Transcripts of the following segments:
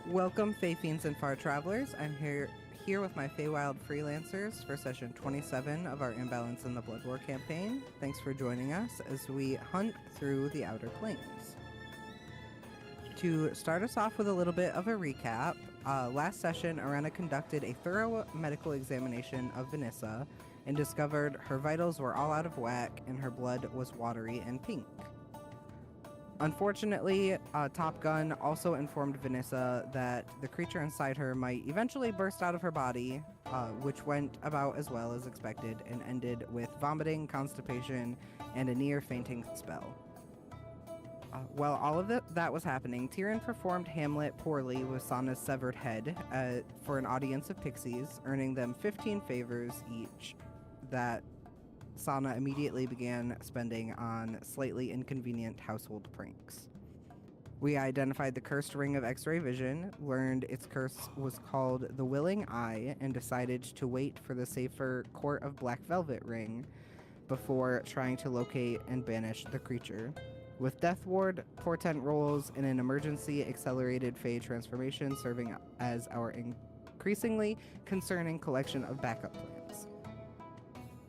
Welcome, Fae Fiends and Far Travelers. I'm here with my Feywild freelancers for session 27 of our Imbalance in the Blood War campaign. Thanks for joining us as we hunt through the Outer Planes. To start us off with a little bit of a recap, last session, Arena conducted a thorough medical examination of Vanessa and discovered her vitals were all out of whack and her blood was watery and pink. Unfortunately, Top Gun also informed Vanessa that the creature inside her might eventually burst out of her body, which went about as well as expected and ended with vomiting, constipation, and a near fainting spell. While all of that was happening, Tyrion performed Hamlet poorly with Sana's severed head for an audience of pixies, earning them 15 favors each that Sana immediately began spending on slightly inconvenient household pranks. We identified the cursed ring of X-ray vision, learned its curse was called the Willing Eye, and decided to wait for the safer Court of Black Velvet ring before trying to locate and banish the creature. With Death Ward, Portent rolls, and an emergency accelerated Fey transformation serving as our increasingly concerning collection of backup plans.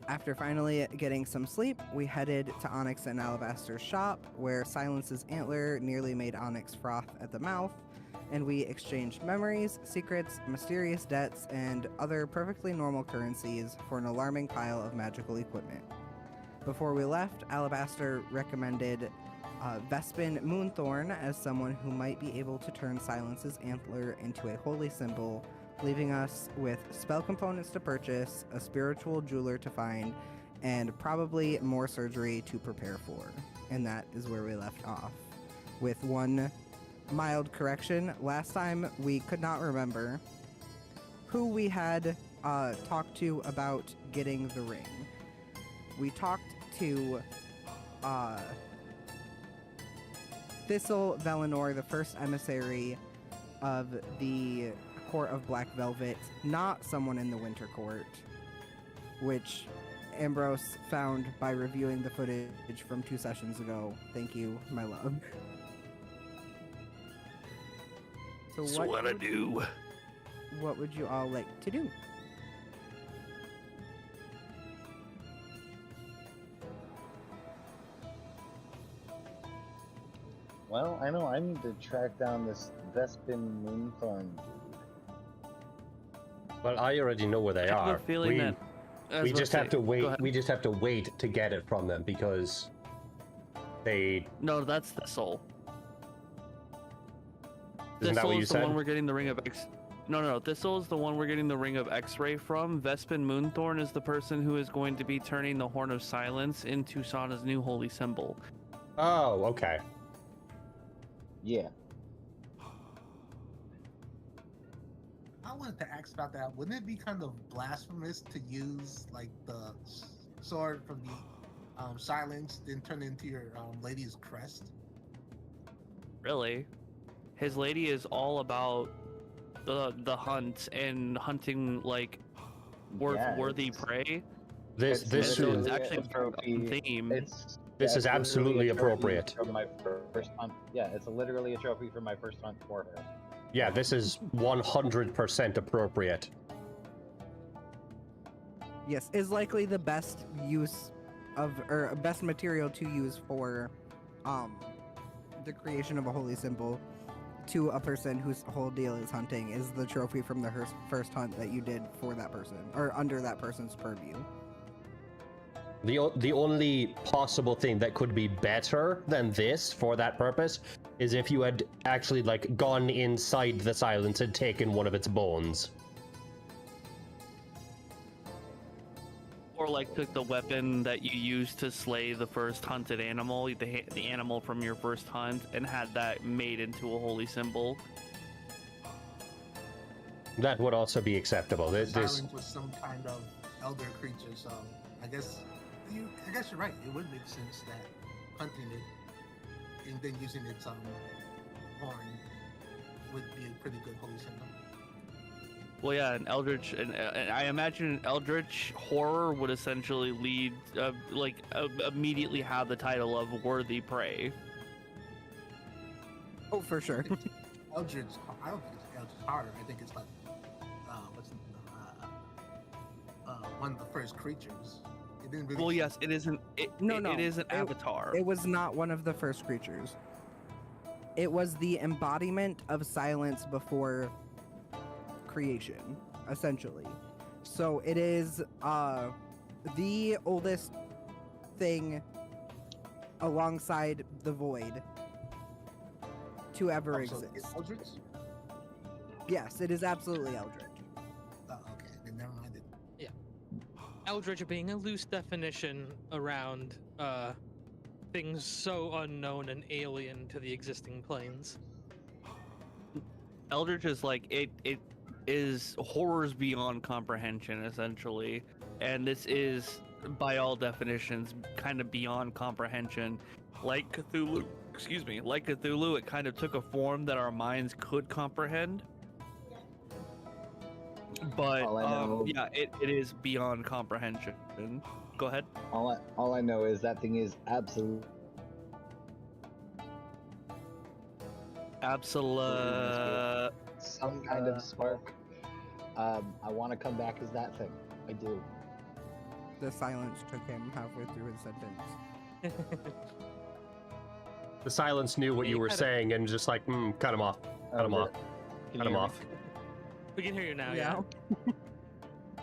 After finally getting some sleep, we headed to Onyx and Alabaster's shop, where Silence's antler nearly made Onyx froth at the mouth, and we exchanged memories, secrets, mysterious debts, and other perfectly normal currencies for an alarming pile of magical equipment. Before we left, Alabaster recommended Vespin Moonthorn as someone who might be able to turn Silence's antler into a holy symbol, leaving us with spell components to purchase, a spiritual jeweler to find, and probably more surgery to prepare for. And that is where we left off. With one mild correction, last time we could not remember who we had talked to about getting the ring. We talked to Thistle Valinor, the first emissary of the Court of Black Velvet, not someone in the Winter Court, which Ambrose found by reviewing the footage from 2 sessions ago. Thank you, my love. So what would you all like to do? Well, I know I need to track down this Vespin Moonthorn dude. Well, I already know where they I have are. a feeling that We just have to wait. We just have to wait to get it from them because they. No, that's Thistle. Isn't that what you Thistle's the said? one we're getting the ring of X. No. Thistle is the one we're getting the ring of X-ray from. Vespin Moonthorn is the person who is going to be turning the Horn of Silence into Sana's new holy symbol. Oh, okay. Yeah. I wanted to ask about that. Wouldn't it be kind of blasphemous to use like the sword from the silence, then turn into your lady's crest? Really, his lady is all about the hunt and hunting like worthy prey. This So is it's actually a trophy. theme. This is literally absolutely a trophy appropriate. From my first hunt. Yeah, it's literally a trophy from my first hunt for her. yeah. This is 100% appropriate. Yes, is likely the best use of, or best material to use for the creation of a holy symbol to a person whose whole deal is hunting, is the trophy from the first hunt that you did for that person, or under that person's purview. The only possible thing that could be better than this for that purpose is if you had actually like gone inside the silence and taken one of its bones. Or like took the weapon that you used to slay the first hunted animal, the animal from your first hunt, and had that made into a holy symbol. That would also be acceptable. This Silence was some kind of elder creature, so I guess you're right. It would make sense that hunting it and then using its horn would be a pretty good holy symbol. Well, yeah, an eldritch, and I imagine an eldritch horror would essentially lead, immediately have the title of worthy prey. Oh, for sure. Eldritch, I don't think it's Eldritch Horror, I think it's like one of the first creatures. It didn't really. Well, yes, it isn't. No, it is an avatar. It was not one of the first creatures. It was the embodiment of silence before creation, essentially. So it is the oldest thing alongside the void to ever So exist. it's Eldritch? Yes, it is absolutely Eldritch. Oh, okay. Then never mind it. Eldritch being a loose definition around things so unknown and alien to the existing planes. Eldritch is like it is horrors beyond comprehension, essentially, and this is, by all definitions, kind of beyond comprehension. Like Cthulhu, it kind of took a form that our minds could comprehend. But All I know- yeah, it is beyond comprehension. Go ahead. All I know is that thing is absolute. Absolute. Some kind of spark. I want to come back as that thing. I do. The silence took him halfway through his sentence. The silence knew what Yeah, you you were kinda- saying and just like, cut him off, cut him off, Can cut you him hear off. We can hear you now, yeah.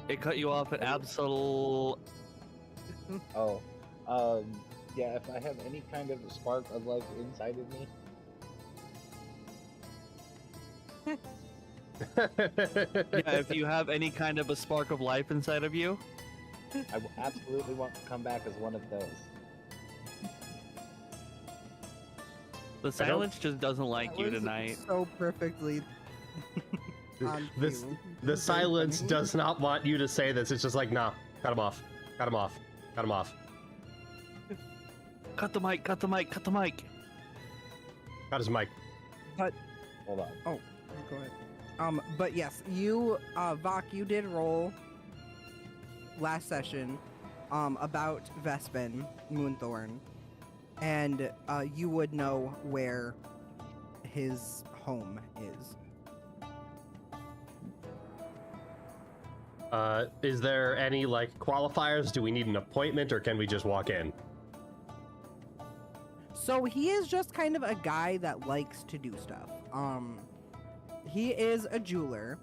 It cut you off at absolute. me? Oh, yeah. If I have any kind of spark of life inside of me, Yeah, if you have any kind of a spark of life inside of you, I absolutely want to come back as one of those. the silence just doesn't like That you was tonight. So perfectly. on This, cue. the Very silence funny. does not want you to say this. It's just like, nah, cut him off, cut him off, cut him off. Cut the mic, cut the mic, cut the mic. Cut his mic. Hold on. Go ahead. But yes, you, Vok, you did roll last session, about Vespin Moonthorn, and you would know where his home is. Is there any like qualifiers? Do we need an appointment or can we just walk in? So he is just kind of a guy that likes to do stuff. He is a jeweler,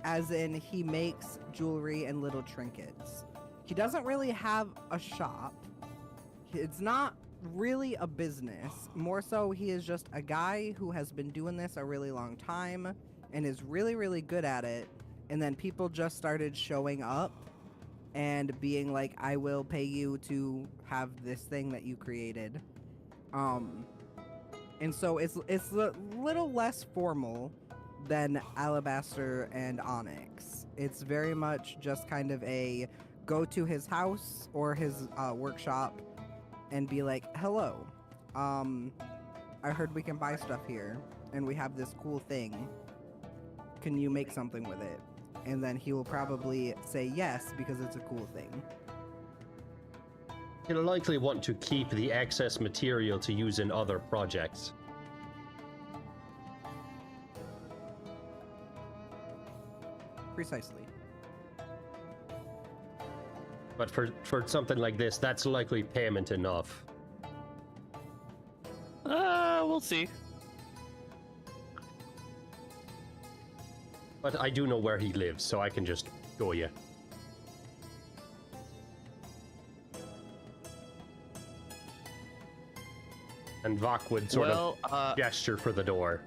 as in he makes jewelry and little trinkets. He doesn't really have a shop. It's not really a business. More so, he is just a guy who has been doing this a really long time and is really, really good at it. And then people just started showing up and being like, I will pay you to have this thing that you created. And so it's a little less formal than Alabaster and Onyx. It's very much just kind of a go to his house or his workshop and be like, hello, I heard we can buy stuff here and we have this cool thing. Can you make something with it? And then he will probably say yes because it's a cool thing. He'll likely want to keep the excess material to use in other projects. Precisely. But for something like this, that's likely payment enough. We'll see. But I do know where he lives, so I can just go you. And Vok would sort of gesture for the door.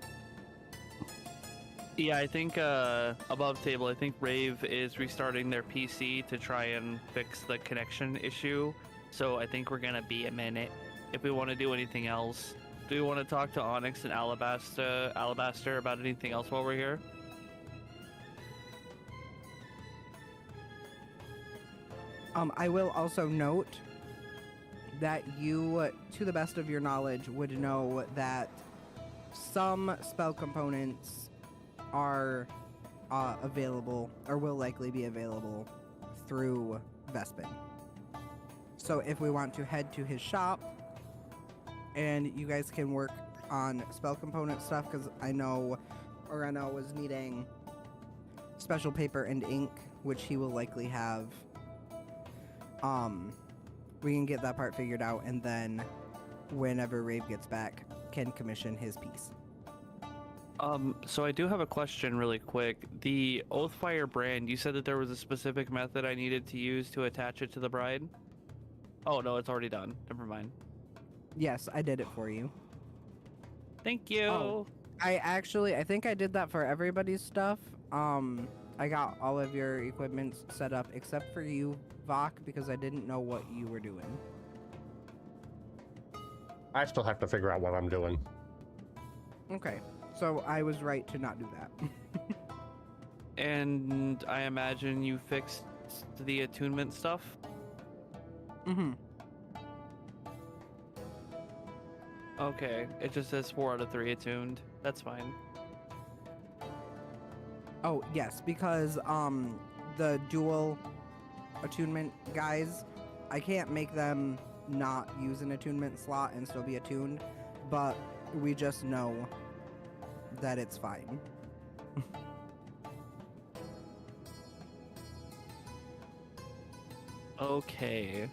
Yeah, I think above table, I think Rave is restarting their PC to try and fix the connection issue. So I think we're gonna be a minute. If we want to do anything else, do we want to talk to Onyx and Alabaster about anything else while we're here? I will also note that you, to the best of your knowledge, would know that some spell components are available, or will likely be available, through Vespin. So if we want to head to his shop, and you guys can work on spell component stuff, because I know Oreno was needing special paper and ink, which he will likely have. We can get that part figured out, and then whenever Rave gets back, can commission his piece. So I do have a question really quick. The Oathfire brand, you said that there was a specific method I needed to use to attach it to the bride? Oh, no, it's already done. Never mind. Yes, I did it for you. Thank you. Oh. I think I did that for everybody's stuff. I got all of your equipment set up except for you, Vok, because I didn't know what you were doing. I still have to figure out what I'm doing. Okay, so I was right to not do that. And I imagine you fixed the attunement stuff? Mm-hmm. Okay, it just says 4 out of 3 attuned. That's fine. Oh, yes, because the dual attunement guys, I can't make them not use an attunement slot and still be attuned, but we just know that it's fine. Okay.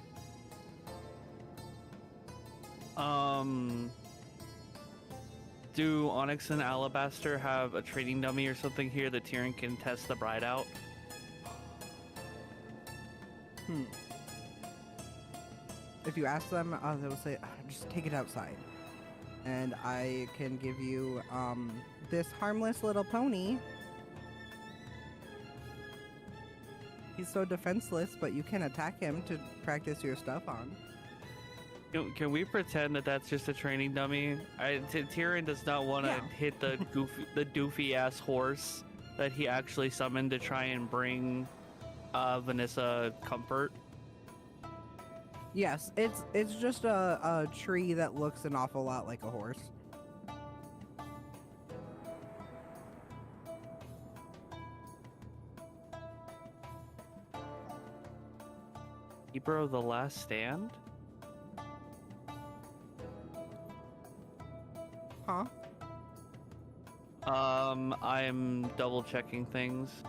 Do Onyx and Alabaster have a training dummy or something here that Tyrion can test the bride out? If you ask them, they'll say, just take it outside. And I can give you, this harmless little pony. He's so defenseless, but you can attack him to practice your stuff on. Can we pretend that that's just a training dummy? Tyrion does not want to hit the doofy ass horse that he actually summoned to try and bring Vanessa comfort. Yes, it's just a tree that looks an awful lot like a horse. Keeper of the Last Stand? Huh? I'm double checking things.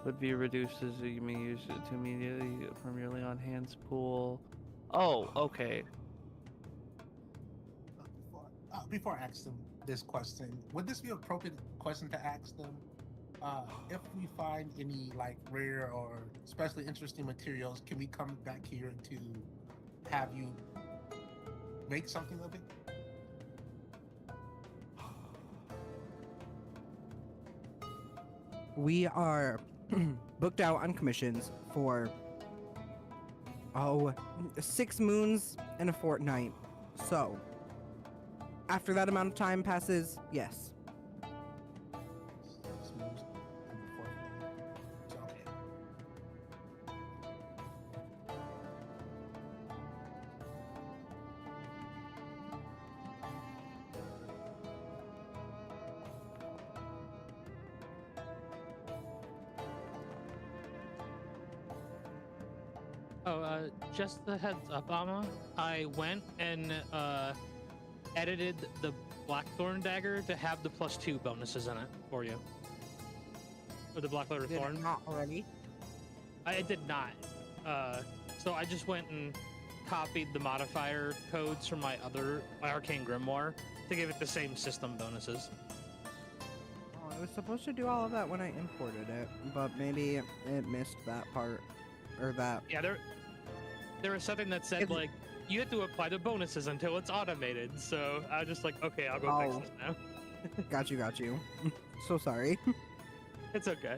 Would be reduced as you may use it to immediately from your lay on hands pool. Oh, okay. Before I ask them this question, would this be an appropriate question to ask them? If we find any like rare or especially interesting materials, can we come back here to have you make something of it? We are booked out on commissions for 6 moons and a fortnight. So after that amount of time passes, yes. Just the heads up, Amma. I went and edited the Blackthorn dagger to have the +2 bonuses in it for you. Or the Black Letter Did it Thorn. not already? I did not. So I just went and copied the modifier codes from my Arcane Grimoire to give it the same system bonuses. Oh, I was supposed to do all of that when I imported it, but maybe it missed that part. Or that. Yeah, there was something that said, like, you have to apply the bonuses until it's automated. So I was just like, okay, I'll go fix this now. Got you. So sorry. It's okay.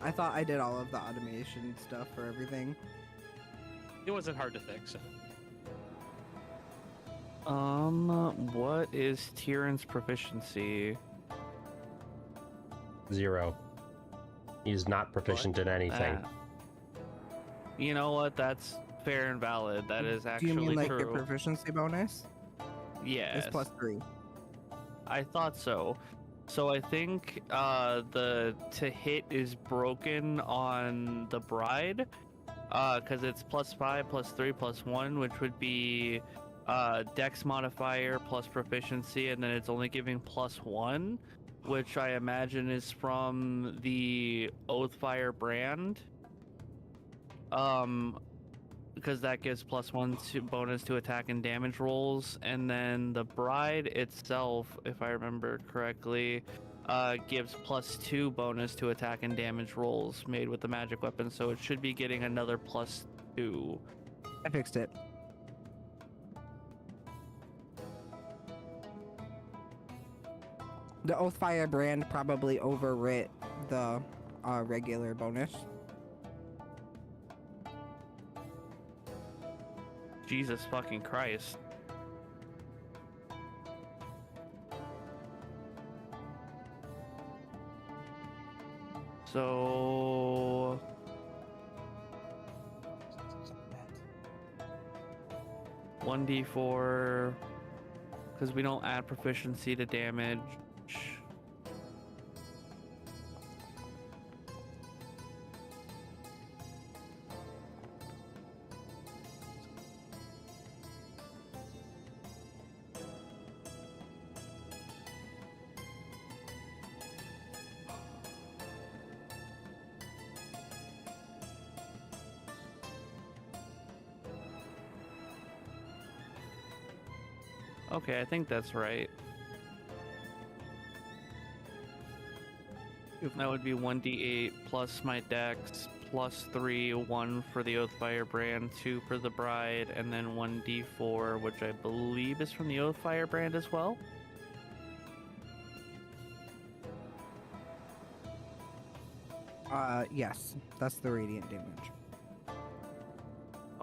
I thought I did all of the automation stuff for everything. It wasn't hard to fix. What is Tyrion's proficiency? 0. He's not proficient in anything. You know what? That's fair and valid. That is actually true. Do you mean like true. your proficiency bonus? Yes. It's +3. I thought so. So I think the to hit is broken on the bride, because it's +5, +3, +1, which would be Dex modifier plus proficiency, and then it's only giving +1. which I imagine is from the Oathfire brand. Because that gives +1 to bonus to attack and damage rolls, and then the bride itself, if I remember correctly, gives +2 bonus to attack and damage rolls made with the magic weapon, so it should be getting another +2. I fixed it. The Oathfire brand probably overwrit the regular bonus. Jesus fucking Christ. So 1d4, because we don't add proficiency to damage. Okay, I think that's right. That would be 1d8 plus my dex +3, 1 for the Oathfire brand, 2 for the bride, and then 1d4, which I believe is from the Oathfire brand as well. Yes, that's the radiant damage.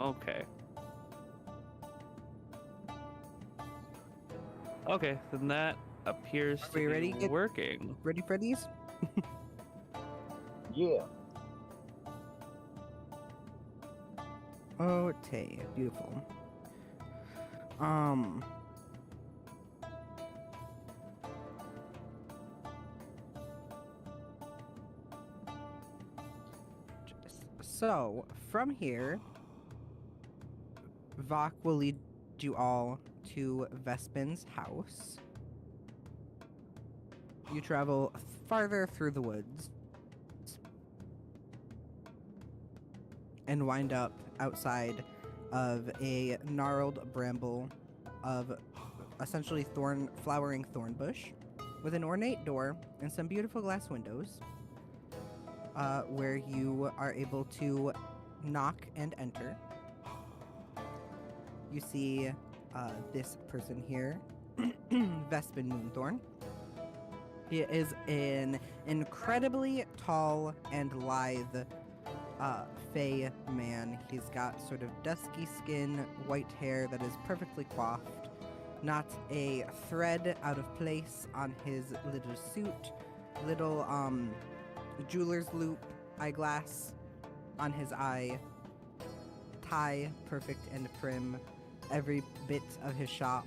Okay. Okay, then that appears we to ready? be working. Ready for these? Yeah. Okay, beautiful. So, from here, Vok will lead you all to Vespin's house. You travel farther through the woods and wind up outside of a gnarled bramble of essentially flowering thorn bush with an ornate door and some beautiful glass windows, where you are able to knock and enter. You see this person here, Vespin Moonthorn. He is an incredibly tall and lithe fey man. He's got sort of dusky skin, white hair that is perfectly coiffed, not a thread out of place on his little suit, little jeweler's loop eyeglass on his eye, tie perfect and prim, every bit of his shop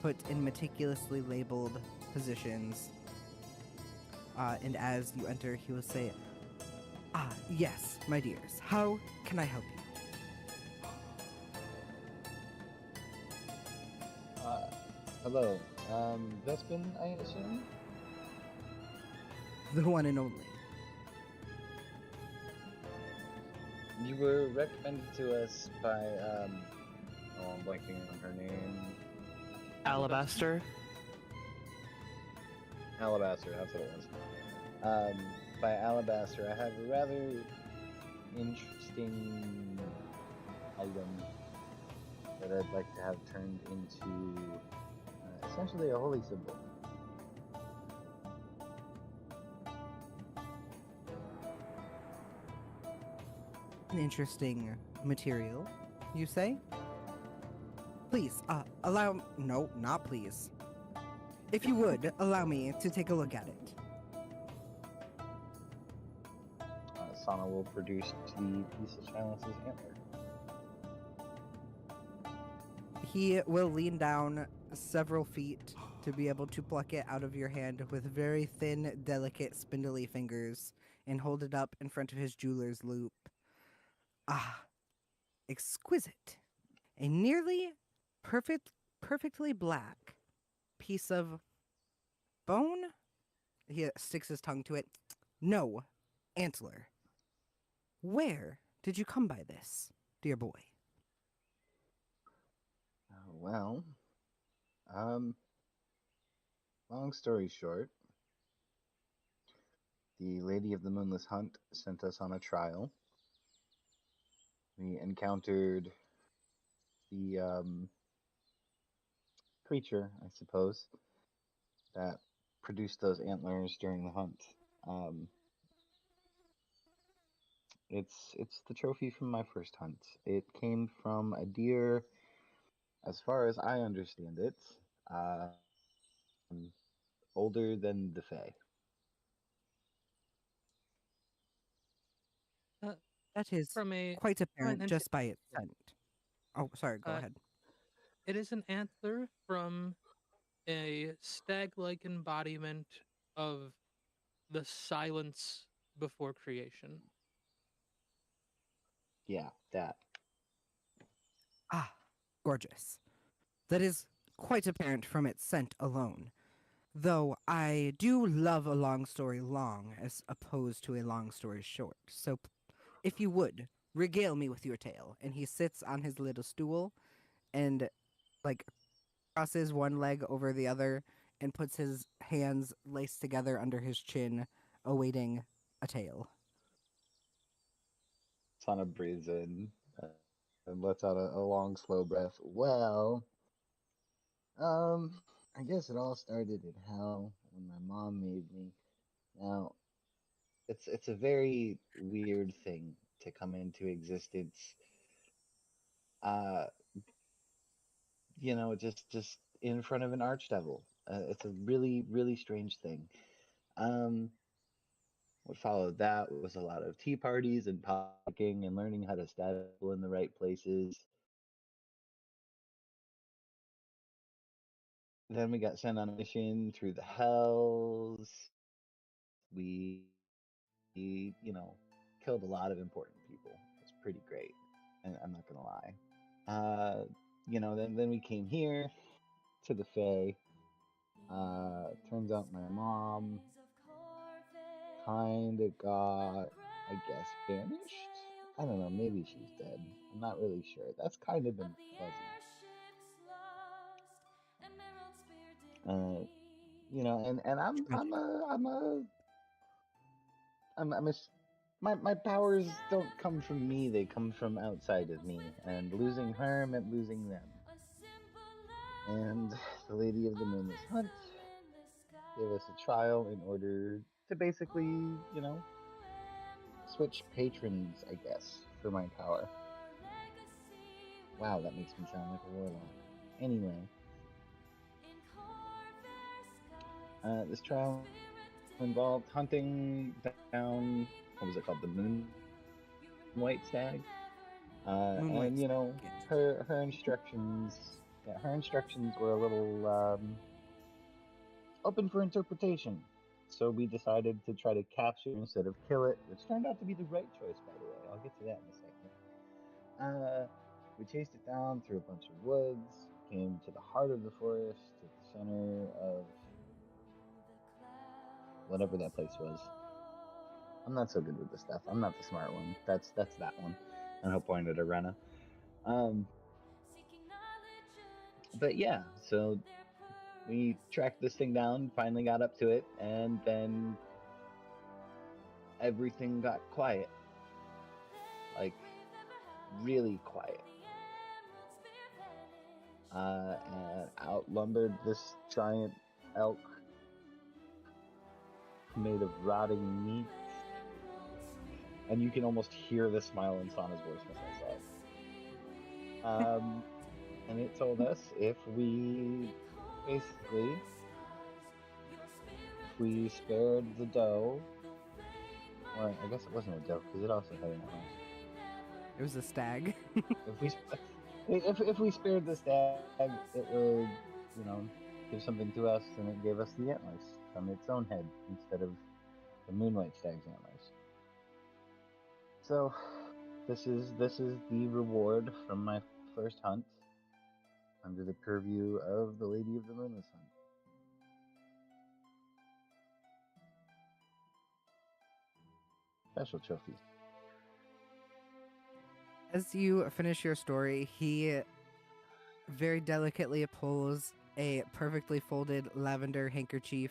put in meticulously labeled positions. And as you enter, he will say, "Ah, yes, my dears. How can I help you?" Hello. Vespin, I assume? The one and only. You were recommended to us by, oh, I'm blanking on her name. Alabaster? Alabaster, that's what it was. By Alabaster, I have a rather interesting item that I'd like to have turned into essentially a holy symbol. An interesting material, you say? Please, no, not please. If you would, allow me to take a look at it. Sana will produce the piece of silence's antler. He will lean down several feet to be able to pluck it out of your hand with very thin, delicate, spindly fingers and hold it up in front of his jeweler's loop. Ah, exquisite. A nearly perfectly black piece of bone he sticks his tongue to it. No, antler. Where did you come by this, dear boy? Well, um, long story short, the Lady of the Moonless Hunt sent us on a trial. We encountered the creature, I suppose, that produced those antlers during the hunt. Um, it's the trophy from my first hunt. It came from a deer, as far as I understand it, um, older than the Fae. Uh, That is from a quite apparent and just by its scent. Oh, sorry, go uh, ahead. it is an antler from a stag-like embodiment of the silence before creation. Yeah, that. Ah, gorgeous. That is quite apparent from its scent alone. Though I do love a long story long as opposed to a long story short. So if you would, regale me with your tale. And he sits on his little stool and like crosses one leg over the other and puts his hands laced together under his chin, awaiting a tale. Sana breathes in uh, and lets out a long, slow breath. Well, um, I guess it all started in hell when my mom made me. Now, it's a very weird thing to come into existence. Uh, just in front of an archdevil. It's a really, really strange thing. Um, what followed that was a lot of tea parties and politicking and learning how to stab people in the right places. Then we got sent on a mission through the hells. We killed a lot of important people. It's pretty great. And I'm not gonna lie. Then we came here to the Fae. Turns out my mom kind of got, I guess, banished. I don't know. Maybe she's dead. I'm not really sure. That's kind of been fuzzy. Uh, and Tragic. I'm a, s- my powers don't come from me. They come from outside of me. And losing her meant losing them. And the Lady of the Moonless Hunt gave us a trial in order to basically, switch patrons, I guess, for my power. Wow, that makes me sound like a warlock. Anyway, this trial involved hunting down, what was it called, the moon white stag. Moonlight. And Yes. her instructions, yeah, her instructions were a little open for interpretation. So we decided to try to capture instead of kill it, which turned out to be the right choice, by the way. I'll get to that in a second. We chased it down through a bunch of woods, came to the heart of the forest, to the center of whatever that place was. I'm not so good with this stuff. I'm not the smart one. That's that one. And he'll point at Arena. Um, but yeah, so we tracked this thing down, finally got up to it, and then everything got quiet. Like really quiet. And outnumbered this giant elk made of rotting meat. And you can almost hear the smile in Sana's voice as I say it. And it told us basically, if we spared the doe, or I guess it wasn't a doe because it also had antlers. It was a stag. If we if we spared the stag, it would give something to us, and it gave us the antlers from its own head instead of the moonlight stag's antlers. So this is the reward from my first hunt under the purview of the Lady of the Moonless Hunt. Special trophies. As you finish your story, he very delicately pulls a perfectly folded lavender handkerchief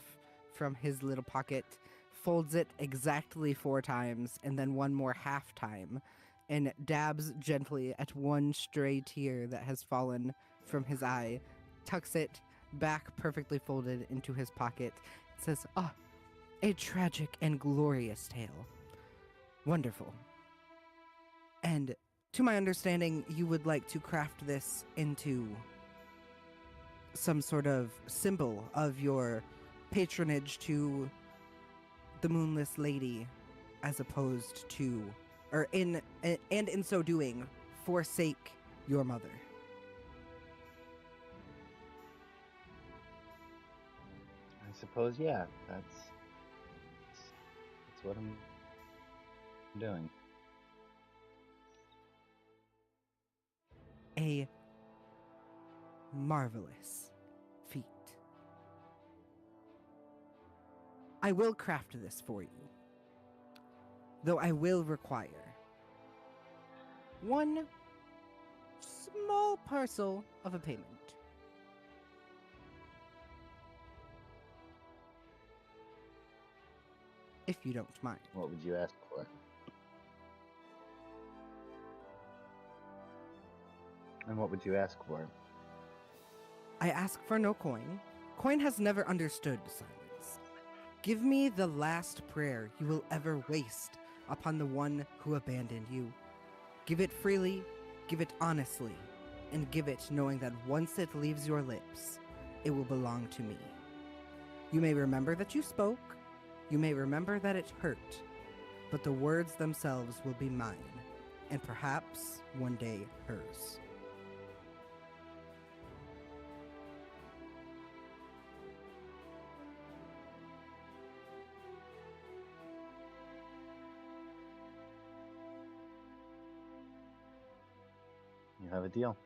from his little pocket, folds it exactly 4 times, and then one more half time, and dabs gently at one stray tear that has fallen from his eye, tucks it back perfectly folded into his pocket, says, "Ah, a tragic and glorious tale. Wonderful. And to my understanding, you would like to craft this into some sort of symbol of your patronage to the Moonless Lady, as opposed to, and in so doing, forsake your mother." I suppose, yeah. That's what I'm doing. A marvelous feat. I will craft this for you, though I will require one small parcel of a payment. If you don't mind. What would you ask for? And what would you ask for? I ask for no coin. Coin has never understood silence. Give me the last prayer you will ever waste upon the one who abandoned you. Give it freely, give it honestly, and give it knowing that once it leaves your lips, it will belong to me. You may remember that you spoke, you may remember that it hurt, but the words themselves will be mine, and perhaps one day hers. You have a deal.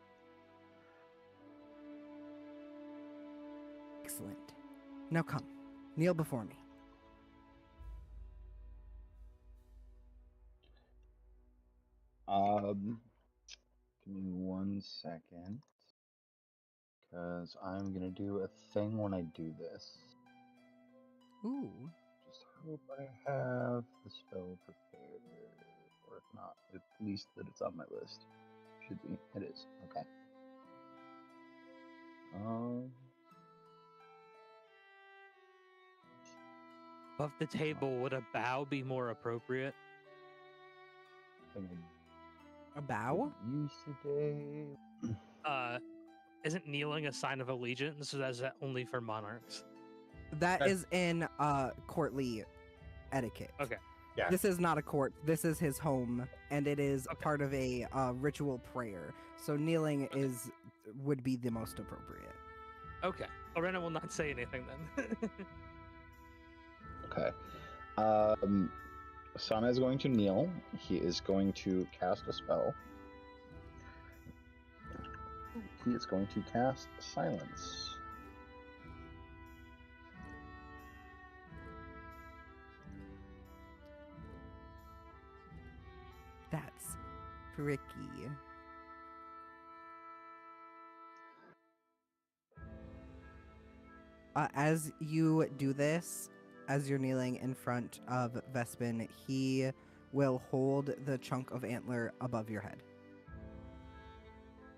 Excellent. Now come, kneel before me. Give me 1 second. Because I'm gonna do a thing when I do this. Ooh. Just hope I have the spell prepared. Or if not, at least that it's on my list. Should be. It is. Okay. Above the table, would a bow be more appropriate? I think A I bow? didn't use today. Isn't kneeling a sign of allegiance, or is that only for monarchs? That That- is in courtly etiquette. Okay. Yeah. This is not a court. This is his home, and it is Okay. part of a ritual prayer. So kneeling would be the most appropriate. Okay. Orena will not say anything then. Okay. Sana is going to kneel. He is going to cast a spell. He is going to cast Silence. That's tricky. As you do this, as you're kneeling in front of Vespin, he will hold the chunk of antler above your head.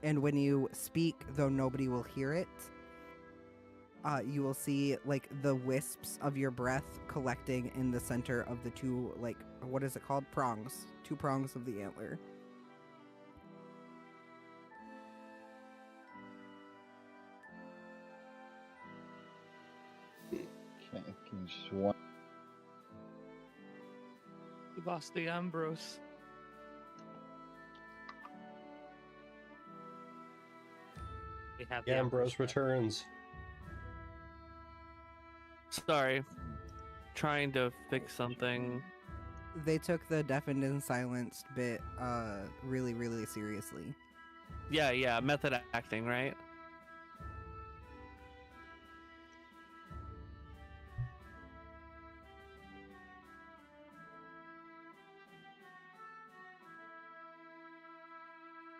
And when you speak, though nobody will hear it, you will see like the wisps of your breath collecting in the center of the two, like, what is it called? Prongs. 2 prongs of the antler. Okay, give me just one. You lost the Ambrose. We have the Ambrose back. returns. Sorry. Trying to fix something. They took the deafened and silenced bit really, really seriously. Yeah, method acting, right?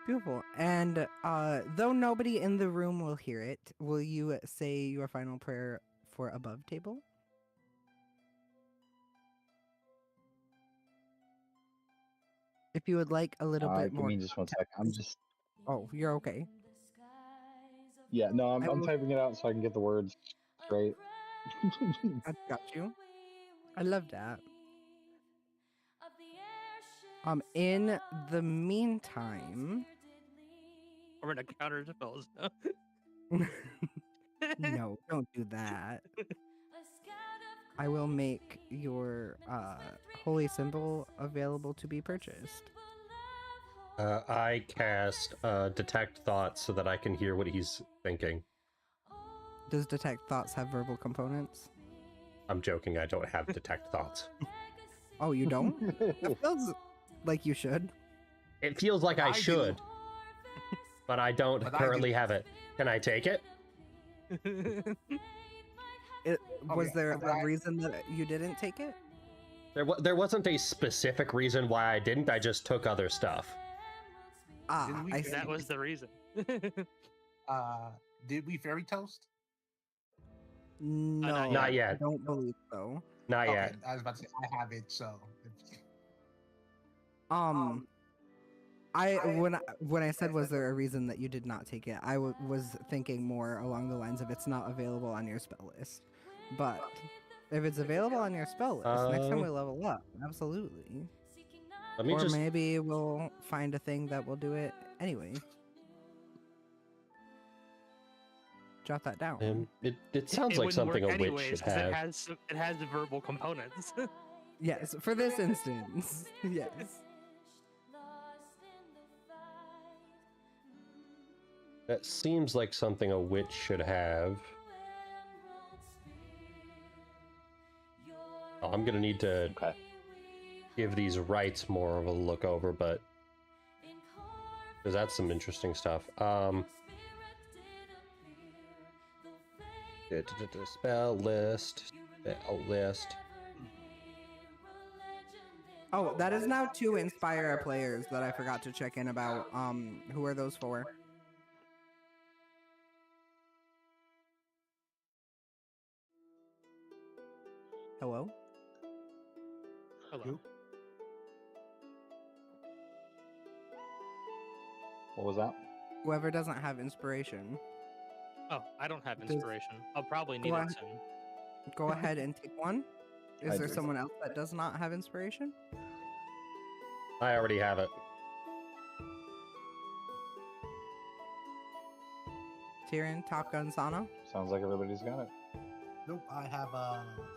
Beautiful. And though nobody in the room will hear it, will you say your final prayer for above table? If you would like a little bit Give more. me just one sec. I'm just Oh, you're okay. yeah. No, I I'm will- typing it out so I can get the words straight. I got you. I love that. In the meantime, We're gonna counter spells. no, don't do that. I will make your holy symbol available to be purchased. I cast detect thoughts so that I can hear what he's thinking. Does detect thoughts have verbal components? I'm joking. I don't have detect thoughts. Oh, you don't? It feels like you should. It feels like I do. should, but I don't But I currently do. have it. Can I take it? Was there but I- a reason that you didn't take it? There wasn't a specific reason why I didn't. I just took other stuff. Ah, Didn't we I get see. That was the reason. Did we fairy toast? No, Not yet. I don't believe so. Not Okay, yet. I was about to say I have it, so. When I said was there a reason that you did not take it, I was thinking more along the lines of it's not available on your spell list. But if it's available on your spell list, next time we level up, absolutely. Let me Or just. maybe we'll find a thing that will do it anyway. Jot that down. It sounds It like wouldn't something a work witch anyways, should 'cause have. It has the verbal components. Yes, for this instance. Yes. That seems like something a witch should have. Oh, I'm gonna need to Okay. give these rights more of a look over, but because that's some interesting stuff. Spell list. Spell list. Oh, that is now 2 Inspire players that I forgot to check in about. Who are those for? Hello? Hello. What was that? Whoever doesn't have inspiration, Oh, I don't have Does- inspiration. I'll probably need Go it ahead. soon. go ahead and take one. Is I there do. someone else that does not have inspiration? I already have it. Tyrion, Top Gun, Sana? Sounds like everybody's got it. Nope, I have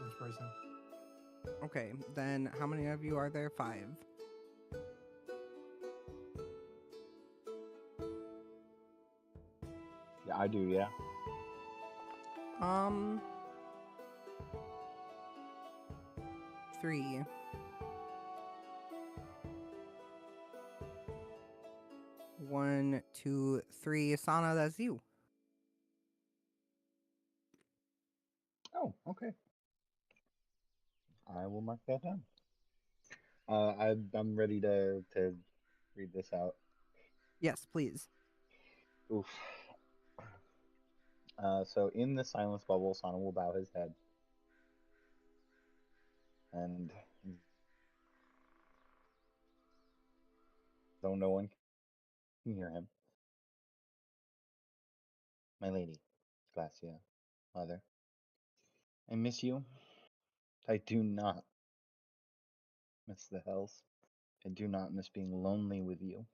inspiration. Okay, then how many of you are there? 5. Yeah, I do. Yeah. Um, 3. One, 2, 3. Sana, that's you. Oh, okay. I will mark that down. I'm ready to read this out. Yes, please. Oof. So in the silence bubble, Sana will bow his head, and though no one can hear him, my lady, Glacia, mother, I miss you. I do not miss the hells. I do not miss being lonely with you.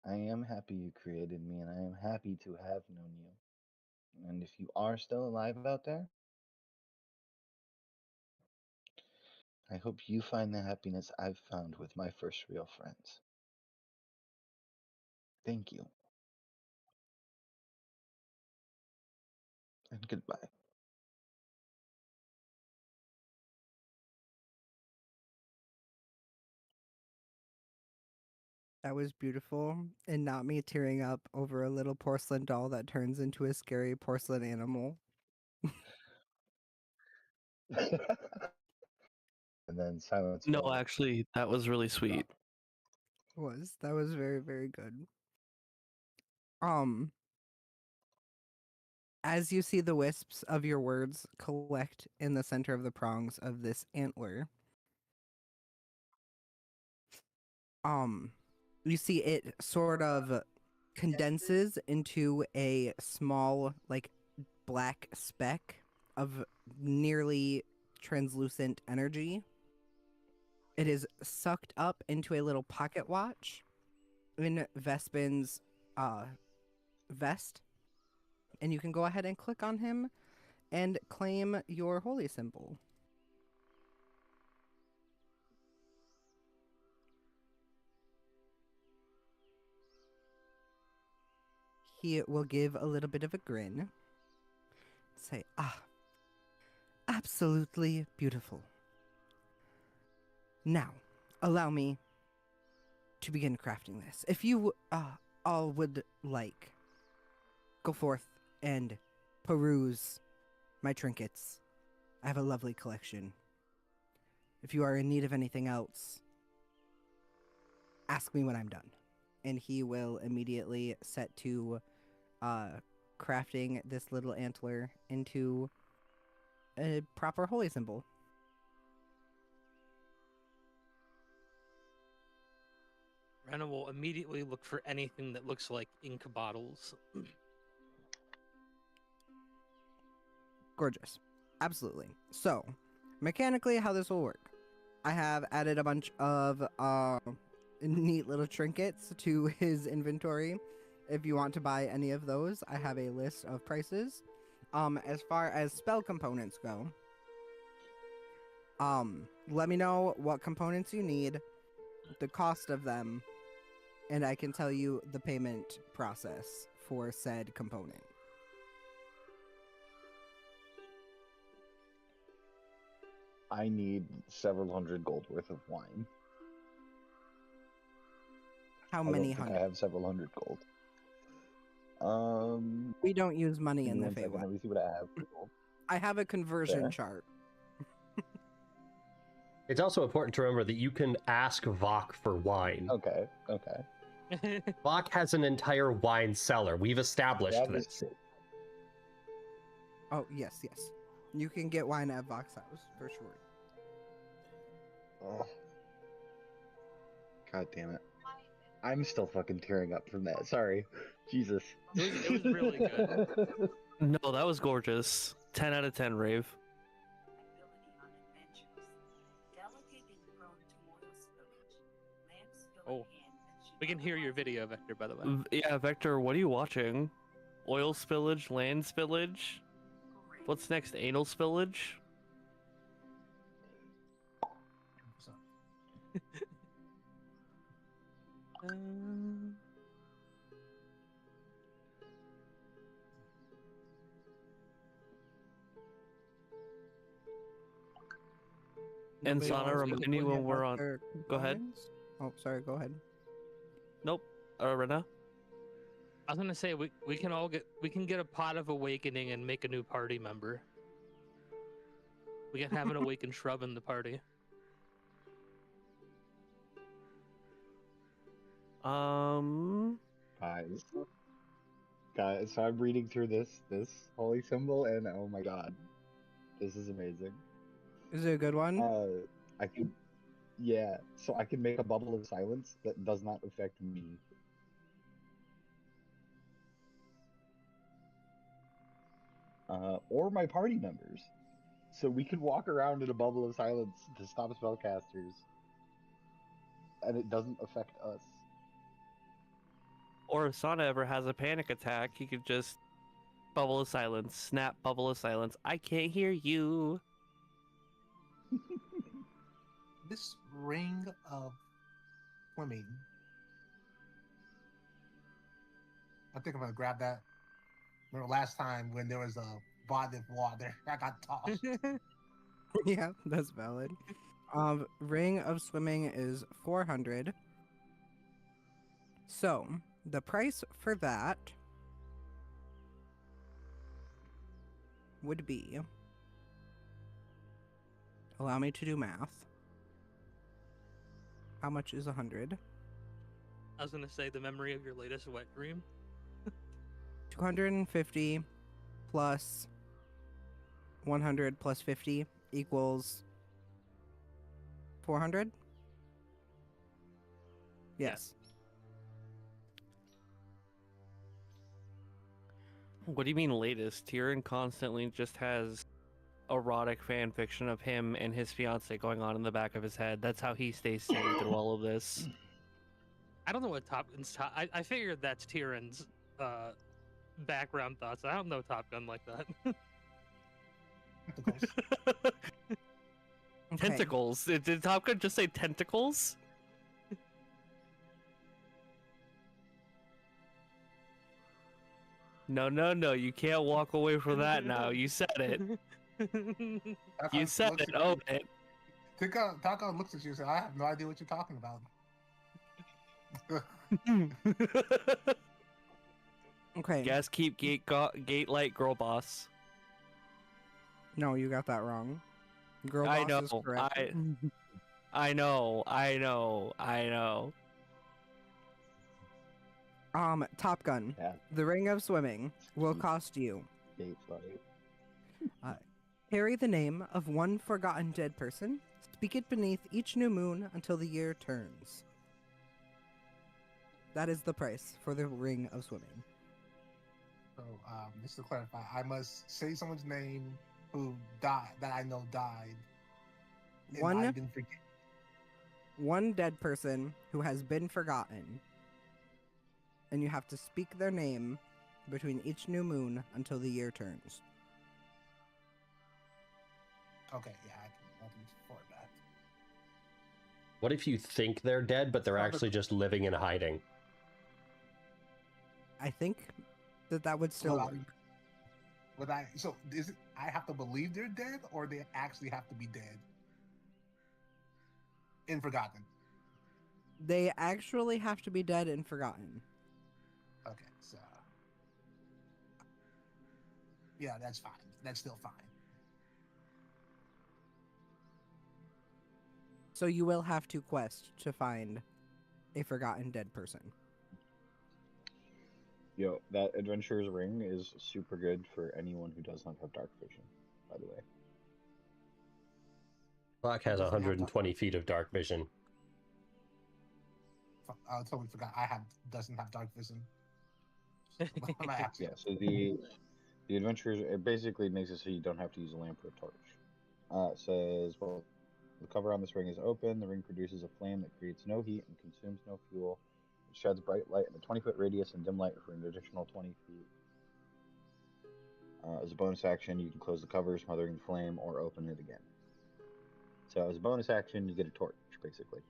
I am happy you created me, and I am happy to have known you. And if you are still alive out there, I hope you find the happiness I've found with my first real friends. Thank you. And goodbye. That was beautiful, and not me tearing up over a little porcelain doll that turns into a scary porcelain animal. And then silence. No, falls. actually, that was really sweet. That was very, very good. Um, as you see the wisps of your words collect in the center of the prongs of this antler, you see it sort of condenses into a small, like, black speck of nearly translucent energy. It is sucked up into a little pocket watch in Vespin's vest, and you can go ahead and click on him and claim your holy symbol. He will give a little bit of a grin. Say, absolutely beautiful. Now, allow me to begin crafting this. If you all would like, go forth and peruse my trinkets. I have a lovely collection. If you are in need of anything else, ask me when I'm done. And he will immediately set to crafting this little antler into a proper holy symbol. Rena will immediately look for anything that looks like ink bottles. Gorgeous. Absolutely. So, mechanically, how this will work. I have added a bunch of neat little trinkets to his inventory. If you want to buy any of those, I have a list of prices. As far as spell components go, let me know what components you need, the cost of them, and I can tell you the payment process for said component. I need several hundred gold worth of wine. How I many don't think hundred? I have several hundred gold. We don't use money Give in me the 1 second. Feywild. Let me see what I have for gold. I have a conversion There. chart. It's also important to remember that you can ask Vok for wine. Okay. Vok has an entire wine cellar. We've established That is this. true. Oh, yes. You can get wine at Vox House, for sure. Oh. God damn it. I'm still fucking tearing up from that. Sorry. Jesus. It was really good. No, that was gorgeous. 10 out of 10, Rave. Oh, we can hear your video, Vector, by the way. Yeah, Vector, what are you watching? Oil spillage, land spillage? What's next? Anal spillage? And Nobody Sana, wants to remind me tell when about we're on. their Go ahead. wines? Oh, sorry, go ahead. Nope. Rena? I was gonna say we can get a pot of awakening and make a new party member. We can have an awakened shrub in the party. Guys, so I'm reading through this holy symbol, and oh my god, this is amazing. Is it a good one? I can, yeah. So I can make a bubble of silence that does not affect me. Or my party members. So we could walk around in a bubble of silence to stop spellcasters, and it doesn't affect us. Or if Sana ever has a panic attack, he could just bubble of silence, snap bubble of silence. I can't hear you. This ring of swimming. I think I'm gonna grab that. Remember last time when there was a body of water that got tossed? Yeah, that's valid. Ring of Swimming is 400. So, the price for that would be... Allow me to do math. How much is 100? I was gonna say the memory of your latest wet dream. 250 plus 100 plus 50 equals 400? Yes. What do you mean latest? Tyrion constantly just has erotic fan fiction of him and his fiance going on in the back of his head. That's how he stays sane through all of this. I don't know what Top Gun's. I figured that's Tyrion's background thoughts. I don't know Top Gun like that. Tentacles. Okay. Tentacles. Did Top Gun just say tentacles? No, no, no. You can't walk away from that now. You said it. You said it. Oh, it. Taka looks at you and says, I have no idea what you're talking about. Okay. Gas keep gate light girl boss. No, you got that wrong. Girl I boss is know, correct. I know. Top Gun. Yeah. The ring of swimming will cost you. Gate fight. Carry the name of one forgotten dead person. Speak it beneath each new moon until the year turns. That is the price for the ring of swimming. So, just to clarify, I must say someone's name who died, that I know died. and One- I didn't forget. One dead person who has been forgotten. And you have to speak their name between each new moon until the year turns. Okay, yeah, I can afford that. What if you think they're dead, but they're actually just living in hiding? I think that would still Well, work. So is it, I have to believe they're dead, or they actually have to be dead and forgotten? They actually have to be dead and forgotten. Okay, so yeah, that's fine. That's still fine. So you will have to quest to find a forgotten dead person. Yo, that adventurer's ring is super good for anyone who does not have dark vision, by the way. Black has Doesn't have 120 feet of dark vision. I totally forgot. Doesn't have dark vision. My app- Yeah, so the adventurers, it basically makes it so you don't have to use a lamp or a torch. It says, well, the cover on this ring is open. The ring produces a flame that creates no heat and consumes no fuel. It sheds bright light in a 20-foot radius and dim light for an additional 20 feet. As a bonus action, you can close the cover, smothering the flame, or open it again. So as a bonus action, you get a torch, basically.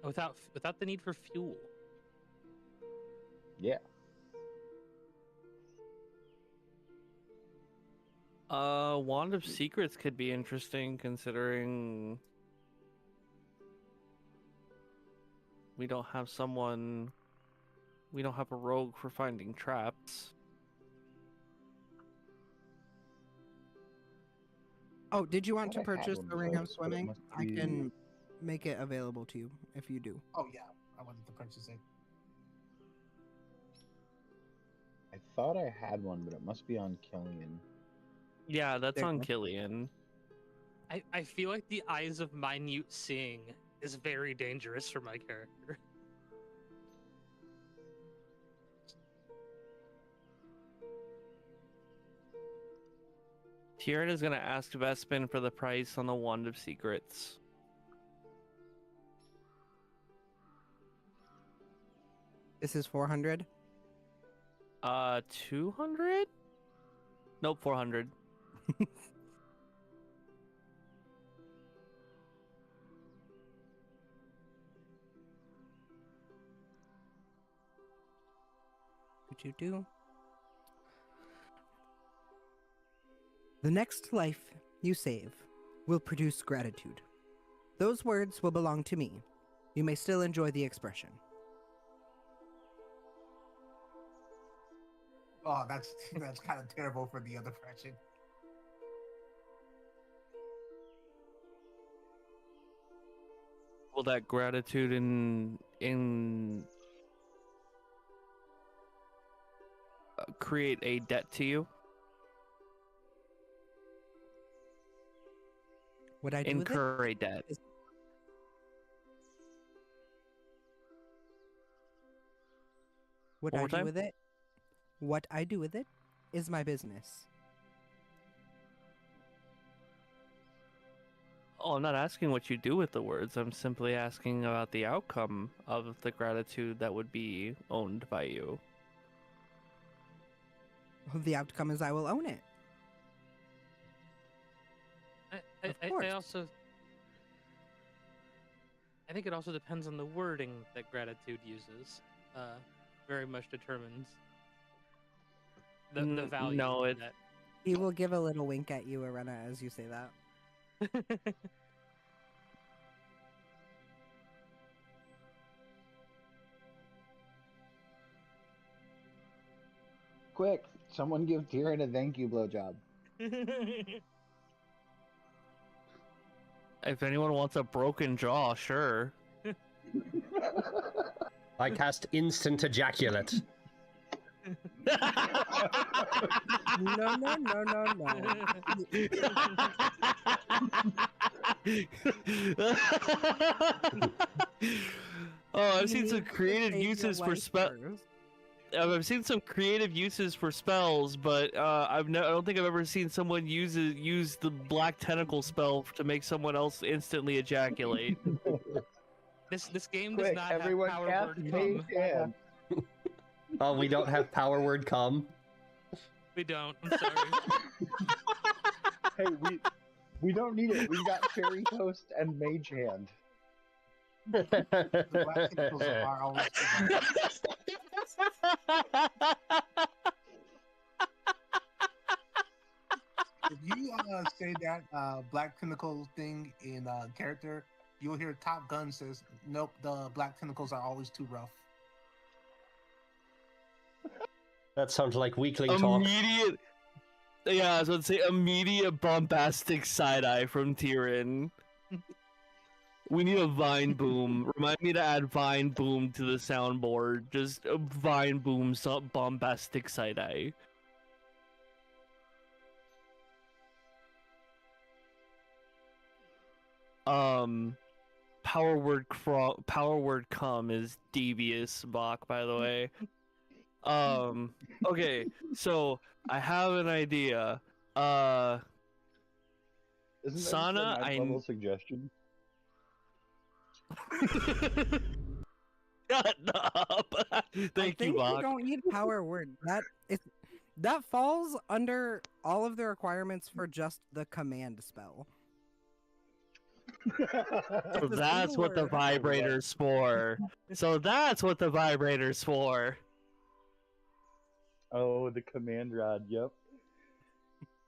Without the need for fuel. Yeah. Wand of Secrets could be interesting considering we don't have a rogue for finding traps. Oh, did you want to I had purchase one the of ring of those, but it swimming? must I be- can make it available to you if you do. Oh yeah, I wanted to purchase it. I thought I had one, but it must be on Killian. Yeah, that's There you on go. Killian. I feel like the eyes of minute seeing is very dangerous for my character. Tyrion is gonna ask Vespin for the price on the Wand of Secrets. This is 400. 200? Nope, 400. Do. The next life you save will produce gratitude. Those words will belong to me. You may still enjoy the expression. Oh, that's kind of terrible for the other person. will that gratitude in create a debt to you? What I do with it? Incur a debt. What One I more do time? with it? What I do with it is my business. Oh, I'm not asking what you do with the words. I'm simply asking about the outcome of the gratitude that would be owned by you. The outcome is I will own it. Of course. I think it also depends on the wording that gratitude uses. Very much determines the value. No, in it. He will give a little wink at you, Arena, as you say that. that. Quick, someone give Tyrion a thank you blowjob. If anyone wants a broken jaw, sure. I cast instant ejaculate. No, no, no, no, no. Oh, I've You seen need some to creative save your uses for life spell. first. I've seen some creative uses for spells, but I don't think I've ever seen someone use the black tentacle spell to make someone else instantly ejaculate. This game does Quick, not have everyone power cast word Mage come. Hand. Oh, we don't have power word come. We don't. I'm sorry. Hey, we don't need it. We've got Fairy Toast and Mage Hand. The black tentacles are always too rough. If you say that black tentacle thing in character, you'll hear Top Gun says, "Nope, the black tentacles are always too rough." That sounds like weakling talk. Immediate. Yeah, I was going to say immediate bombastic side eye from Tyrion. We need a vine boom. Remind me to add vine boom to the soundboard. Just a vine boom, bombastic side eye. Power word come is devious, Bach, by the way. Okay, so I have an idea. Isn't that Sana, a level suggestion? Shut up. I Thank you, think Bach. you don't need power word. That falls under all of the requirements for just the command spell. So that's what the vibrator's for. So that's what the vibrator's for. Oh, the command rod. Yep.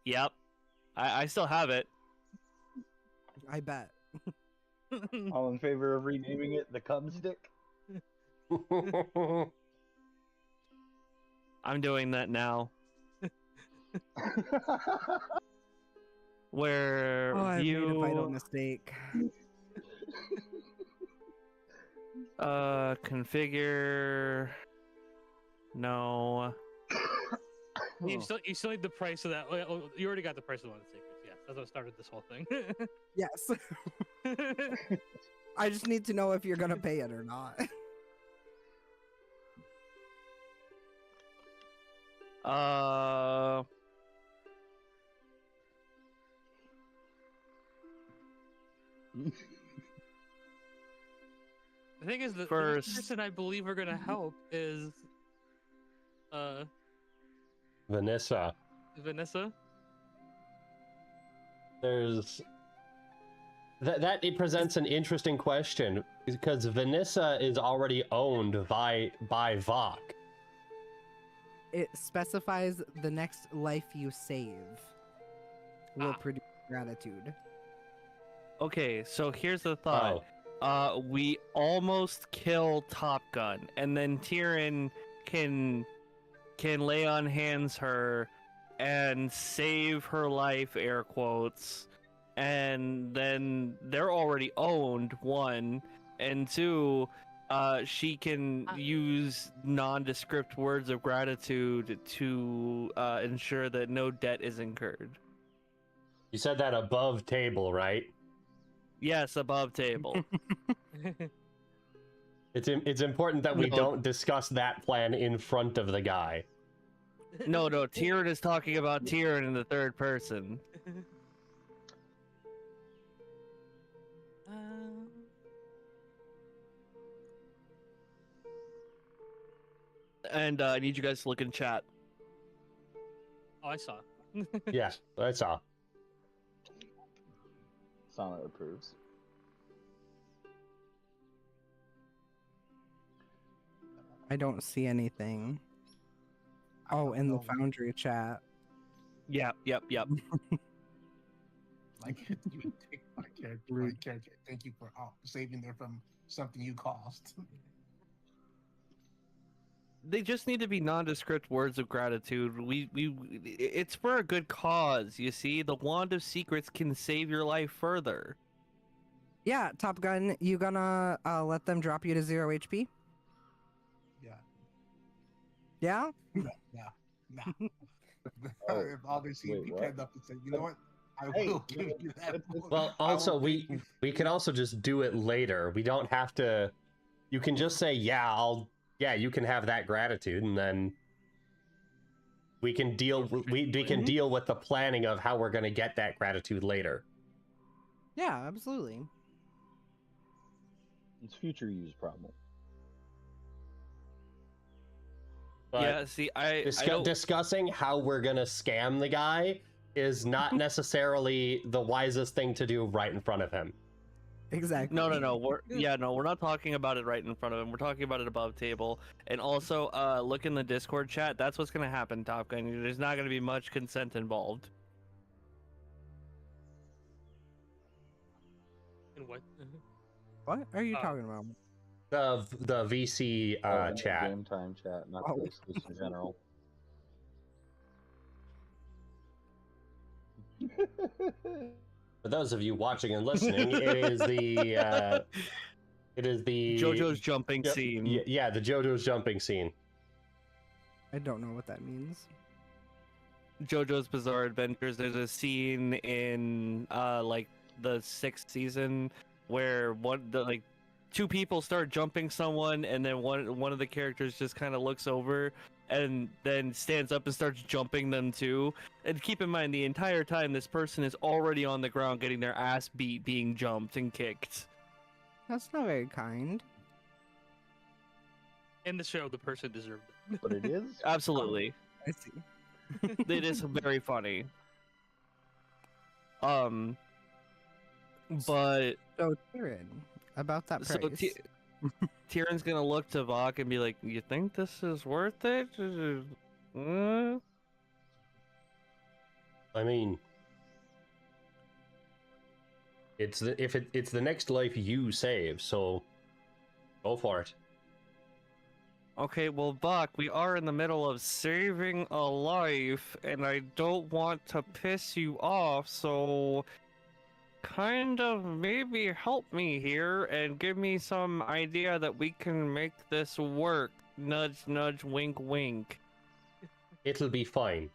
Yep. I still have it. I bet. All in favor of renaming it the cum stick? I'm doing that now. Where Oh, I made a vital view mistake. configure. No. You still need the price of that. Oh, you already got the price of one of the secrets. Yes, that's what started this whole thing. Yes. I just need to know if you're gonna pay it or not. The thing is, the First- person I believe are gonna help is Vanessa, Vanessa. there's that it presents an interesting question because Vanessa is already owned by Vok. It specifies the next life you save will produce gratitude. Okay, so here's the thought. We almost kill Top Gun, and then Tyrion can lay on hands her and save her life, air quotes, and then they're already owned, one, and two, she can use nondescript words of gratitude to ensure that no debt is incurred. You said that above table, right? Yes, above table. It's important that we No. don't discuss that plan in front of the guy. No, Tyrion is talking about Tyrion in the third person. And I need you guys to look in chat. Oh, I saw. Yeah, I saw. Sonnet approves. I don't see anything. I Oh, don't in the know. Foundry chat. Yep. Like you would take my character. Thank you for saving them from something you caused. They just need to be nondescript words of gratitude. It's for a good cause. You see, the Wand of Secrets can save your life further. Yeah, Top Gun, you gonna let them drop you to 0 HP? Yeah. Yeah? No. Oh, If obviously wait, you what? end up and say, you know what, I Hey, will you know, give you that. Well, I will also give you- we can also just do it later. We don't have to. You can just say, yeah, you can have that gratitude, and then we can deal. We can deal with the planning of how we're going to get that gratitude later. Yeah, absolutely. It's future use problem. But yeah, see, I don't... discussing how we're gonna scam the guy is not necessarily the wisest thing to do right in front of him. Exactly. No. We're not talking about it right in front of him. We're talking about it above table. And also, look in the Discord chat. That's what's gonna happen, Top Gun. There's not gonna be much consent involved. And what? What are you Oh. talking about? The VC Oh, in the chat. Game time chat, not Oh. the Space in general. For those of you watching and listening, it is the JoJo's jumping scene. Yeah, the JoJo's jumping scene. I don't know what that means. JoJo's Bizarre Adventures. There's a scene in like the 6th season where two people start jumping someone, and then one of the characters just kind of looks over and then stands up and starts jumping them too. And keep in mind, the entire time this person is already on the ground getting their ass beat, being jumped and kicked. That's not very kind. In the show, the person deserved it. But it is. Absolutely. I see. It is very funny. But So, Tyrion, about that so price. Tyrion's gonna look to Vok and be like, "You think this is worth it?" I mean, it's the next life you save, so go for it. Okay, well, Buck, we are in the middle of saving a life, and I don't want to piss you off, so kind of maybe help me here and give me some idea that we can make this work. Nudge, nudge, wink, wink. It'll be fine.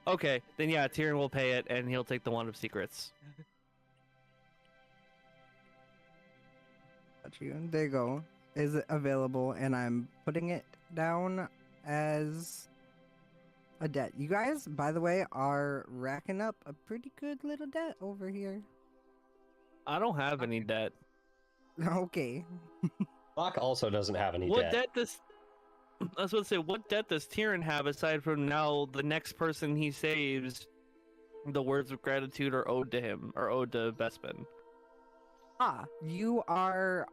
Okay, then yeah, Tyrion will pay it, and he'll take the Wand of Secrets. Got you. There you go. Is it available? And I'm putting it down as a debt. You guys, by the way, are racking up a pretty good little debt over here. I don't have any debt. Okay. Bach also doesn't have any What debt. debt does... I was going to say, what debt does Tyrion have aside from now the next person he saves, the words of gratitude are owed to him, or owed to Bespin? You are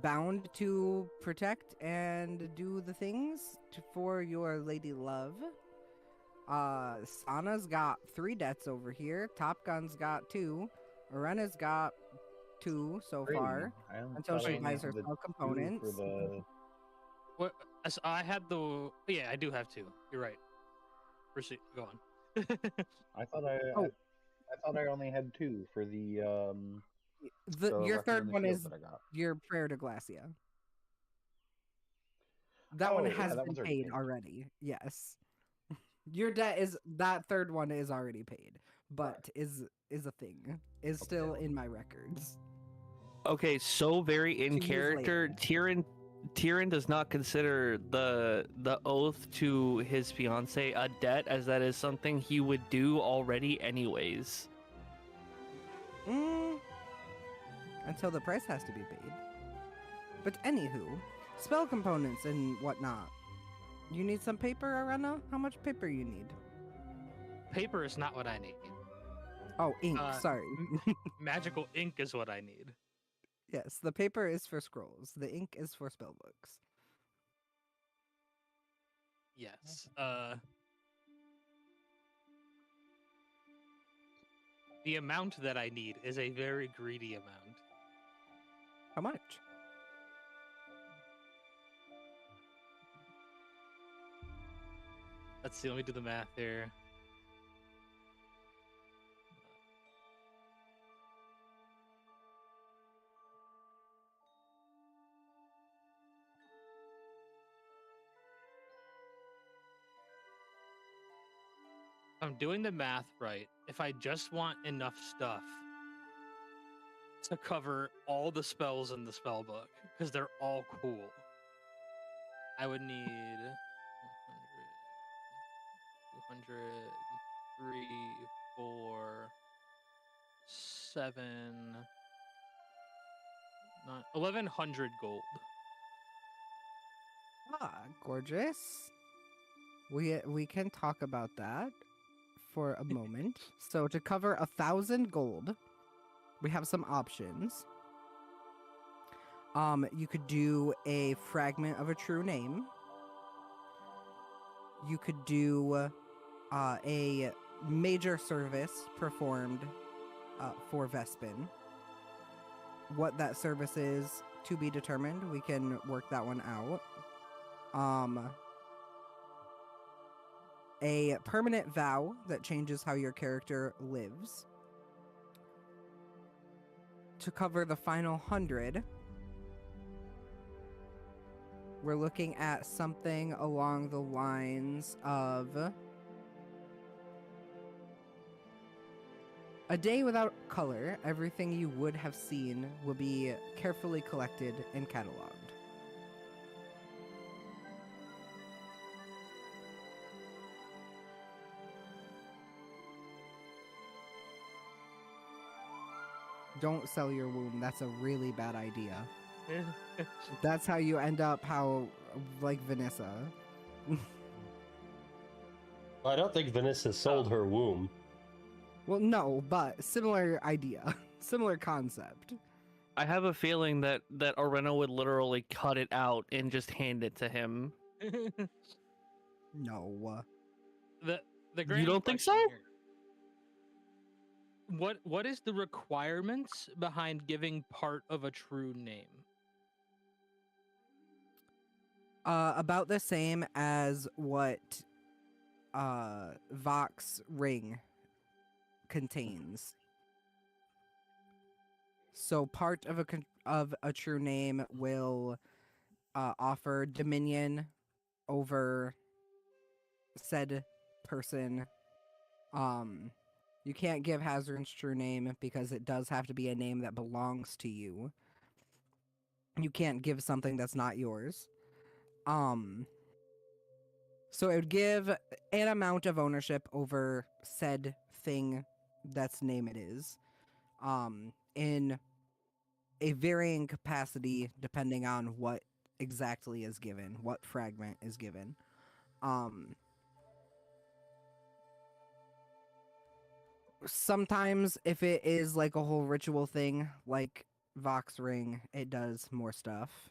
bound to protect and do the things for your lady love. Sana's got 3 debts over here. Top Gun's got 2. Arena's got 2 so far. Until she buys her spell components. What? I had the. Yeah, I do have 2. You're right. Proceed. Go on. I thought I only had 2 for the So Your Weapon in third the one Shield is that I got. your prayer to Glacia. That one Oh, yeah, has that been one's already paid paid. already. Yes. Your debt is that third one is already paid, but is a thing. Is still in my records. Okay, so very in 2 years character, later. Tyrion does not consider the oath to his fiance a debt, as that is something he would do already anyways. Until the price has to be paid. But anywho, spell components and whatnot. You need some paper, Arena? How much paper you need? Paper is not what I need. Oh, ink. Sorry. Magical ink is what I need. Yes, the paper is for scrolls. The ink is for spellbooks. Yes. The amount that I need is a very greedy amount. How much? Let's see, let me do the math here. I'm doing the math right. If I just want enough stuff to cover all the spells in the spell book, because they're all cool, I would need 100, 200, 3, 4, 7, 9, 1100 gold. Ah, gorgeous. We can talk about that for a moment. So to cover 1,000 gold, we have some options. You could do a fragment of a true name. You could do a major service performed for Vespin. What that service is to be determined. We can work that one out. A permanent vow that changes how your character lives. To cover the final 100, we're looking at something along the lines of a day without color. Everything you would have seen will be carefully collected and cataloged. Don't sell your womb. That's a really bad idea. That's how you end up like Vanessa. I don't think Vanessa sold her womb. Well, no, but similar idea. Similar concept. I have a feeling that Oreno would literally cut it out and just hand it to him. No. The grand don't think question so? here, what is the requirements behind giving part of a true name? About the same as what Vox Ring contains. So part of a true name will offer dominion over said person. You can't give Hazard's true name because it does have to be a name that belongs to you. You can't give something that's not yours. So it would give an amount of ownership over said thing that's name it is. In a varying capacity depending on what exactly is given, what fragment is given. Sometimes if it is like a whole ritual thing, like Vox Ring, it does more stuff.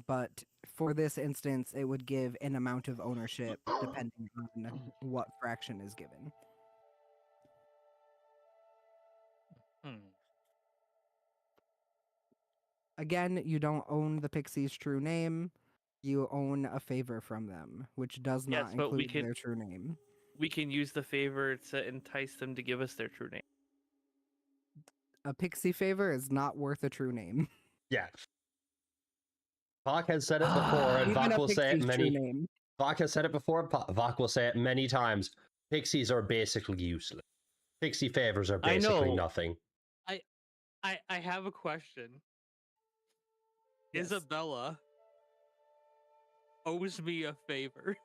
But for this instance, it would give an amount of ownership depending on what fraction is given. Again, you don't own the Pixie's true name. You own a favor from them, which does not Yes, but we include can- their true name. We can use the favor to entice them to give us their true name. A pixie favor is not worth a true name. Yeah. Vok has said it before, and Even Vok a will say it pixie's true many. name. Vok has said it before. Vok will say it many times. Pixies are basically useless. Pixie favors are I basically know. nothing. I have a question. Yes. Isabella owes me a favor.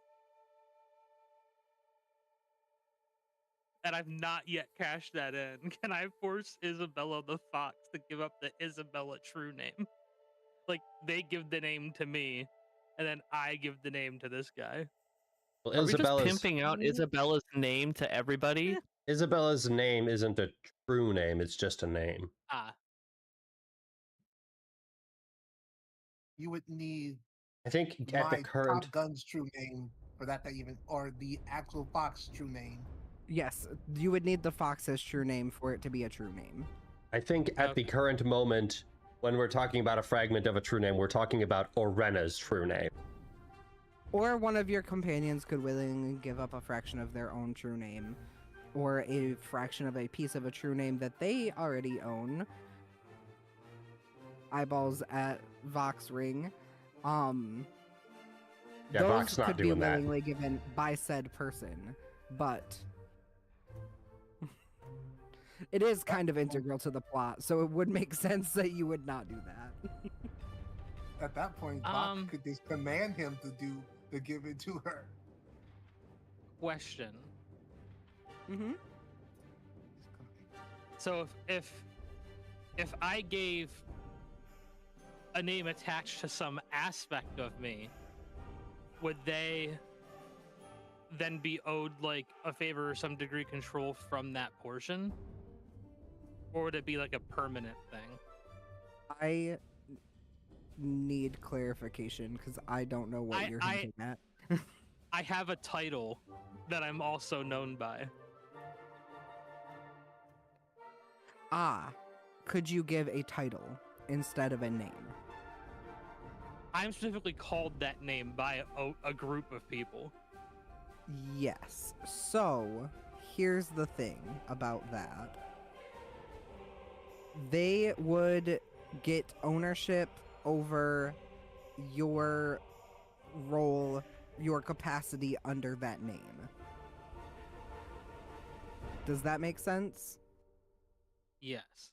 And I've not yet cashed that in. Can I force Isabella the Fox to give up the Isabella true name? Like, they give the name to me, and then I give the name to this guy. Well, Are we just Isabella's pimping out Isabella's name to everybody? Isabella's name isn't a true name; it's just a name. Ah, You would need I think at the my current. Top Gun's true name for that to even, or the actual Fox true name. Yes, you would need the fox's true name for it to be a true name. I think at the current moment, when we're talking about a fragment of a true name, we're talking about Orena's true name. Or one of your companions could willingly give up a fraction of their own true name, or a fraction of a piece of a true name that they already own. Eyeballs at Vox Ring. Yeah, those Vox not could be doing that. willingly given by said person, but it is kind of integral to the plot, so it would make sense that you would not do that. At that point, Bach could just command him to give it to her. question. Mm-hmm. So if I gave a name attached to some aspect of me, would they then be owed like a favor or some degree control from that portion? Or would it be like a permanent thing? I need clarification because I don't know what you're hinting at. I have a title that I'm also known by. Could you give a title instead of a name? I'm specifically called that name by a group of people. Yes. So, here's the thing about that. They would get ownership over your role, your capacity under that name. Does that make sense? Yes.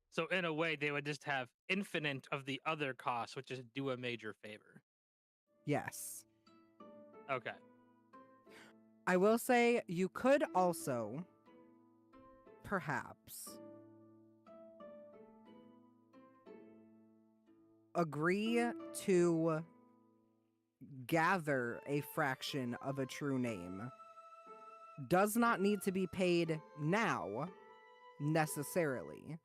So in a way, they would just have infinite of the other costs, which is do a major favor. Yes. Okay. I will say you could also, perhaps, agree to gather a fraction of a true name. Does not need to be paid now, necessarily.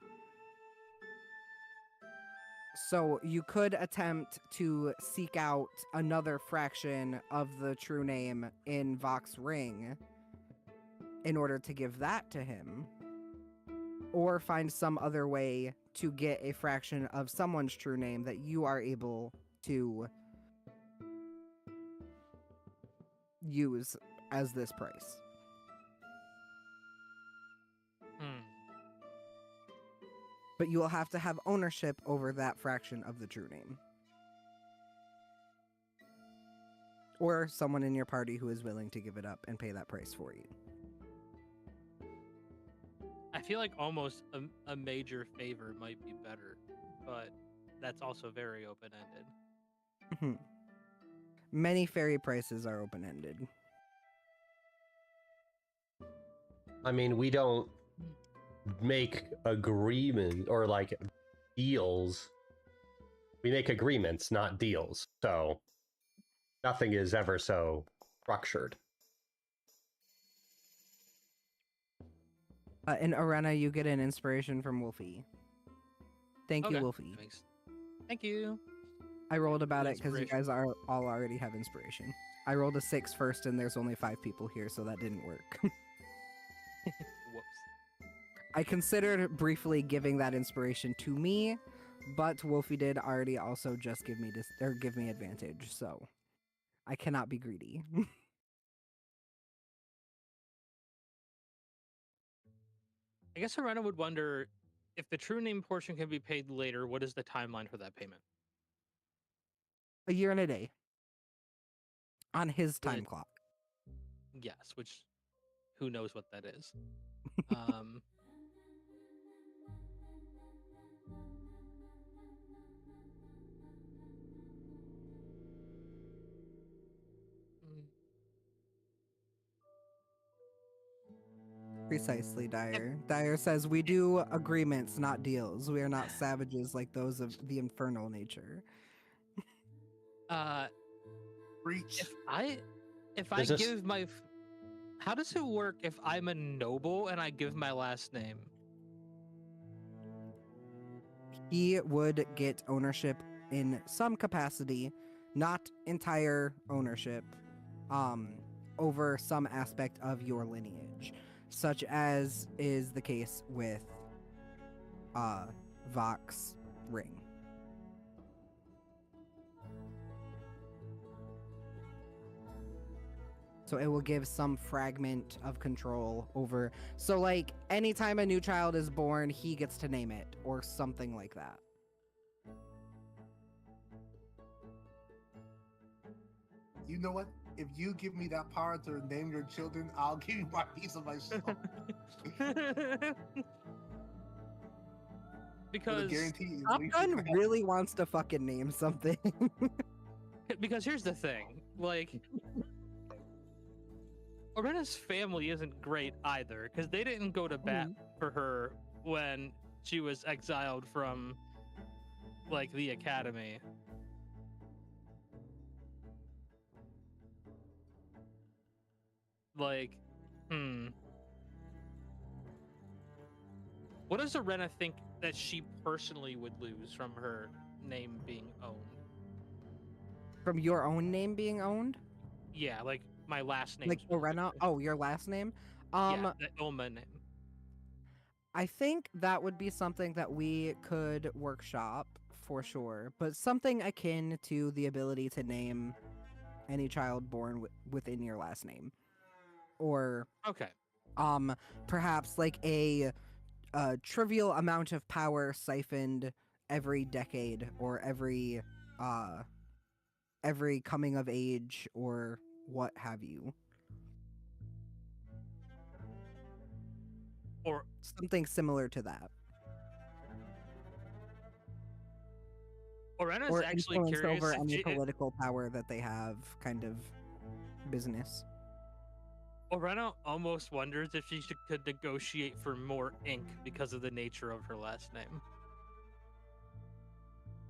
So you could attempt to seek out another fraction of the true name in Vox Ring in order to give that to him, or find some other way to get a fraction of someone's true name that you are able to use as this price. But you will have to have ownership over that fraction of the true name. Or someone in your party who is willing to give it up and pay that price for you. I feel like almost a major favor might be better, but that's also very open-ended. Many fairy prices are open-ended. I mean, we don't make agreement or like deals. We make agreements, not deals. So nothing is ever so structured. In Arena, you get an inspiration from Wolfie. Thank you, Wolfie. Thanks. Thank you. I rolled about it because you Inspiration. guys are all already have inspiration. I rolled a 6 first, and there's only 5 people here, so that didn't work. Whoops. I considered briefly giving that inspiration to me, but Wolfie did already also just give me give me advantage, so I cannot be greedy. I guess Arena would wonder, if the true name portion can be paid later, what is the timeline for that payment? A year and a day on his Is time it- clock. Yes, which who knows what that is. Um, mm, Precisely, Dyer. Dyer says, we do agreements, not deals. We are not savages like those of the infernal nature. uh, Breach. if I Is this- give my how does it work if I'm a noble and I give my last name? He would get ownership in some capacity, not entire ownership, over some aspect of your lineage, such as is the case with Vox Ring. So it will give some fragment of control over. So, like, anytime a new child is born, he gets to name it, or something like that. You know what? If you give me that power to name your children, I'll give you my piece of my soul. Because guarantee is Top Gun really wants to fucking name something. because here's the thing, like Orena's family isn't great either, because they didn't go to bat for her when she was exiled from like the academy. Like, what does Orena think that she personally would lose from her name being owned? From your own name being owned? Yeah, like my last name. Like Orena? Oh, your last name? Yeah, the Ilma name. I think that would be something that we could workshop for sure, but something akin to the ability to name any child born within your last name. Or Okay. perhaps like a trivial amount of power siphoned every decade or every coming of age or what have you. Or something similar to that. Orena's Or actually influence curious over if any she, political power that they have, kind of business. Orena almost wonders if she could negotiate for more ink because of the nature of her last name.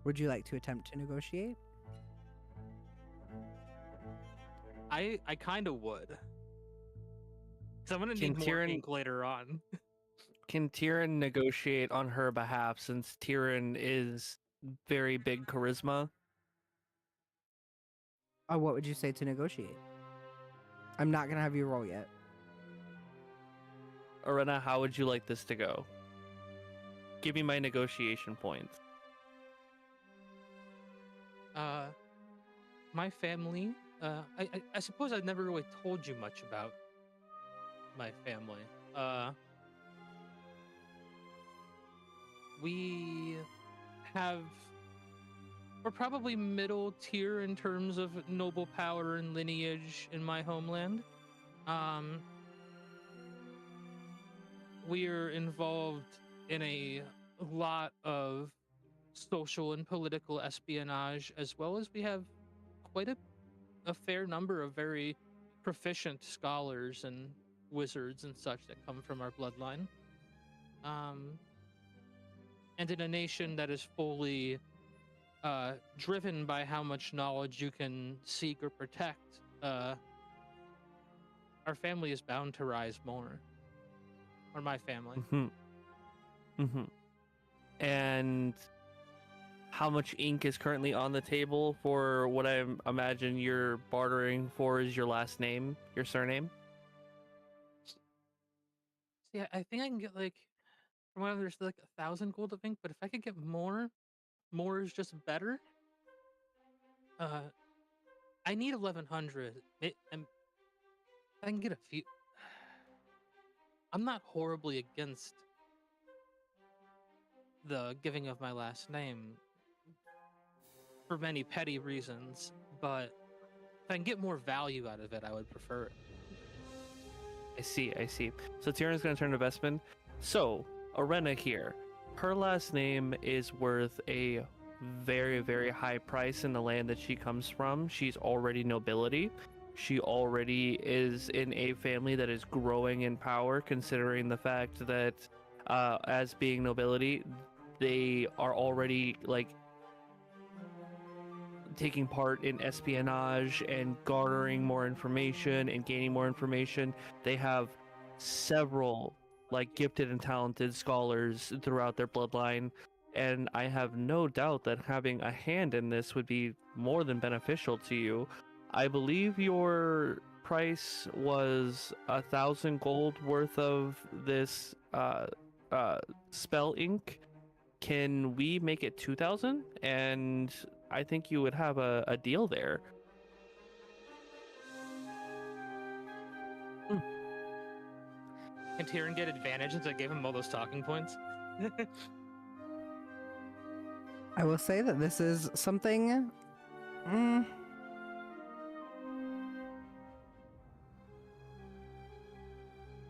Would you like to attempt to negotiate? I kind of would. Because I'm going to Can need more Tyrion- ink later on. Can Tyrion negotiate on her behalf since Tyrion is very big charisma? What would you say to negotiate? I'm not gonna have you roll yet. Orena, how would you like this to go? Give me my negotiation points. My family, I suppose I've never really told you much about my family. We're probably middle tier in terms of noble power and lineage in my homeland. We're involved in a lot of social and political espionage, as well as we have quite a fair number of very proficient scholars and wizards and such that come from our bloodline. And in a nation that is fully driven by how much knowledge you can seek or protect, our family is bound to rise more. Or my family. And how much ink is currently on the table for what I imagine you're bartering for is your last name, your surname? Yeah, I think I can get like, from what there's like 1,000 gold of ink, but if I could get more is just better. I need 1,100. And I can get a few. I'm not horribly against the giving of my last name for many petty reasons, but if I can get more value out of it, I would prefer it. I see, I see. So Tyrion's going to turn to Vespin. So, Arena here. Her last name is worth a very, very high price in the land that she comes from. She's already nobility. She already is in a family that is growing in power, considering the fact that as being nobility, they are already like taking part in espionage and garnering more information and gaining more information. They have several like gifted and talented scholars throughout their bloodline, and I have no doubt that having a hand in this would be more than beneficial to you. I believe your price was 1,000 gold worth of this spell ink. Can we make it 2,000? And I think you would have a deal there. Can Tyrion get advantage since I gave him all those talking points? I will say that this is something.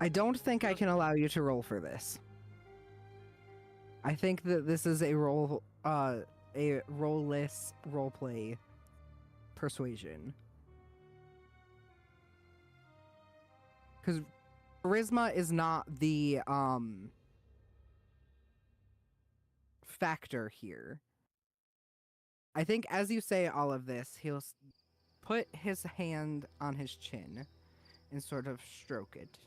I don't think I can allow you to roll for this. I think that this is a rollless roleplay persuasion. Because charisma is not the factor here. I think as you say all of this, he'll put his hand on his chin and sort of stroke it.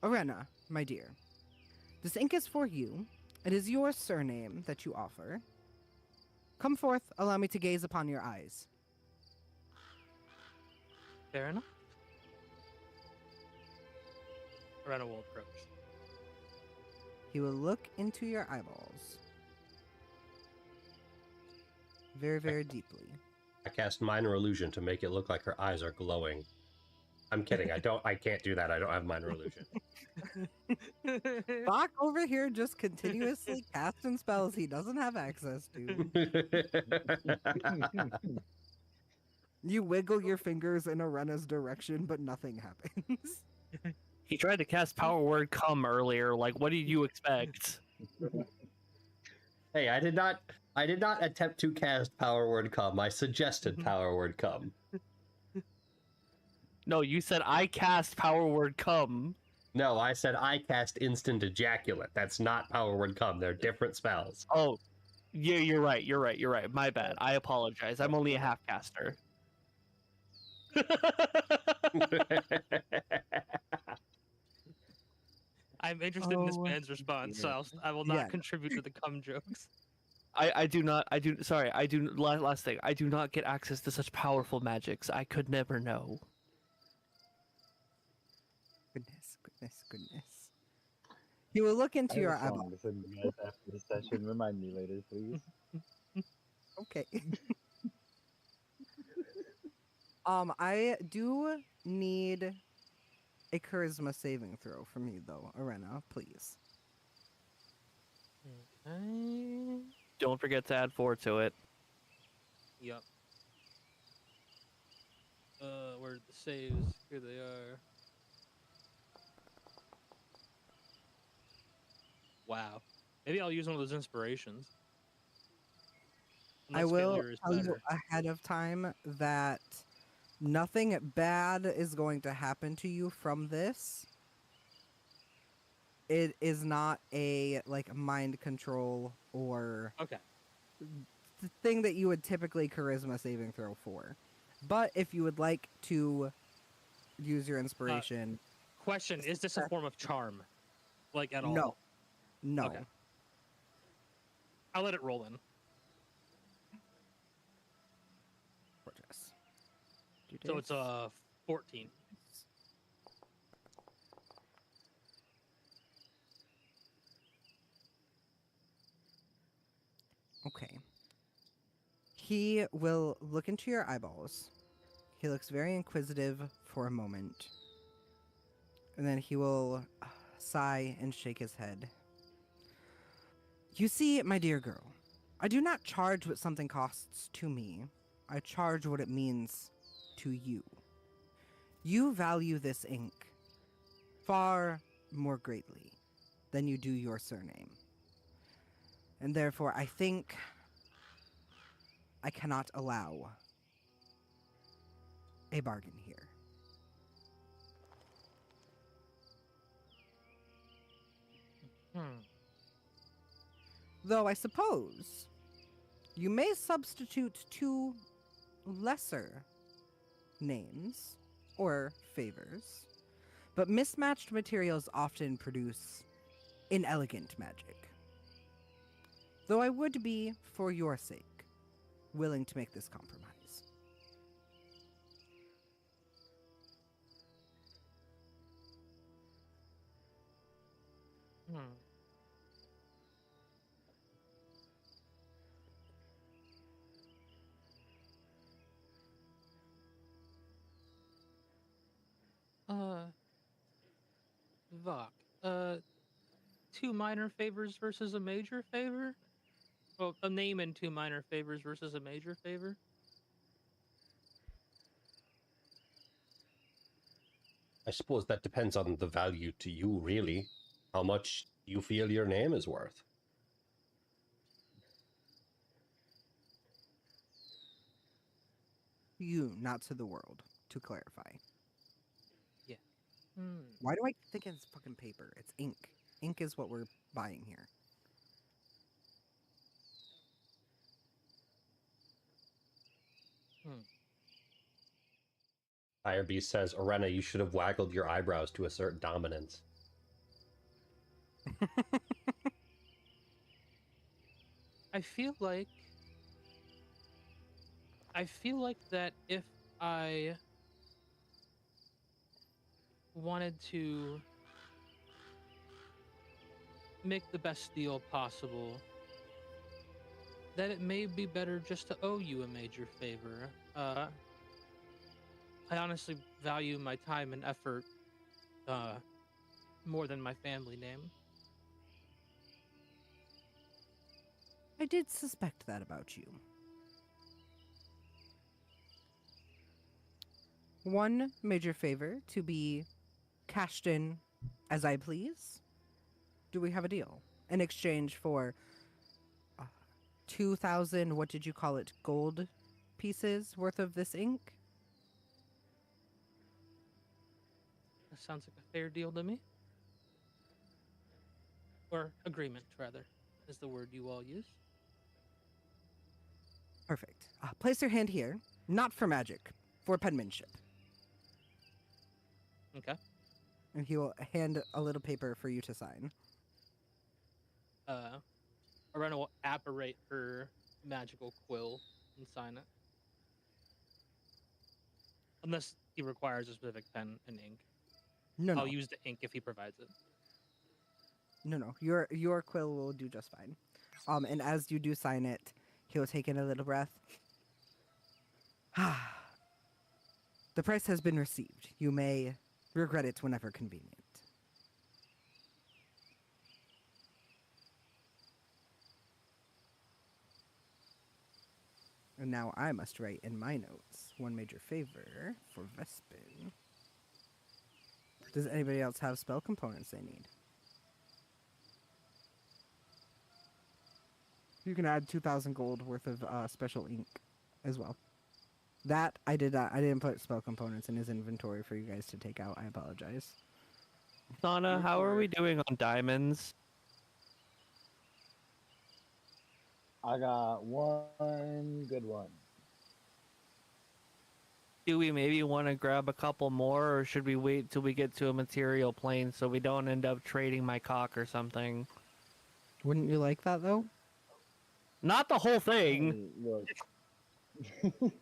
Arena, my dear, this ink is for you. It is your surname that you offer. Come forth, allow me to gaze upon your eyes. Fair enough. Arena will approach. He will look into your eyeballs. Very, very deeply. I cast minor illusion to make it look like her eyes are glowing. I'm kidding. I can't do that. I don't have minor illusion. Bach over here just continuously casting spells he doesn't have access to. You wiggle your fingers in Arena's direction, but nothing happens. He tried to cast Power Word Come earlier. Like, what did you expect? Hey, I did not attempt to cast Power Word Come. I suggested Power Word Come. No, you said I cast Power Word Come. No, I said I cast Instant Ejaculate. That's not Power Word Come. They're different spells. Oh, yeah, you're right. My bad. I apologize. I'm only a half caster. I'm interested in this Oh, man's response, so yes. I will not Yeah. contribute to the cum jokes. Last thing. I do not get access to such powerful magics. I could never know. Goodness. He will look into I have your a song eyeball. to send you guys after this session. Remind me later, please. Okay. I do need a charisma saving throw from you, though, Arena, please. Don't forget to add 4 to it. Yep. Where are the saves? Here they are. Wow. Maybe I'll use one of those inspirations. I Unless will failure is tell you better. ahead of time that nothing bad is going to happen to you from this. It is not a mind control or Okay. the thing that you would typically charisma saving throw for. But if you would like to use your inspiration, Question: is this a form of charm? Like at all? no. No. Okay. I'll let it roll in. Gorgeous. So it's 14. Okay. He will look into your eyeballs. He looks very inquisitive for a moment. And then he will sigh and shake his head. You see, my dear girl, I do not charge what something costs to me. I charge what it means to you. You value this ink far more greatly than you do your surname. And therefore, I think I cannot allow a bargain here. Though I suppose you may substitute two lesser names or favors, but mismatched materials often produce inelegant magic. Though I would be, for your sake, willing to make this compromise. Uh, Vok, two minor favors versus a major favor? Well, a name and two minor favors versus a major favor? I suppose that depends on the value to you, really. How much you feel your name is worth. You, not to the world, to clarify. Yeah. Why do I keep thinking it's fucking paper? It's ink. Ink is what we're buying here. Firebeast says, Arena, you should have waggled your eyebrows to assert dominance. I feel like that if I wanted to make the best deal possible, that it may be better just to owe you a major favor. I honestly value my time and effort more than my family name. I did suspect that about you. One major favor to be cashed in as I please. Do we have a deal? In exchange for 2,000, what did you call it, gold pieces worth of this ink? That sounds like a fair deal to me. Or agreement, rather, is the word you all use. Perfect. Place your hand here, not for magic, for penmanship. Okay. And he will hand a little paper for you to sign. Arena will apparate her magical quill and sign it. Unless he requires a specific pen and ink. No, I'll no. use the ink if he provides it. No. Your quill will do just fine. And as you do sign it, he'll take in a little breath. The price has been received. You may regret it whenever convenient. And now I must write in my notes one major favor for Vespin. Does anybody else have spell components they need? You can add 2,000 gold worth of special ink as well. That I did not. I didn't put spell components in his inventory for you guys to take out. I apologize. Sana, how are we doing on diamonds? I got one good one. Do we maybe want to grab a couple more, or should we wait till we get to a material plane so we don't end up trading my cock or something? Wouldn't you like that though? Not the whole thing. Hey, look.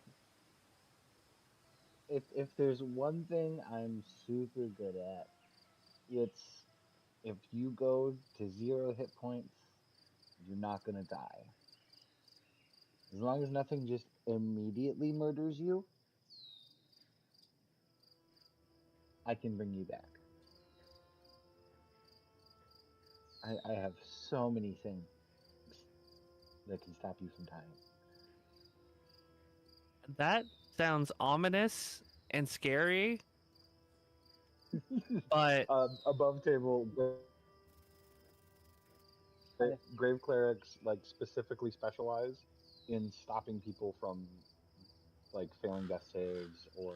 if there's one thing I'm super good at, it's if you go to 0 hit points, you're not gonna die. As long as nothing just immediately murders you, I can bring you back. I have so many things that can stop you from dying. That sounds ominous and scary, but Above table, grave clerics like specifically specialize in stopping people from like failing death saves, or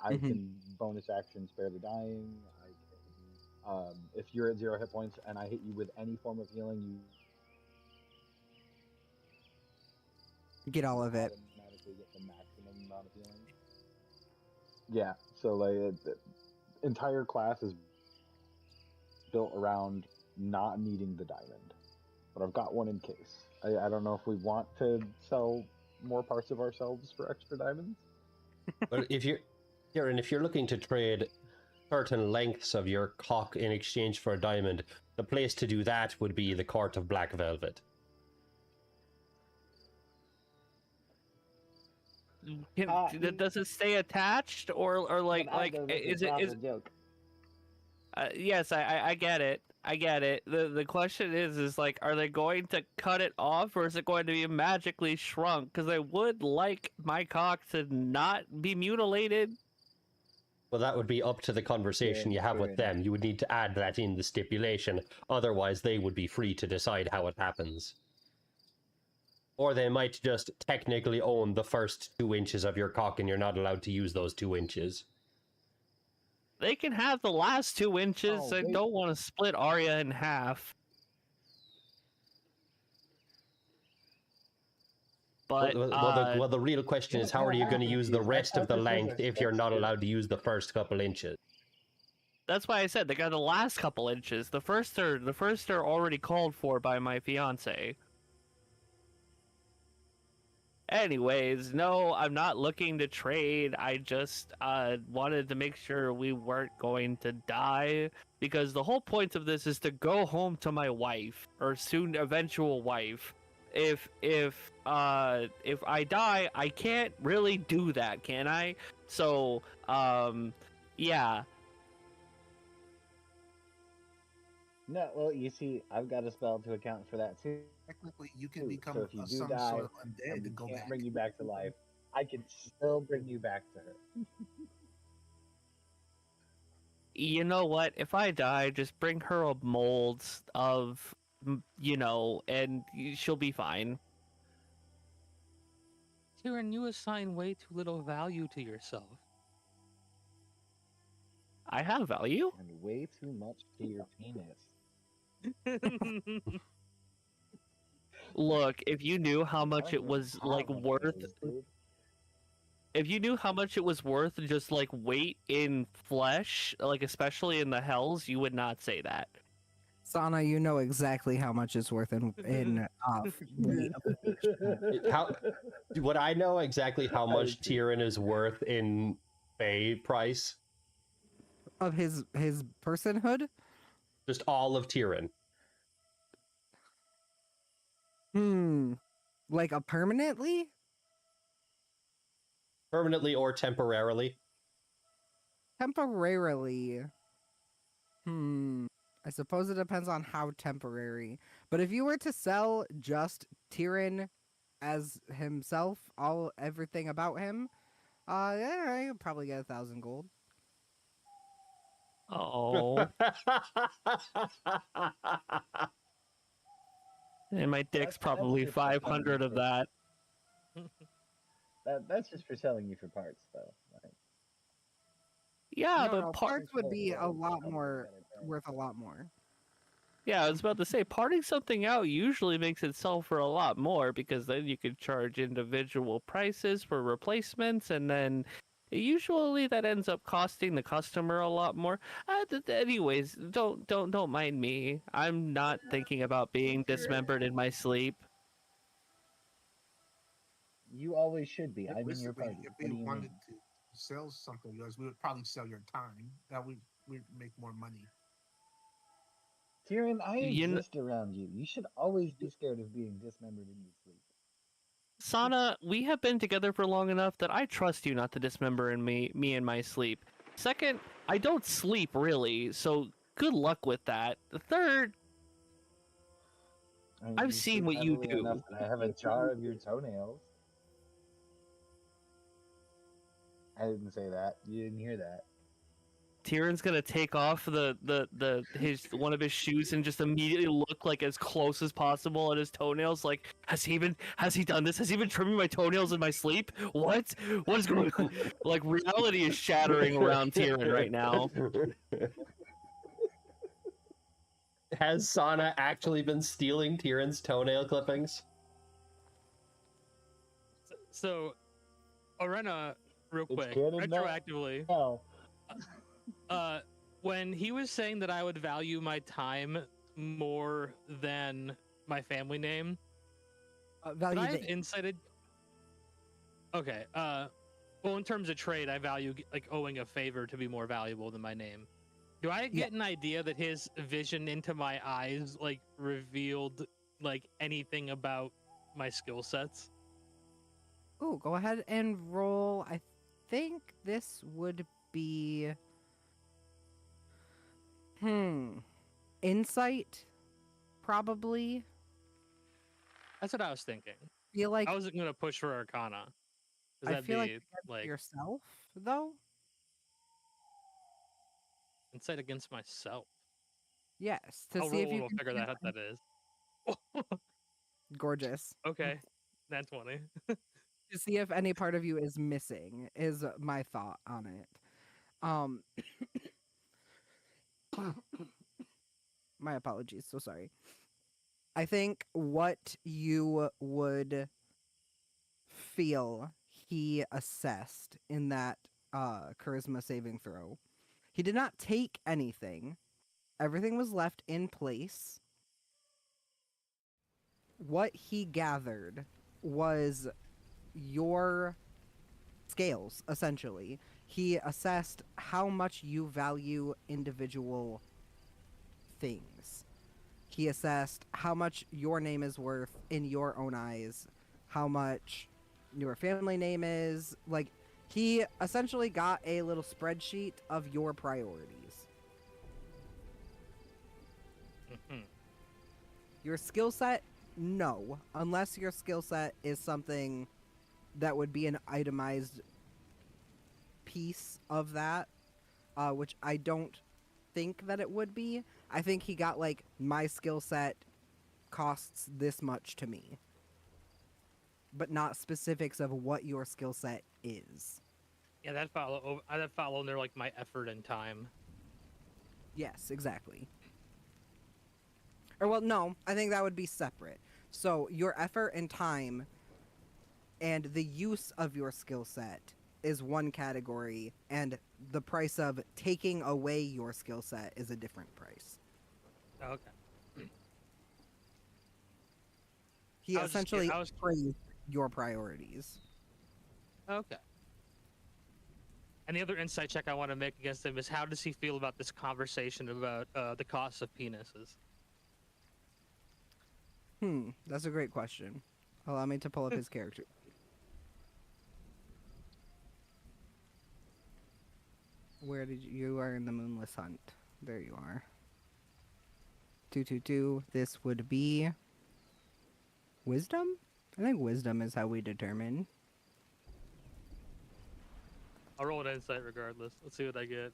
I Mhm. can bonus action spare the dying. I can, if you're at 0 hit points and I hit you with any form of healing, you Get all of it. automatically get the maximum amount of healing. Yeah, so like the entire class is built around not needing the diamond, but I've got one in case. I don't know if we want to sell more parts of ourselves for extra diamonds. But if you're looking to trade certain lengths of your cock in exchange for a diamond, the place to do that would be the Court of Black Velvet. does it stay attached or like is it? Joke. Yes, I get it. I get it. The question is like, are they going to cut it off, or is it going to be magically shrunk? Because I would like my cock to not be mutilated. Well, that would be up to the conversation you have with them. You would need to add that in the stipulation. Otherwise, they would be free to decide how it happens. Or they might just technically own the first 2 inches of your cock and you're not allowed to use those 2 inches. They can have the last 2 inches. Oh, I wait. don't want to split Arya in half. But well, the real question is, how are you going to use the rest of the thought this was length a if you're not sex allowed to use the first couple inches? that's why I said they got the last couple inches. The first are already called for by my fiance. Anyways, no, I'm not looking to trade. I just wanted to make sure we weren't going to die, because the whole point of this is to go home to my wife, or soon eventual wife. If I die, I can't really do that, can I? So, yeah. No, well, you see, I've got a spell to account for that too. Technically, you can So become if you do some die, sort of undead and to we go can't back. bring you back to life, I can still bring you back to her. You know what? If I die, just bring her a mold of, and she'll be fine. Tyrion, you assign way too little value to yourself. I have value. And way too much to your penis. Look, if you knew how much I it was have like a worth, penis, dude. if you knew how much it was worth, just like weight in flesh, like especially in the hells, you would not say that. Sana, you know exactly how much it's worth in weight How would I know exactly how much Tyrion is worth in Bay price? of his personhood. Just all of Tyrion. Like a permanently? Permanently or temporarily? Temporarily. I suppose it depends on how temporary. But if you were to sell just Tyrion as himself, everything about him, yeah, you could probably get 1,000 gold. Oh, and my dick's That's probably just 500 of that. That's just for selling you for parts, though. Like, Yeah, No, but parts would be a gold, lot something more better. worth a lot more. Yeah, I was about to say, parting something out usually makes it sell for a lot more, because then you could charge individual prices for replacements, and then usually that ends up costing the customer a lot more. Anyways, don't mind me. I'm not thinking about being dismembered in my sleep. You always should be. I'm in your Realistically, party. if What we do you wanted mean? to sell something of yours, we would probably sell your time. That would make more money. Tyrion, I You kn- exist around you. You should always be scared of being dismembered in your sleep. Sana, we have been together for long enough that I trust you not to dismember me in my sleep. Second, I don't sleep really, so good luck with that. The third, I mean, I've you seen sleep what you heavily do. enough that I have a jar of your toenails. I didn't say that. You didn't hear that. Tyrion's gonna take off his one of his shoes and just immediately look like as close as possible at his toenails. Like, has he done this? Has he been trimming my toenails in my sleep? What is going on? Like, reality is shattering around Tyrion right now. Has Sana actually been stealing Tyrion's toenail clippings? So, Arena, real It's quick, canon now. retroactively, Oh, when he was saying that I would value my time more than my family name, could Value I have the incited? Okay. Well, in terms of trade, I value like owing a favor to be more valuable than my name. Do I get an idea that his vision into my eyes like revealed like anything about my skill sets? Ooh, go ahead and roll. I think this would be insight, probably. That's what I was thinking. Feel like I wasn't gonna push for Arcana. 'Cause I that'd feel be like against like yourself though. insight against myself. Yes, to I'll see roll if and you we'll can figure see that if out. That is. gorgeous. Okay. That's 20. To see if any part of you is missing is my thought on it. Um my apologies, so sorry. I think what you would feel he assessed in that charisma saving throw. He did not take anything. Everything was left in place. What he gathered was your scales, essentially. He assessed how much you value individual things. He assessed how much your name is worth in your own eyes, how much your family name is. Like, he essentially got a little spreadsheet of your priorities. Mhm. Your skill set, no. Unless your skill set is something that would be an itemized piece of that, which I don't think that it would be. I think he got, like, my skill set costs this much to me, but not specifics of what your skill set is. Yeah, that follow under like my effort and time. Yes, exactly. Or, well, no, I think that would be separate. So, your effort and time and the use of your skill set is one category, and the price of taking away your skill set is a different price. Okay. He I was just essentially I was- praised your priorities. Okay. And the other insight check I want to make against him is how does he feel about this conversation about the cost of penises? That's a great question. Allow me to pull up his character. Where did you are in the Moonless Hunt? There you are. 222. This would be wisdom? I think wisdom is how we determine. I'll roll an insight regardless. Let's see what I get.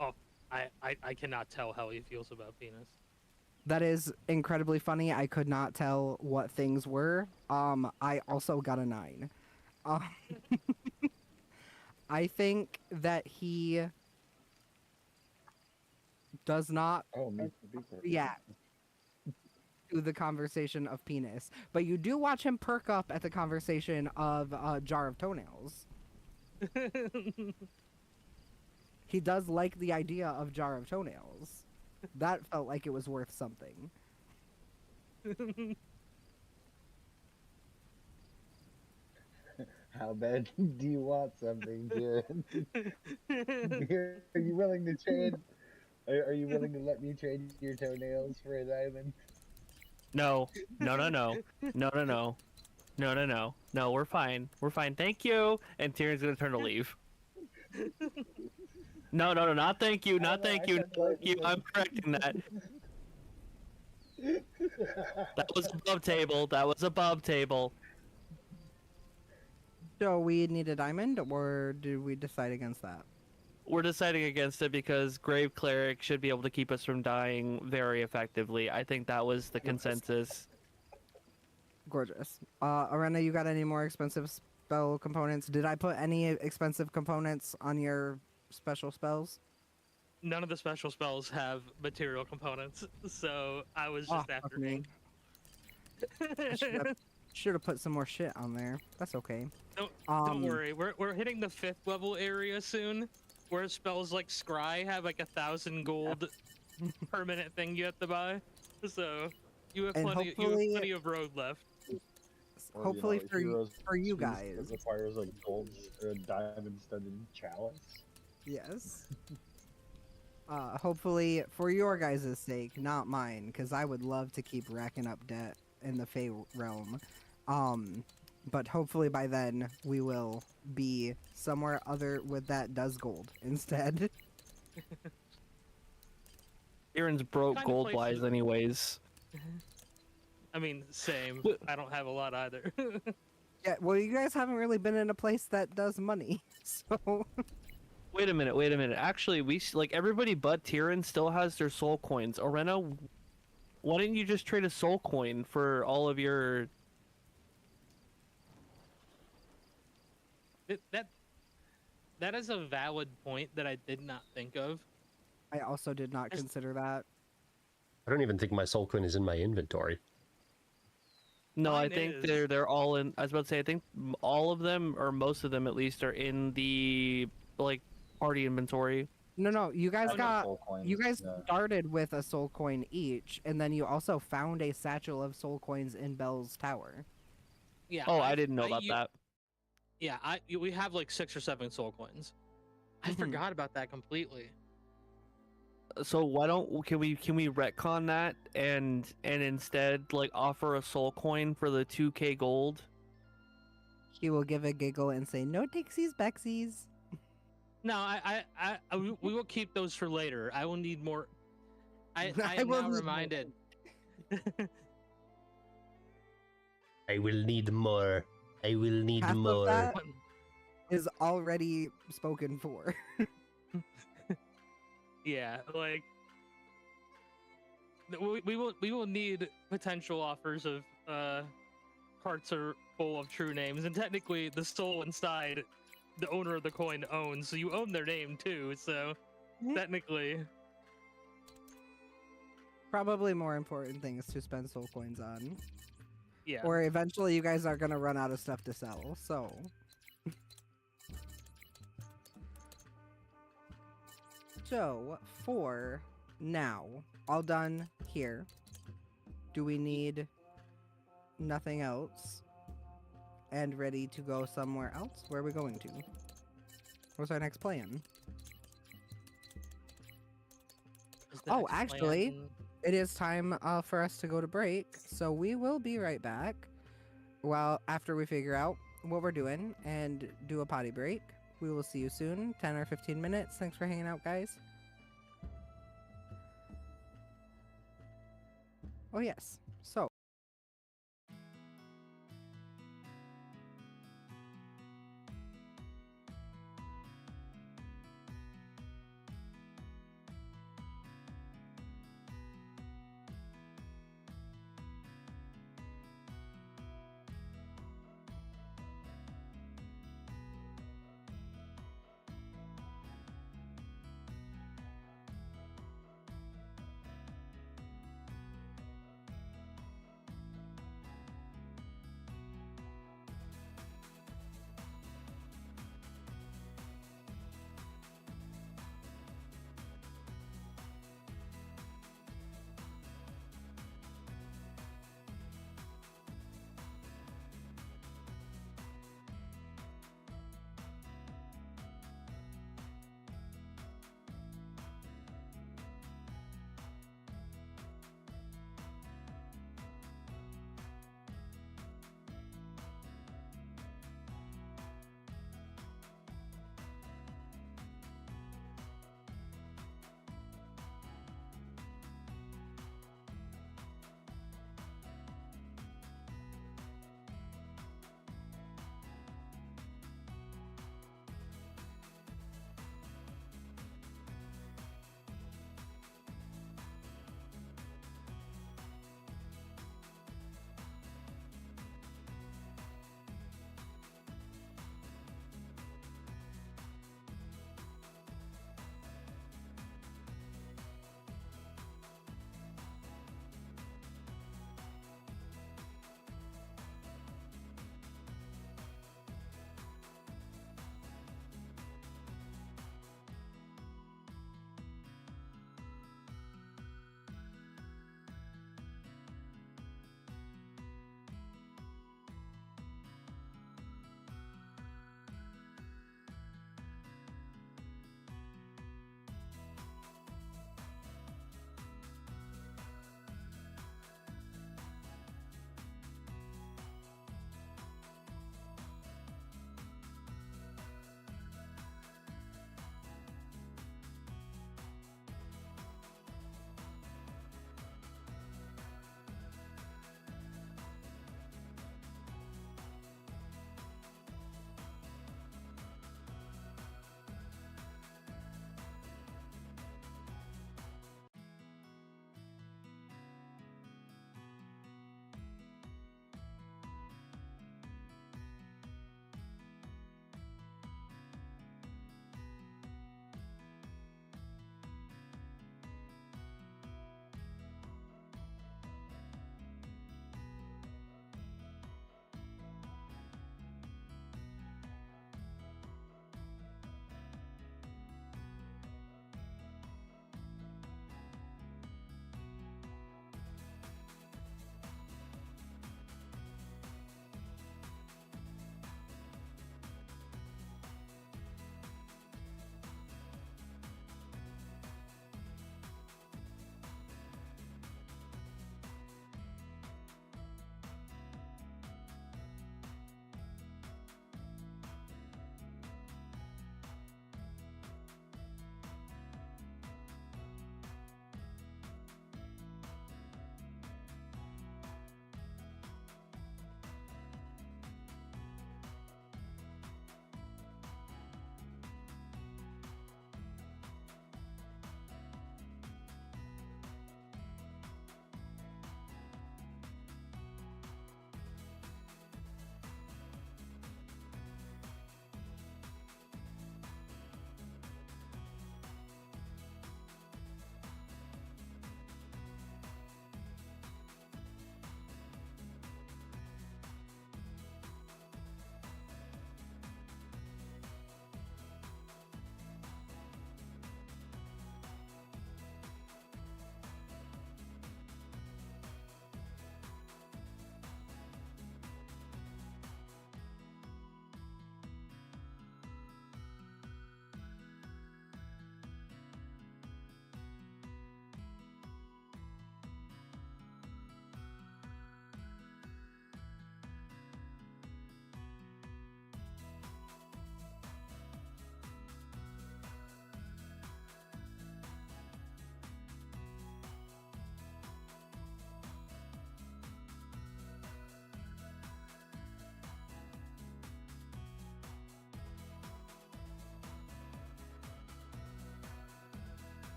Oh, I cannot tell how he feels about penis. That is incredibly funny. I could not tell what things were. I also got a 9. I think that he does not oh, me too. react to the conversation of penis, but you do watch him perk up at the conversation of jar of toenails. He does like the idea of jar of toenails. That felt like it was worth something. How bad do you want something, Kieran? Are you willing to trade? Are you willing to let me trade your toenails for a diamond? No, no, no, no, no, no, no, no, no, no, no. We're fine. We're fine. Thank you. And Tyrion's gonna turn to leave. No, not thank you, not thank you, not thank you. I'm correcting that. That was above table. That was above table. So we need a diamond, or did we decide against that? We're deciding against it because Grave Cleric should be able to keep us from dying very effectively. I think that was the consensus. Gorgeous. Arena, you got any more expensive spell components? Did I put any expensive components on your special spells? None of the special spells have material components, so I was Oh, just after fuck me. ink. Should have put some more shit on there. That's okay. Don't worry, we're hitting the 5th level area soon, where spells like Scry have like 1,000 gold per minute thing you have to buy. So you have And plenty of road left. Or, Hopefully like for Heroes you Feast guys. that requires like gold or a diamond studded chalice. Yes. Hopefully for your guys' sake, not mine, because I would love to keep racking up debt in the Fey realm. But hopefully by then we will be somewhere other with that does gold instead. Aaron's broke Kind of gold wise, places- anyways. I mean, same. What- I don't have a lot either. Yeah, well, you guys haven't really been in a place that does money, so Wait a minute. Actually, like everybody but Tyrion still has their soul coins. Orena, why didn't you just trade a soul coin for all of your? That is a valid point that I did not think of. I also did not Just- consider that. I don't even think my soul coin is in my inventory. No, I Mine think is. they're all in. I was about to say, I think all of them, or most of them at least, are in the like party inventory. No, you guys I know got soul coins, you guys yeah. started with a soul coin each, and then you also found a satchel of soul coins in Bell's tower. Yeah. Oh, I didn't know about u- that. Yeah, we have like 6 or 7 soul coins. I Mhm. forgot about that completely. So why don't can we retcon that and instead like offer a soul coin for the 2K gold? He will give a giggle and say, "No Dixies, Bexies." No, we will keep those for later. I will need more. I I am will now need more. reminded. I will need more. I will need Half of more. that is already spoken for. Yeah, like we will need potential offers of hearts are full of true names, and technically the soul inside the owner of the coin owns, so you own their name too. So technically, Probably more important things to spend soul coins on. yeah. Or eventually you guys are gonna run out of stuff to sell, so. So, for now, all done here. Do we need nothing else? And ready to go somewhere else? Where are we going to? What's our next plan? Is the Oh, next actually, plan- It is time for us to go to break, so we will be right back. Well, after we figure out what we're doing and do a potty break, we will see you soon. 10 or 15 minutes. Thanks for hanging out, guys. Oh, yes. So,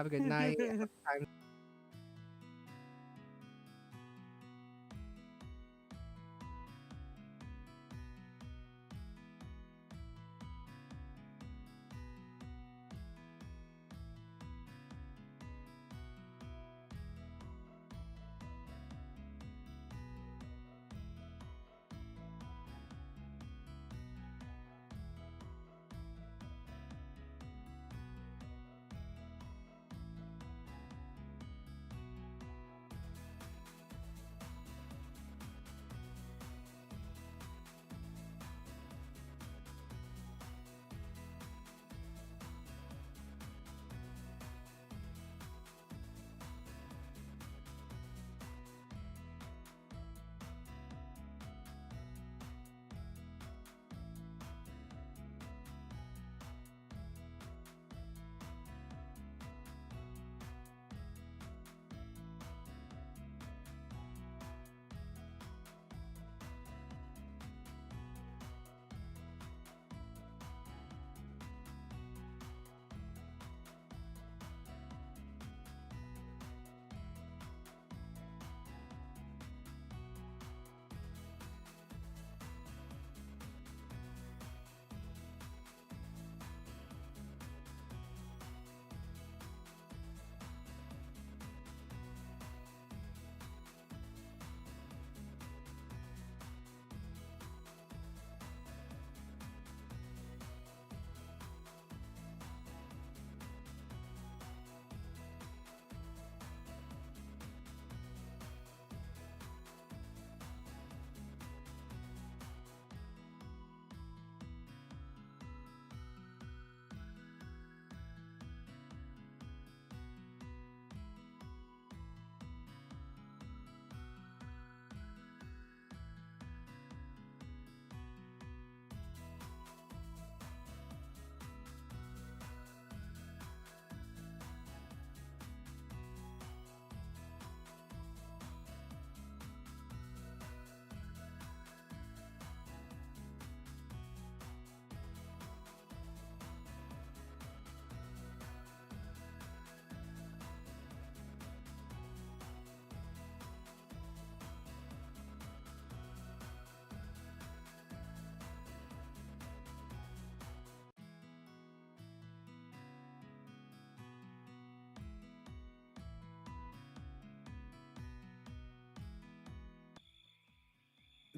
Have a good night. Time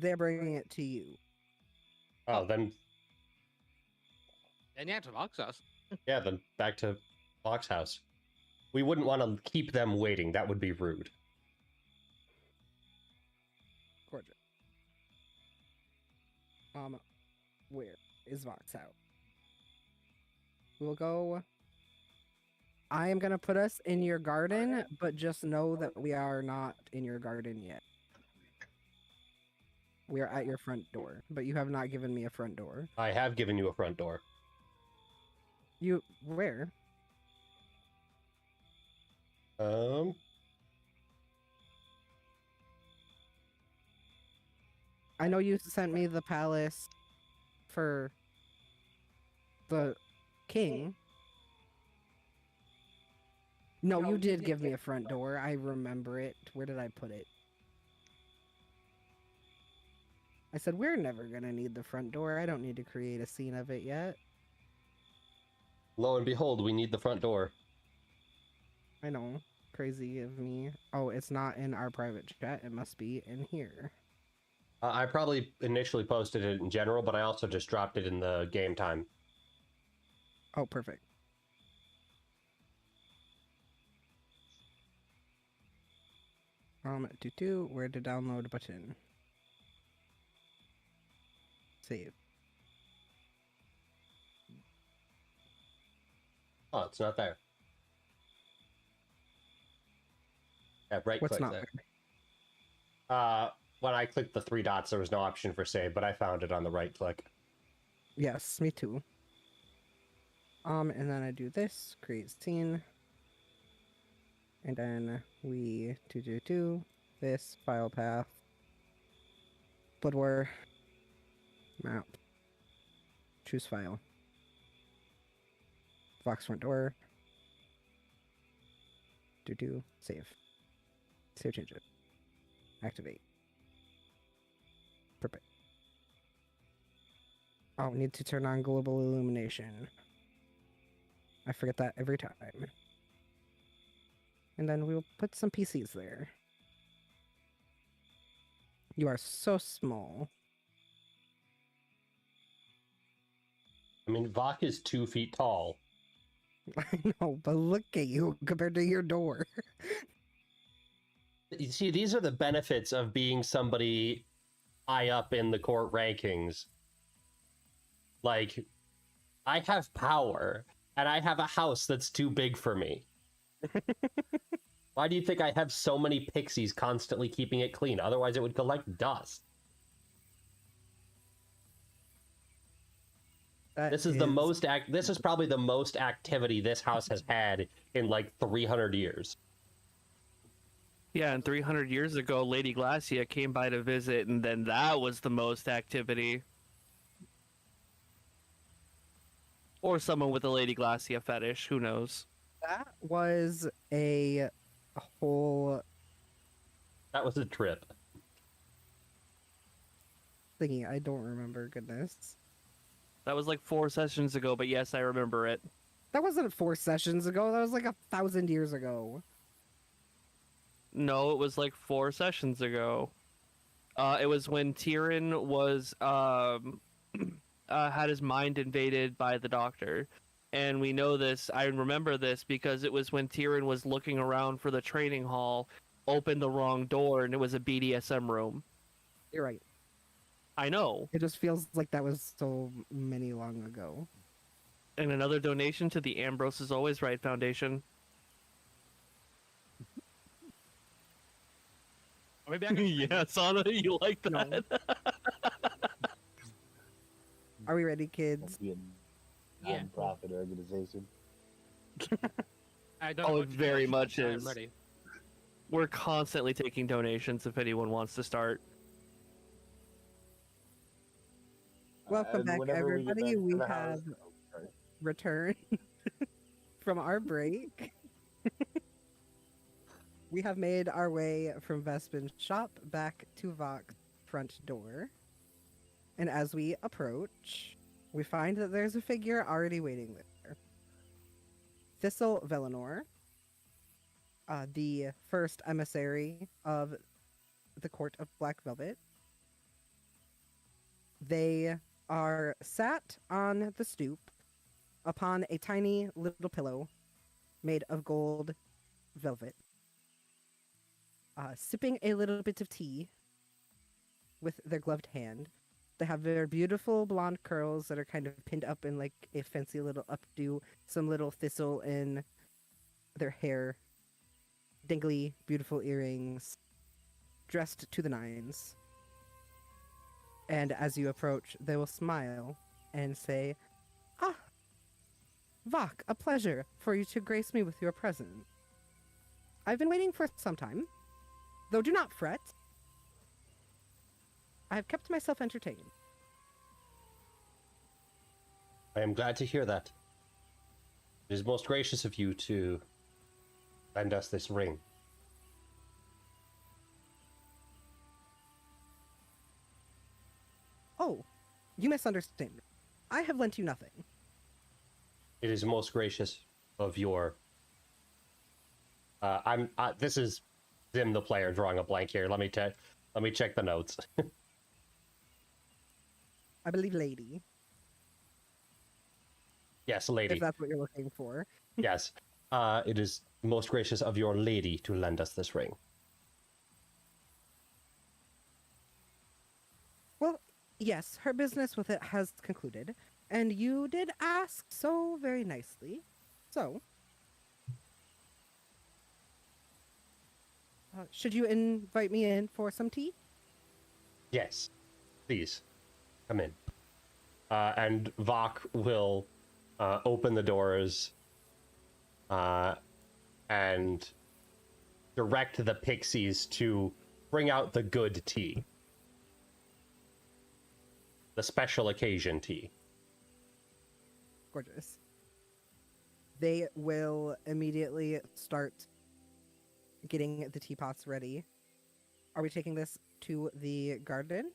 they're bringing it to you. Oh, then And yeah, to Vox House. yeah, then back to Fox House. We wouldn't want to keep them waiting. That would be rude. Gorgeous. Where is Vox out? We'll go. I am gonna put us in your garden, but just know that we are not in your garden yet. We are at your front door, but you have not given me a front door. I have given you a front door. You where? I know you sent me the palace for the king. No, you did give me a front door. I remember it. Where did I put it? I said, we're never going to need the front door. I don't need to create a scene of it yet. Lo and behold, we need the front door. I know. Crazy of me. Oh, it's not in our private chat. It must be in here. I probably initially posted it in general, but I also just dropped it in the game time. Oh, perfect. Where to download button? Save. Oh, it's not there. Yeah, right What's click not there. there? When I clicked the three dots, there was no option for save, but I found it on the right click. Yes, me too. And then I do this, create scene. And then we do this file path. Blood War map. Choose file. Vox front door. Save. Save change it. Activate. Perfect. Oh, we need to turn on global illumination. I forget that every time. And then we'll put some PCs there. You are so small. I mean, Vok is 2 feet tall. I know, but look at you compared to your door. You see, these are the benefits of being somebody high up in the court rankings. Like, I have power, and I have a house that's too big for me. Why do you think I have so many pixies constantly keeping it clean? Otherwise, it would collect dust. This is the most This is probably the most activity this house has had in like 300 years. Yeah, and 300 years ago, Lady Glacia came by to visit, and then that was the most activity. Or someone with a Lady Glacia fetish, who knows? That was a whole That was a trip. thingy. I don't remember, goodness. That was like 4 sessions ago, but yes, I remember it. That wasn't 4 sessions ago. That was like 1,000 years ago. No, it was like 4 sessions ago. It was when Tyrion was had his mind invaded by the Doctor, and we know this. I remember this because it was when Tyrion was looking around for the training hall, opened the wrong door, and it was a BDSM room. You're right. I know. It just feels like that was so many long ago. And another donation to the Ambrose is Always Right Foundation. Are we back? Yeah, Sana, you like that? No. Are we ready, kids? Be a Yeah. non-profit organization. I don't Oh, know it what to do. very much I'm is. ready. We're constantly taking donations if anyone wants to start. Welcome And back, whenever we get everybody. back to We the have house- oh, sorry. returned from our break. We have made our way from Vespin's shop back to Vok's front door. And as we approach, we find that there's a figure already waiting there. Thistle Velinor, the first emissary of the Court of Black Velvet. They are sat on the stoop upon a tiny little pillow made of gold velvet, sipping a little bit of tea with their gloved hand. They have their beautiful blonde curls that are kind of pinned up in like a fancy little updo, some little thistle in their hair, dangly, beautiful earrings, dressed to the nines. And as you approach, they will smile and say, "Ah, Vok, a pleasure for you to grace me with your presence. I've been waiting for some time, though do not fret. I have kept myself entertained." I am glad to hear that. It is most gracious of you to lend us this ring. "Oh, you misunderstand me. I have lent you nothing." It is most gracious of your. This is Zim the player drawing a blank here. Let me check the notes. I believe lady, Yes, lady. if that's what you're looking for. Yes. It is most gracious of your lady to lend us this ring. Well, yes, her business with it has concluded, and you did ask so very nicely. So, should you invite me in for some tea? Yes. Please. Come in. And Vok will open the doors and direct the pixies to bring out the good tea. The special occasion tea. Gorgeous. They will immediately start getting the teapots ready. Are we taking this to the garden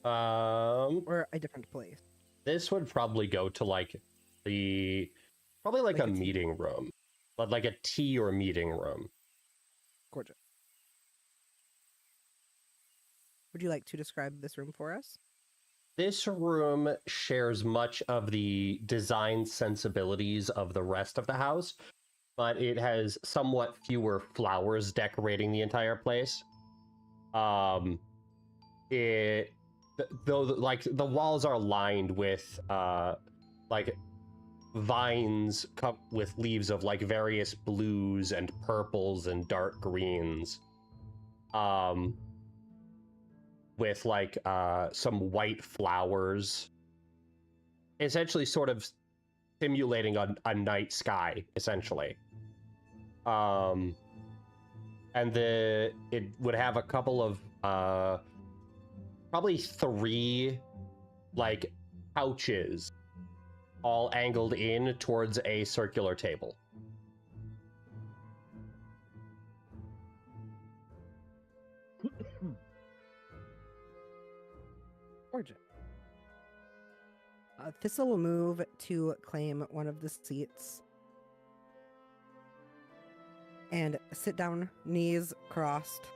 or a different place? This would probably go to like probably like Like a a tea. meeting room, but like a tea or meeting room. Gorgeous. Would you like to describe this room for us? This room shares much of the design sensibilities of the rest of the house, but it has somewhat fewer flowers decorating the entire place. Though like the walls are lined with like vines with leaves of like various blues and purples and dark greens. With like some white flowers, essentially sort of simulating a night sky, essentially. And it would have a couple of probably 3 like couches all angled in towards a circular table. Gorgeous. Thistle will move to claim one of the seats and sit down, knees crossed.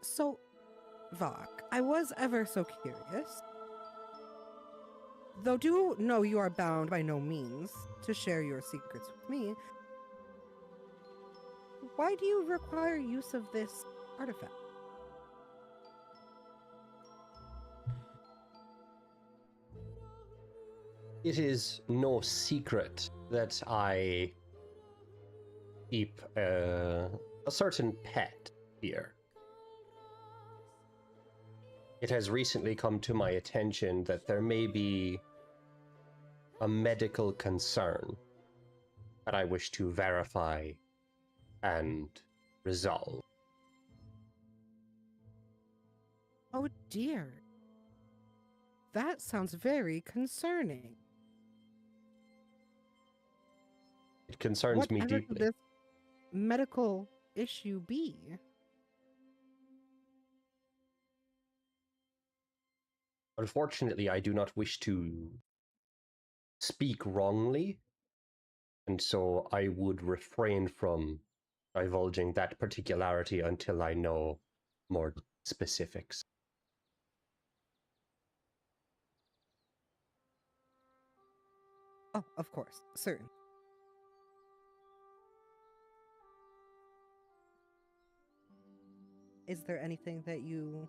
So, Vok, I was ever so curious. Though do know you are bound by no means to share your secrets with me, why do you require use of this artifact? It is no secret that I keep a certain pet here. It has recently come to my attention that there may be a medical concern that I wish to verify and resolve. Oh dear. That sounds very concerning. It concerns me Whatever deeply. could this medical issue be? Unfortunately, I do not wish to speak wrongly, and so I would refrain from divulging that particularity until I know more specifics. Oh, of course, certain. Is there anything that you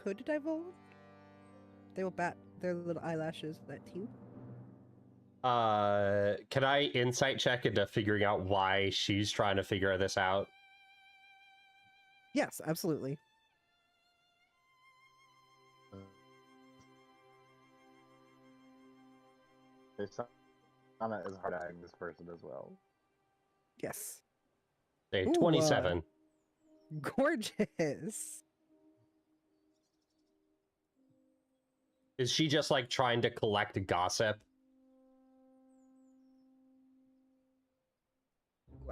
could divulge? They will bat their little eyelashes at you. Can I insight check into figuring out why she's trying to figure this out? Yes, absolutely. Sana is hard eyeing this person as well. Yes. Say Ooh, 27. Gorgeous. Is she just like trying to collect gossip?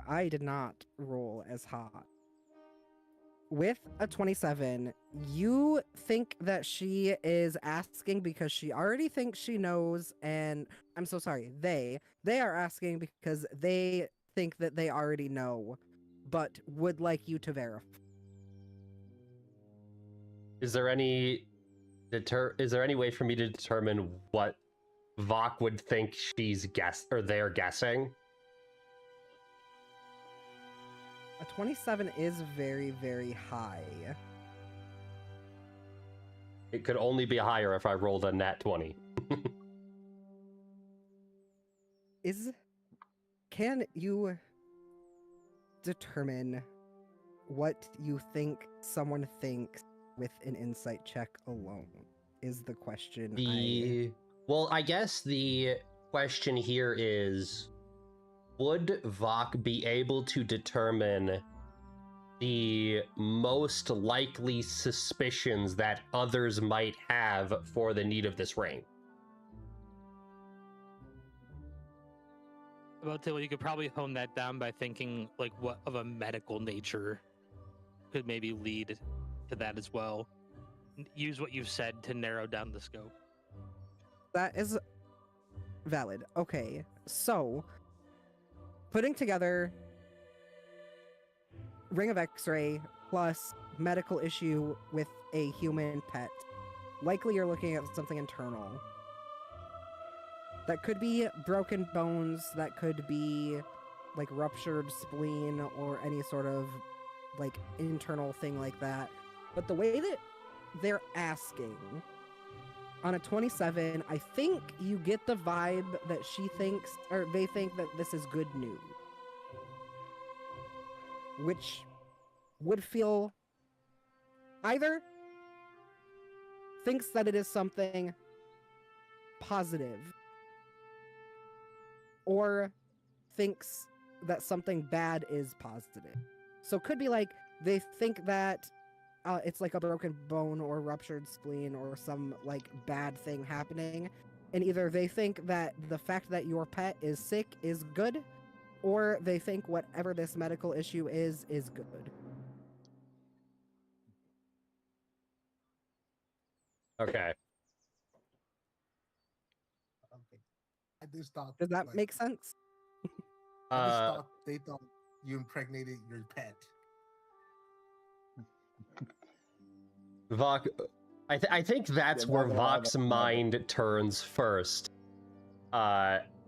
I did not roll as hot. With a 27, you think that she is asking because she already thinks she knows, and I'm so sorry, they are asking because they think that they already know, but would like you to verify. Is there any way for me to determine what Vok would think they're guessing? A 27 is very, very high. It could only be higher if I rolled a nat 20. Can you determine what you think someone thinks with an insight check alone? Is the question. Well, I guess the question here is, would Vok be able to determine the most likely suspicions that others might have for the need of this ring? About to, you could probably hone that down by thinking like what of a medical nature could maybe lead to that as well. Use what you've said to narrow down the scope. That is valid. Okay, so putting together Ring of X-ray plus medical issue with a human pet, likely you're looking at something internal. That could be broken bones, that could be like ruptured spleen or any sort of like internal thing like that. But the way that they're asking on a 27, I think you get the vibe that she thinks, or they think that this is good news. Which would feel either thinks that it is something positive or thinks that something bad is positive. So it could be like they think that it's like a broken bone or ruptured spleen or some like bad thing happening, and either they think that the fact that your pet is sick is good, or they think whatever this medical issue is good. Okay. Okay. I just thought. Does that like, make sense? I just Uh, thought they thought you impregnated your pet. Vok, I think that's Yeah, where not gonna lie, Vok's that's mind turns first.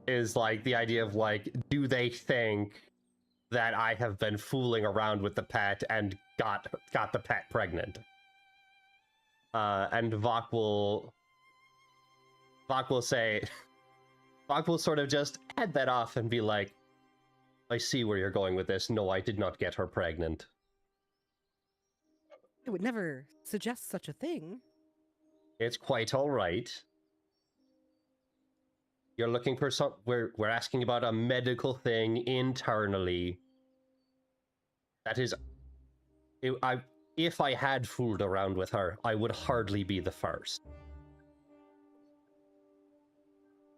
Is like the idea of like, do they think that I have been fooling around with the pet and got the pet pregnant? And Vok will say, Vok will sort of just head that off and be like, I see where you're going with this. No, I did not get her pregnant. I would never suggest such a thing. It's quite all right. You're looking for some. We're asking about a medical thing internally. That is, if I had fooled around with her, I would hardly be the first.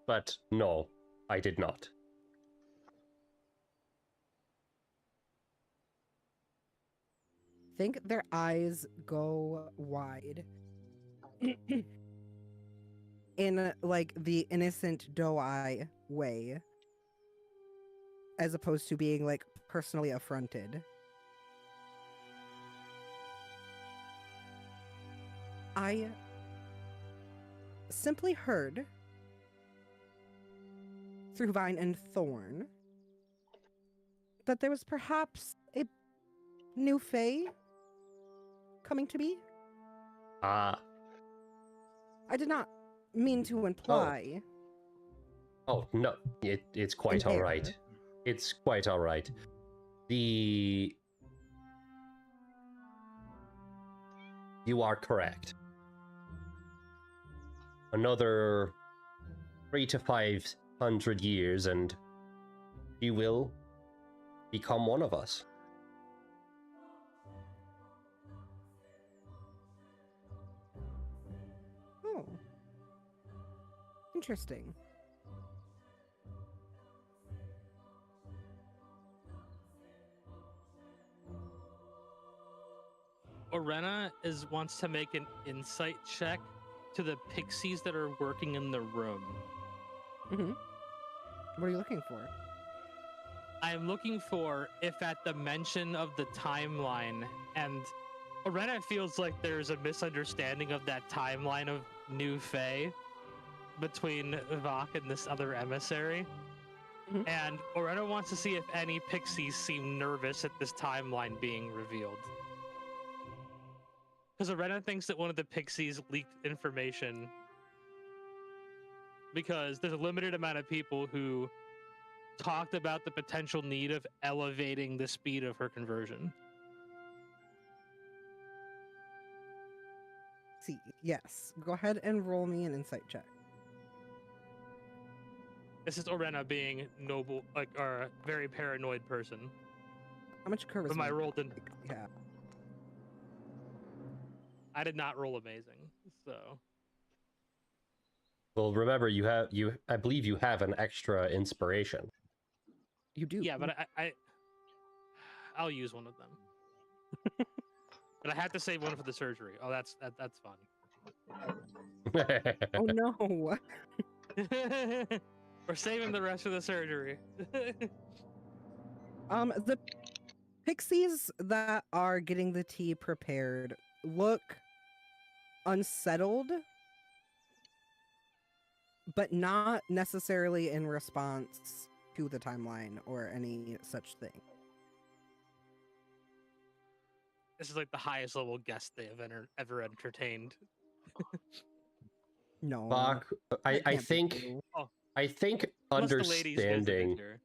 But no, I did not. Think their eyes go wide. In like the innocent doe-eye way, as opposed to being like personally affronted. I simply heard through Vine and Thorn that there was perhaps a new fae coming to be. Ah. I did not mean to imply. Oh no, it's quite An all error. right. It's quite all right. You are correct. Another 300 to 500 years, and you will become one of us. Oh. Interesting. Orena wants to make an insight check to the pixies that are working in the room. Mm-hmm. What are you looking for? I'm looking for if at the mention of the timeline, and Orena feels like there's a misunderstanding of that timeline of New Fae between Vok and this other emissary. Mhm. And Orena wants to see if any pixies seem nervous at this timeline being revealed. Because Orena thinks that one of the pixies leaked information because there's a limited amount of people who talked about the potential need of elevating the speed of her conversion. See, yes. Go ahead and roll me an insight check. This is Orena being noble, like, or a very paranoid person. How much charisma? But my roll didn't. Yeah. I did not roll amazing, so. Well, remember, I believe you have an extra inspiration. You do. Yeah, but I'll use one of them. But I have to save one for the surgery. Oh, that's fun. Oh no. We're saving the rest of the surgery. The pixies that are getting the tea prepared look unsettled, but not necessarily in response to the timeline or any such thing. This is like the highest level guest they have ever entertained. No. Bach, I that can't be think true. I think Unless the ladies visited understanding here.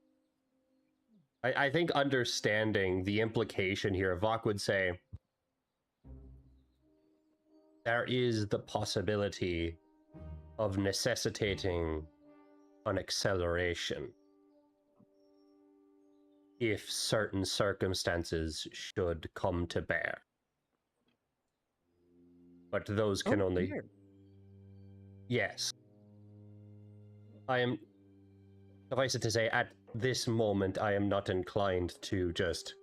I think understanding the implication here, Vok would say there is the possibility of necessitating an acceleration if certain circumstances should come to bear. But those can Oh, only... dear. Yes. I am... Suffice it to say, at this moment, I am not inclined to just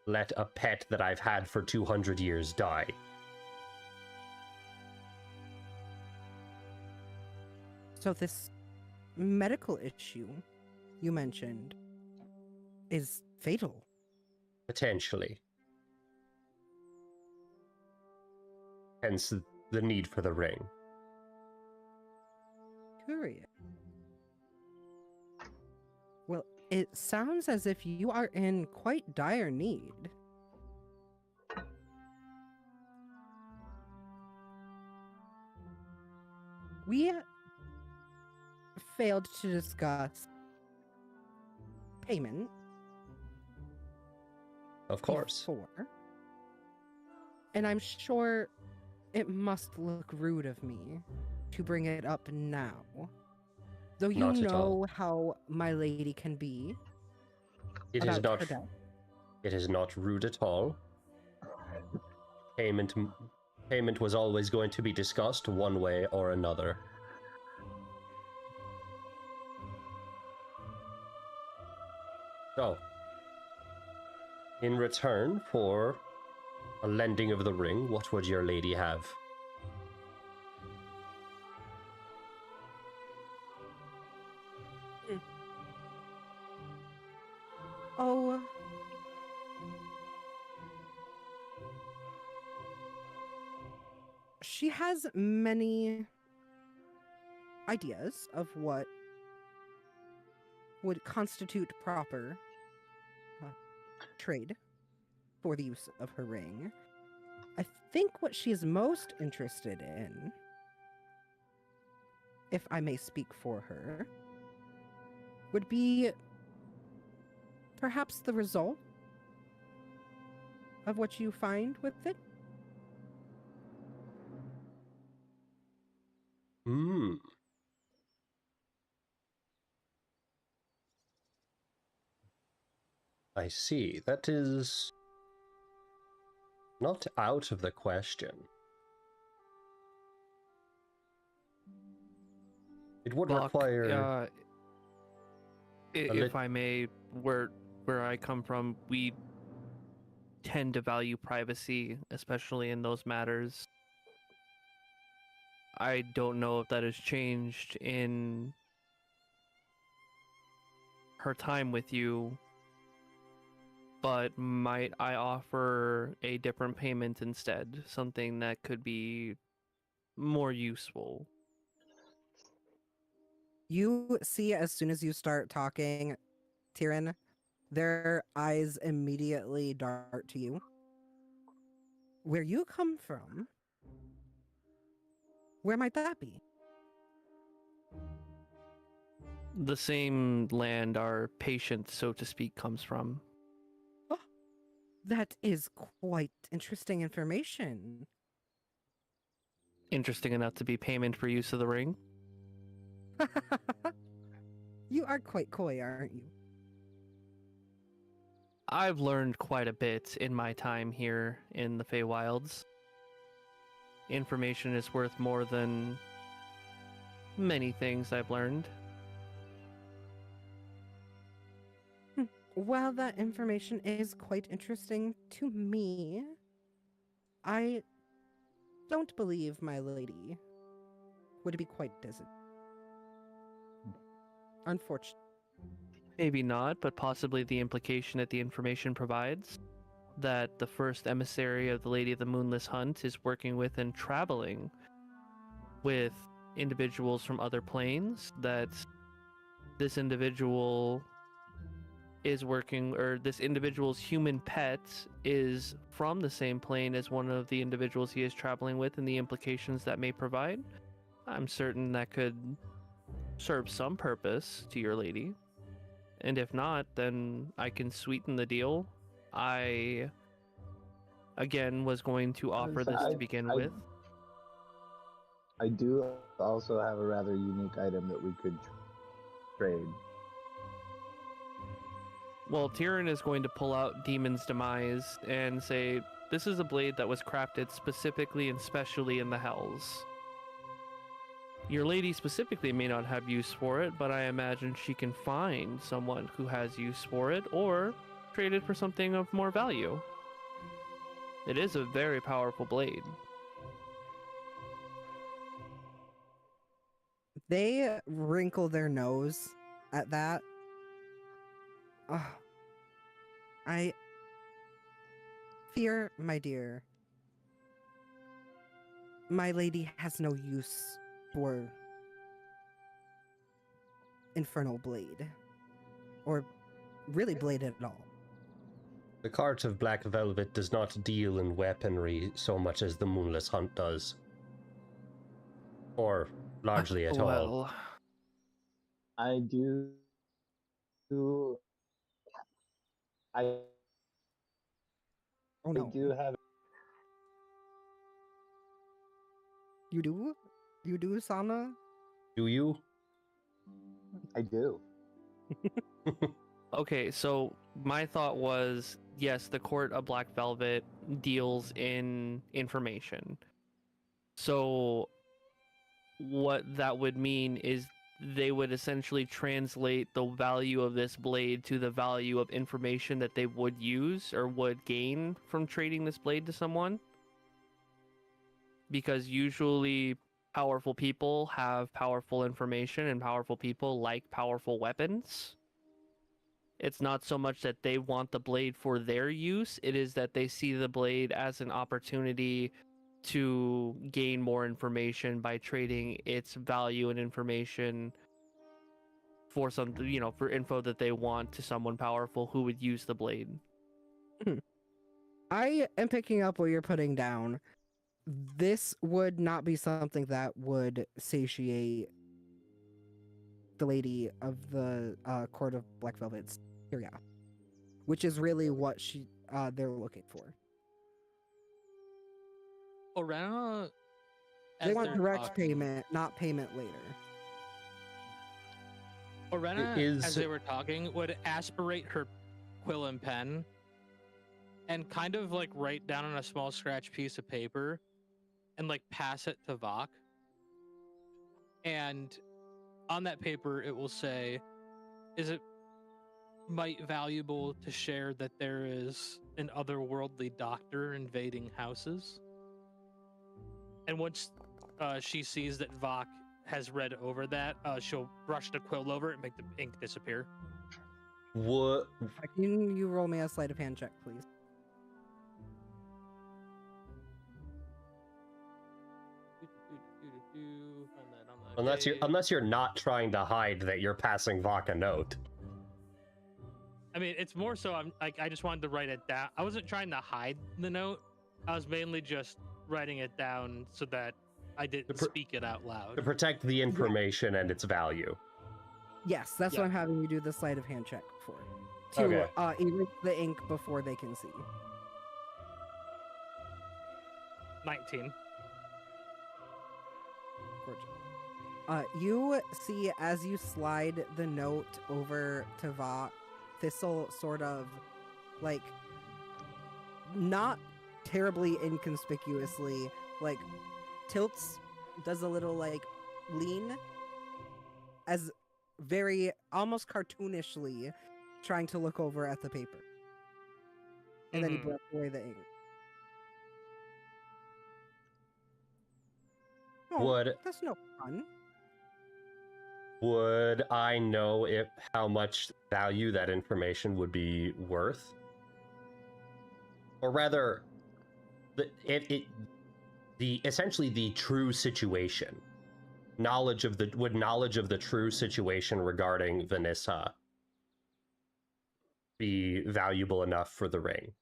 let a pet that I've had for 200 years die. So this medical issue you mentioned is fatal. Potentially. Hence the need for the ring. Curious. Well, it sounds as if you are in quite dire need. We failed to discuss payment Of course. before, and I'm sure it must look rude of me to bring it up now. Though you Not at all. know how my lady can be It is about not. her death. It is not rude at all. Payment was always going to be discussed one way or another. So, in return for a lending of the ring, what would your lady have? Oh. She has many ideas of what would constitute proper trade for the use of her ring. I think what she is most interested in, if I may speak for her, would be perhaps the result of what you find with it. Hmm. I see. That is not out of the question. It would Buck, require... if I may, where I come from, we tend to value privacy, especially in those matters. I don't know if that has changed in her time with you, but might I offer a different payment instead? Something that could be more useful. You see, as soon as you start talking, Tyrion, their eyes immediately dart to you. Where you come from, where might that be? The same land our patient, so to speak, comes from. Oh, that is quite interesting information. Interesting enough to be payment for use of the ring. You are quite coy, aren't you? I've learned quite a bit in my time here in the Feywilds. Information is worth more than many things I've learned. While that information is quite interesting to me, I don't believe my lady would be quite distant. Unfortunately. Maybe not, but possibly the implication that the information provides that the first emissary of the Lady of the Moonless Hunt is working with and traveling with individuals from other planes, that this individual is working, or this individual's human pet is from the same plane as one of the individuals he is traveling with, and the implications that may provide. I'm certain that could serve some purpose to your lady. And if not, then I can sweeten the deal. I, again, was going to offer this to begin with. I do also have a rather unique item that we could trade. Well, Tyrion is going to pull out Demon's Demise and say, this is a blade that was crafted specifically and specially in the Hells. Your lady specifically may not have use for it, but I imagine she can find someone who has use for it, or trade it for something of more value. It is a very powerful blade. They wrinkle their nose at that. Oh, I fear, my dear, my lady has no use for Infernal Blade. Or really blade at all. The Cart of Black Velvet does not deal in weaponry so much as the Moonless Hunt does. Or largely at all. Well, I do. I Oh no. do have. You do? You do, Sana? Do you? I do. okay, so my thought was, yes, the Court of Black Velvet deals in information. So what that would mean is they would essentially translate the value of this blade to the value of information that they would use or would gain from trading this blade to someone. Because usually powerful people have powerful information, and powerful people like powerful weapons. It's not so much that they want the blade for their use, it is that they see the blade as an opportunity to gain more information by trading its value and information for something, you know, for info that they want to someone powerful who would use the blade. I am picking up what you're putting down. This would not be something that would satiate the lady of the Court of Black Velvet's curiosity, which is really what they're looking for. Orena, They as want they're direct talking- payment, not payment later. Orena, Is- as they were talking, would aspirate her quill and pen and kind of like write down on a small scratch piece of paper and like pass it to Vok. And on that paper, it will say, is it might valuable to share that there is an otherworldly doctor invading houses? And once she sees that Vok has read over that, she'll brush the quill over it and make the ink disappear. What? Can you roll me a sleight of hand check, please? Unless you're not trying to hide that you're passing Vok a note. I mean, it's more so I just wanted to write it down. I wasn't trying to hide the note. I was mainly just writing it down so that I didn't speak it out To loud. protect the information and its value. Yes, that's Yeah. what I'm having you do the sleight of hand check for. To Okay. erase the ink before they can see. 19. Gorgeous. You see as you slide the note over to Vok, Thistle sort of, like, not terribly inconspicuously, like, tilts, does a little, like, lean, as very, almost cartoonishly, trying to look over at the paper. And then he Mhm. brushed away the ink. Oh, Would that's no fun. would I know if how much value that information would be worth? Or rather, the essentially the true situation. Knowledge of the true situation regarding Vanessa be valuable enough for the ring?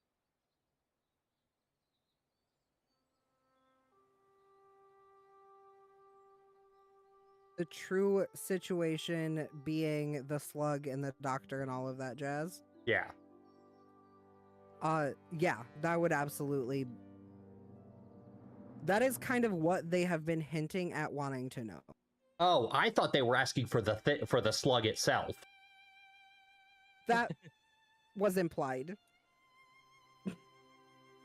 The true situation being the slug and the doctor and all of that jazz. Yeah. Yeah, that would absolutely. That is kind of what they have been hinting at wanting to know. Oh, I thought they were asking for the slug itself. That was implied.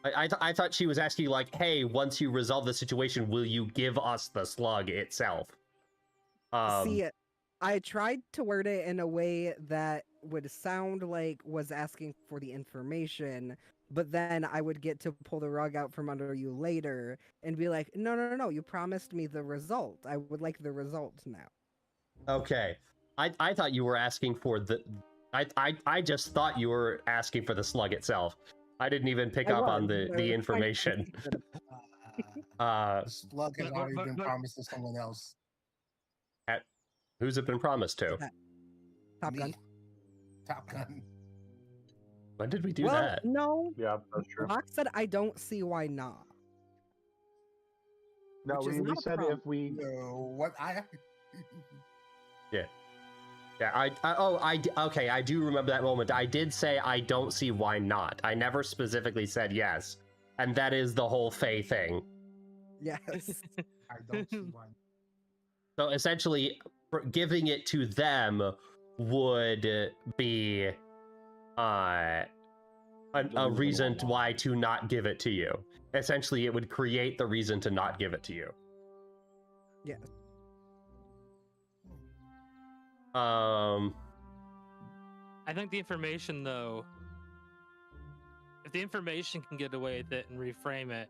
I thought she was asking like, hey, once you resolve the situation, will you give us the slug itself? See, I tried to word it in a way that would sound like was asking for the information, but then I would get to pull the rug out from under you later and be like, no, you promised me the result. I would like the result now. Okay. I thought you were asking for the I just thought you were asking for the slug itself. I didn't even pick up on the information. Slug has already been promised to someone else. Who's it been promised to? Top Gun. Me. Top Gun. When did we do Well, that? no. Yeah, that's true. Fox said I don't see why not. No, which is we not a said problem. if we. No, what I. Yeah, okay, I do remember that moment. I did say I don't see why not. I never specifically said yes. And that is the whole Faye thing. Yes. I don't see why. So essentially, giving it to them would be a reason why to not give it to you. Essentially, it would create the reason to not give it to you. Yes. I think the information, though, if the information can get away with it and reframe it,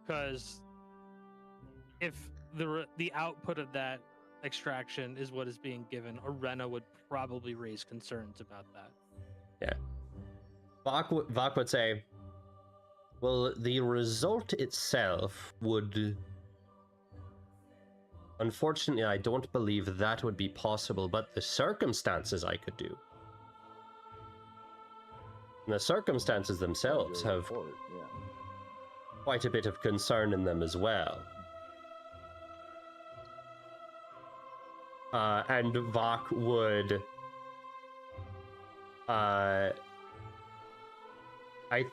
because if the output of that extraction is what is being given, Arena would probably raise concerns about that. Yeah. Vok would say, well, the result itself would... Unfortunately, I don't believe that would be possible, but the circumstances I could do. And the circumstances themselves have quite a bit of concern in them as well. And Vok would... I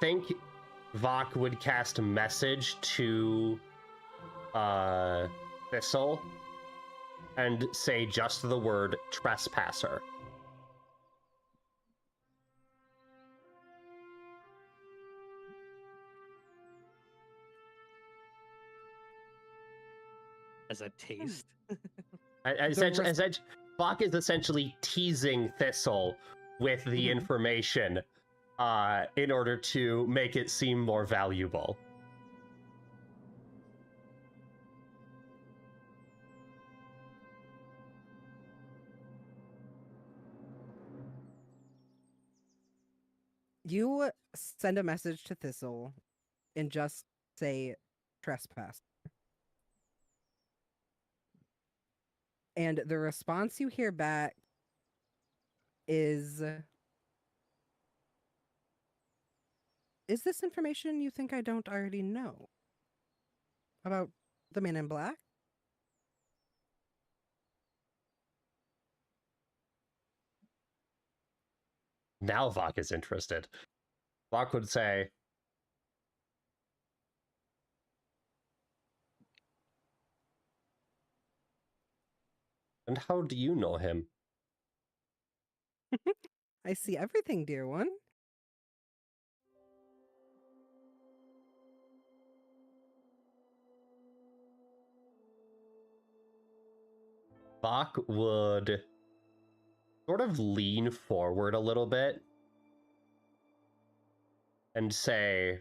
think Vok would cast a message to Thistle and say just the word trespasser. As a taste. Essentially, Vok is essentially teasing Thistle with the information in order to make it seem more valuable. You send a message to Thistle and just say trespass. And the response you hear back is this information you think I don't already know? About the Man in Black? Now Vok is interested. Vok would say, and how do you know him? I see everything, dear one. Vok would sort of lean forward a little bit and say,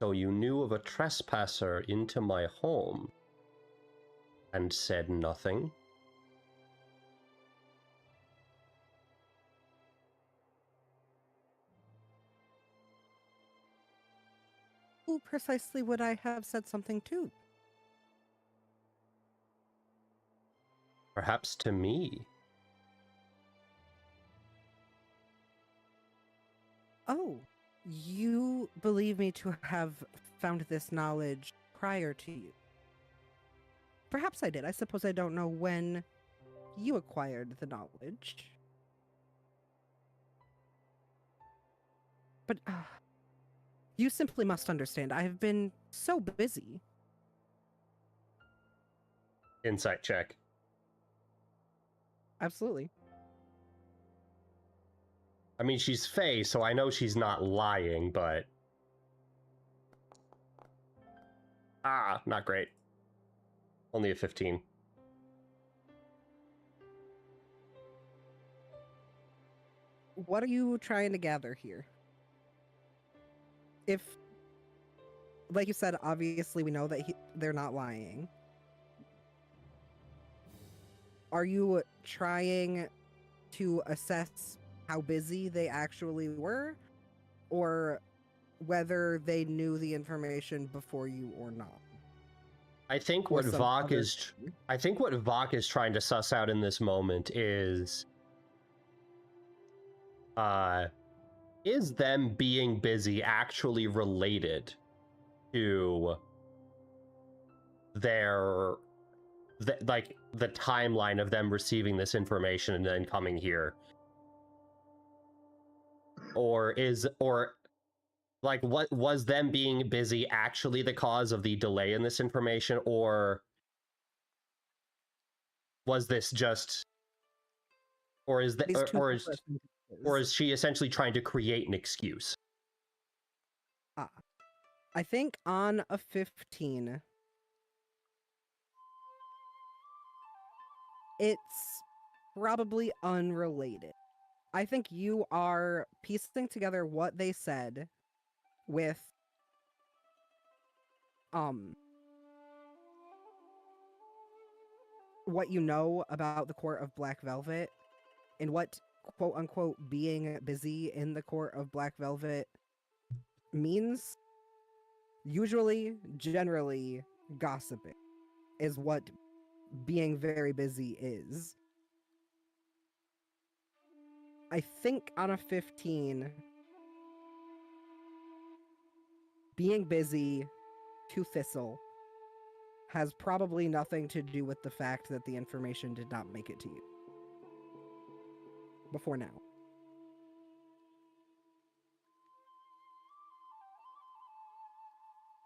"So you knew of a trespasser into my home and said nothing?" Who precisely would I have said something to? Perhaps to me. Oh, you believe me to have found this knowledge prior to you. Perhaps I did. I suppose I don't know when you acquired the knowledge. But you simply must understand, I have been so busy. Insight check. Absolutely. I mean, she's Faye, so I know she's not lying, but... not great. Only a 15. What are you trying to gather here? If, like you said, obviously we know that they're not lying. Are you trying to assess how busy they actually were, or whether they knew the information before you or not? I think Or what some Vok other is... thing? I think what Vok is trying to suss out in this moment is them being busy actually related to the timeline of them receiving this information and then coming here? Or what was them being busy actually the cause of the delay in this information, or was this just, or is that, These two or separate or sentences. is she essentially trying to create an excuse? I think on a 15, it's probably unrelated. I think you are piecing together what they said with what you know about the court of Black Velvet and what quote unquote being busy in the court of Black Velvet means. Usually, generally, gossiping is what being very busy is. I think on a 15, being busy to Thistle has probably nothing to do with the fact that the information did not make it to you before now.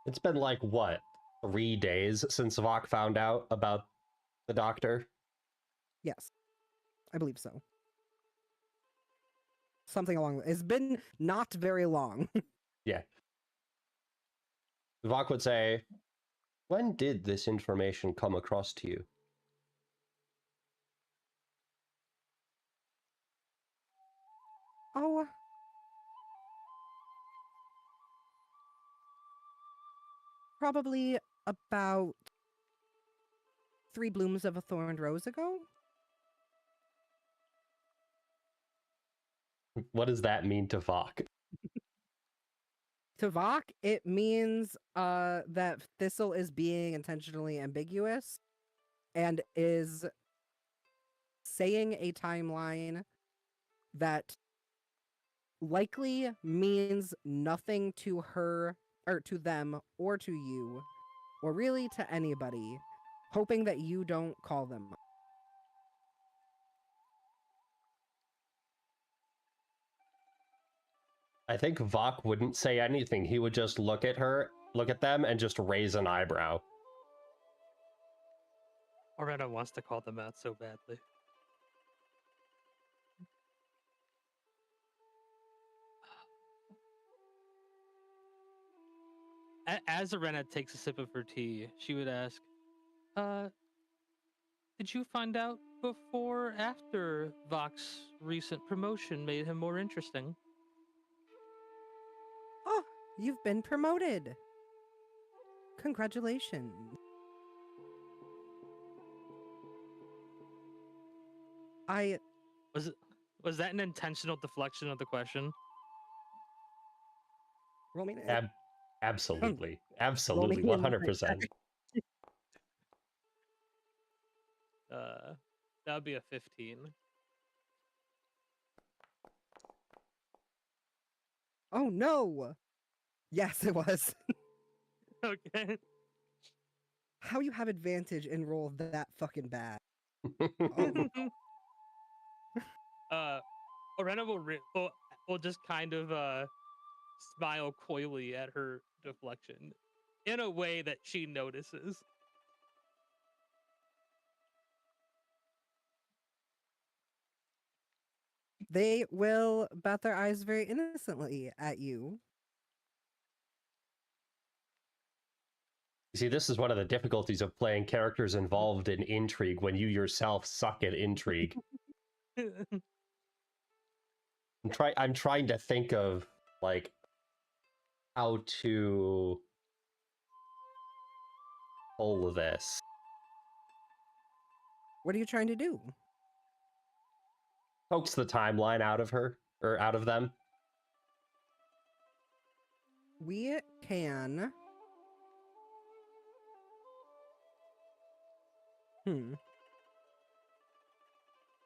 It's been like, what, 3 days since Vok found out about the doctor? Yes, I believe so. Something along. It's been not very long. Yeah. Vok would say, "When did this information come across to you?" Oh, probably about 3 blooms of a thorned rose ago. What does that mean to Vok? To Vok, it means that Thistle is being intentionally ambiguous and is saying a timeline that likely means nothing to her or to them or to you or really to anybody, hoping that you don't call them. I think Vok wouldn't say anything. He would just look at them, and just raise an eyebrow. Oretta wants to call them out so badly. As Arena takes a sip of her tea, she would ask, did you find out before, after Vox's recent promotion made him more interesting. Oh, you've been promoted. Congratulations. I Was that an intentional deflection of the question? roll me Absolutely. roll me Absolutely. an insight 100%. That would be a 15. Oh no! Yes, it was. Okay. How you have advantage and roll that fucking bad? Oh, Orena will just kind of smile coyly at her deflection in a way that she notices. they will bat their eyes very innocently at you. See, this is one of the difficulties of playing characters involved in intrigue when you yourself suck at intrigue. I'm trying to think of like how to pull this. What are you trying to do? Coax the timeline out of her or out of them. We can.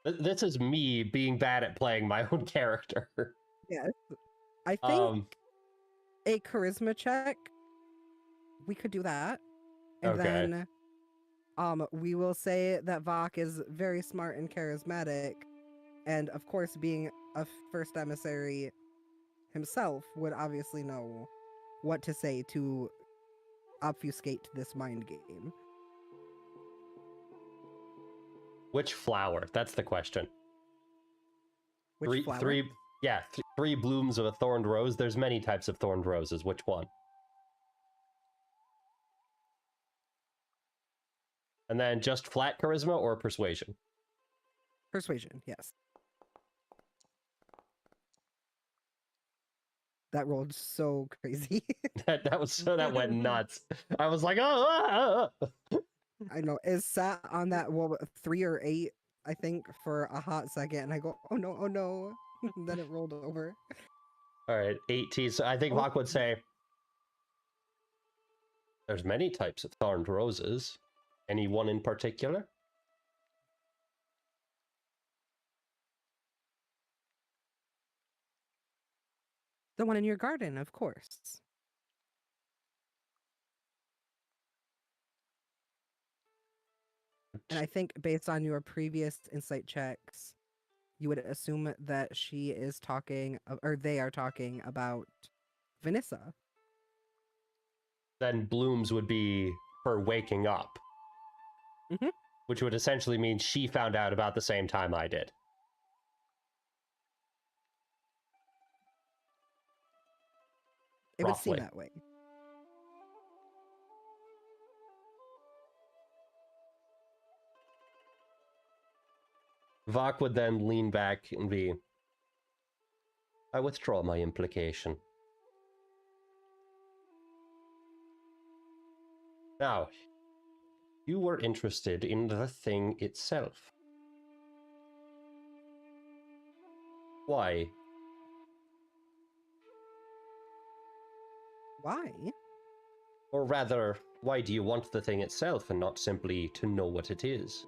This is me being bad at playing my own character. Yes. I think a charisma check. We could do that. And Okay. then we will say that Vok is very smart and charismatic. And of course, being a first emissary himself, would obviously know what to say to obfuscate this mind game. Which flower? That's the question. Which flower? Three blooms of a thorned rose. There's many types of thorned roses. Which one? And then just flat charisma or persuasion? Persuasion, yes. That rolled so crazy. that went nuts. I was like, oh. I know. It sat on that 3 or 8, I think, for a hot second, and I go, oh no, oh no. And then it rolled over. All right, 18. So I think Vok would say, there's many types of thorned roses. Any one in particular? The one in your garden, of course. And I think based on your previous insight checks, you would assume that she is talking, or they are talking about Vanessa. Then blooms would be her waking up. Mhm. Which would essentially mean she found out about the same time I did. It would seem Roughly. that way. Vok would then lean back and be, I withdraw my implication. Now, you were interested in the thing itself. Why? Why? Or rather, why do you want the thing itself and not simply to know what it is?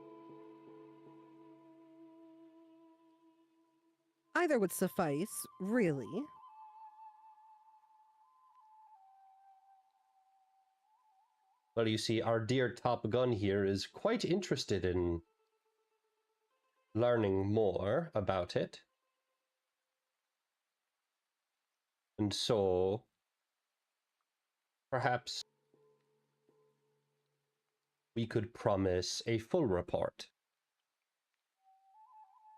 Either would suffice, really. Well, you see, our dear Top Gun here is quite interested in learning more about it. And so, perhaps we could promise a full report.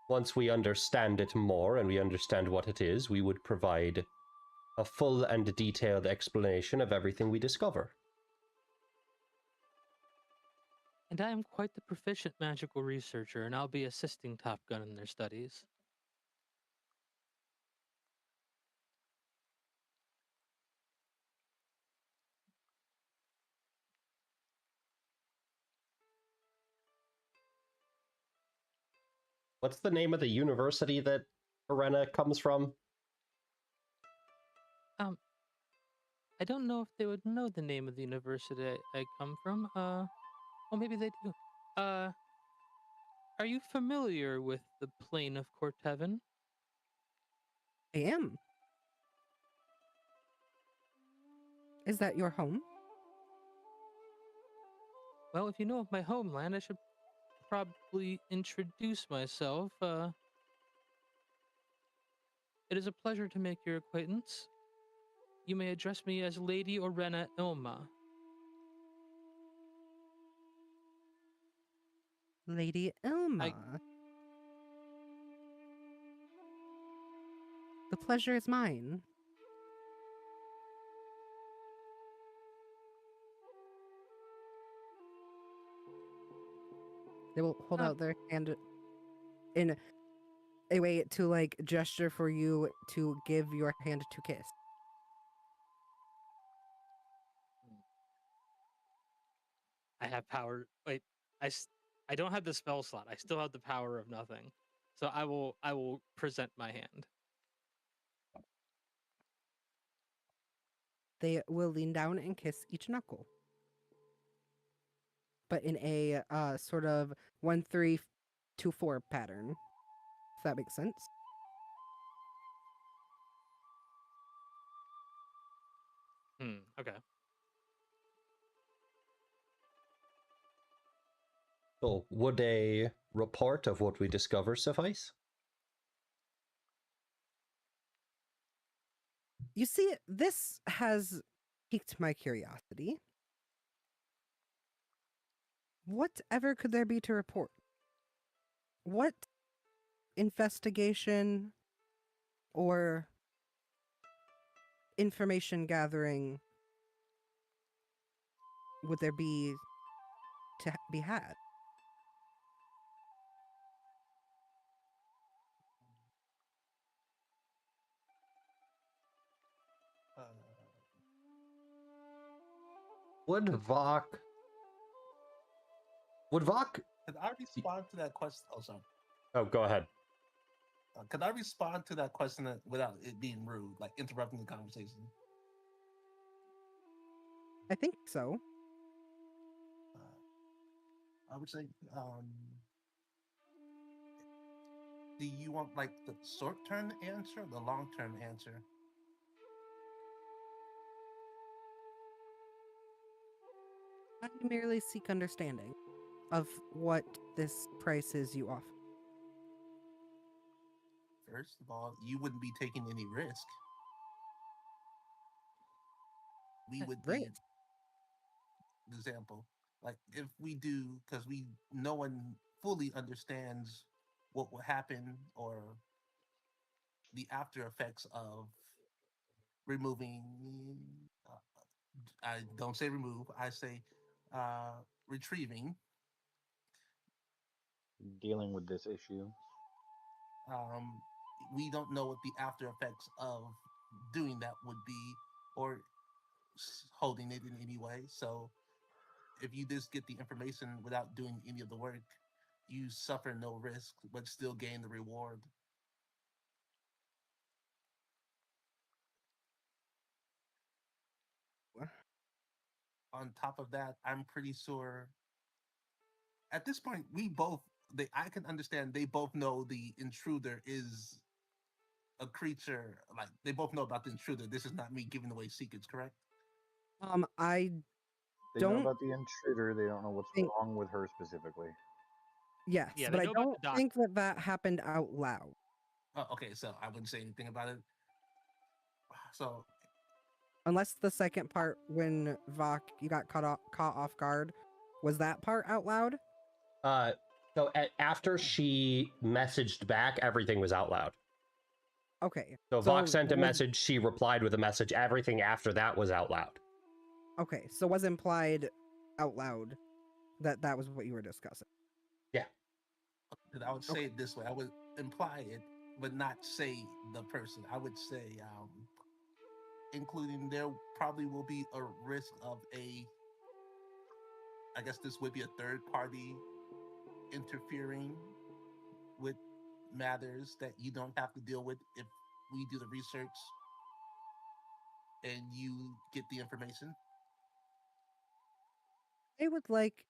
Once we understand it more and we understand what it is, we would provide a full and detailed explanation of everything we discover. And I am quite the proficient magical researcher, and I'll be assisting Top Gun in their studies. What's the name of the university that Arena comes from? I don't know if they would know the name of the university I come from. Well, maybe they do. Are you familiar with the Plain of Cortevin? I am. Is that your home? Well, if you know of my homeland, I should probably introduce myself. It is a pleasure to make your acquaintance. You may address me as Lady Orena Ilma. Lady Ilma. The pleasure is mine. They will hold out their hand in a way to like gesture for you to give your hand to kiss. I have power. Wait, I don't have the spell slot. I still have the power of nothing. So I will present my hand. They will lean down and kiss each knuckle. But in a sort of 1-3-2-4 pattern. If that makes sense. Okay. So, would a report of what we discover suffice? You see, this has piqued my curiosity. Whatever could there be to report? What investigation or information gathering would there be to be had? Uh, Would Vok... Could I respond to that question? Oh, sorry. Oh, go ahead. Could I respond to that question without it being rude, like interrupting the conversation? I think so. I would say, do you want like the short-term answer or the long-term answer? I merely seek understanding of what this price is you offer. First of all, you wouldn't be taking any risk. We would be, Great. example, like if we do, because no one fully understands what will happen or the after effects of removing. I don't say remove. I say retrieving. Dealing with this issue. We don't know what the after effects of doing that would be, or holding it in any way. So if you just get the information without doing any of the work, you suffer no risk, but still gain the reward. On top of that, I'm pretty sure at this point I can understand they both know the intruder is a creature. Like they both know about the intruder. This is not me giving away secrets, correct? I They know don't about the intruder. They don't know what's think- wrong with her specifically. yes, Yeah, but they I know about don't the think that happened out loud. Oh, okay, so I wouldn't say anything about it. So Unless the second part when Vok you got caught off guard, was that part out loud? So after she messaged back, everything was out loud. Okay. So Vok sent a was- message, she replied with a message. Everything after that was out loud. Okay, so was implied out loud that was what you were discussing. And I would say it this way. I would imply it, but not say the person. I would say, including there probably will be a risk of I guess this would be a third party interfering with matters that you don't have to deal with if we do the research and you get the information. I would like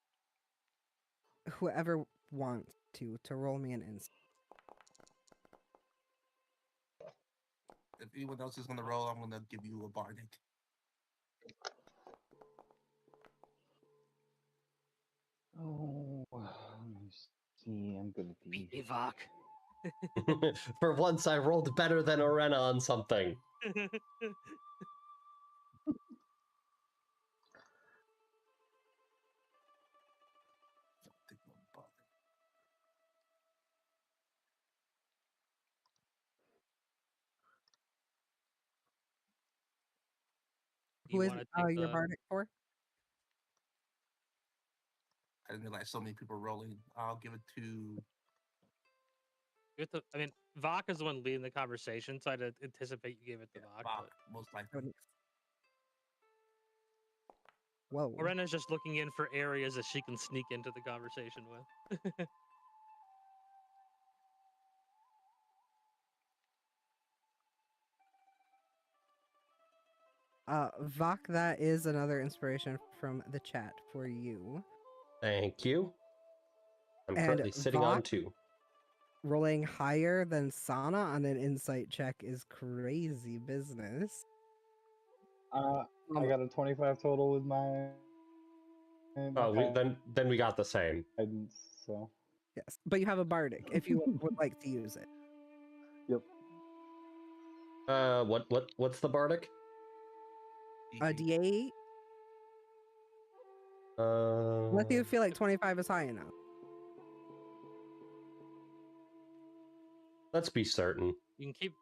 whoever wants to roll me an insight. If anyone else is going to roll, I'm going to give you a bardic. Oh, let me see. I'm gonna be. Beat me, Vok. For once, I rolled better than Arena on something. Take no bardic. Who You is want to take your the? bardic for? I didn't realize so many people were rolling. I'll give it to. I mean, Vok is the one leading the conversation, so I'd anticipate you gave it to Vok. Bach, But most likely. Whoa. Arena's just looking in for areas that she can sneak into the conversation with. Vok, that is another inspiration from the chat for you. Thank you. I'm And currently sitting on Vok 2. rolling higher than Sana on an insight check is crazy business. I got a 25 total with my. Oh, then we got the same. guidance, so. Yes, but you have a bardic if you would like to use it. Yep. What's the bardic? A D8. Unless you feel like 25 is high enough. Let's be certain. You can keep.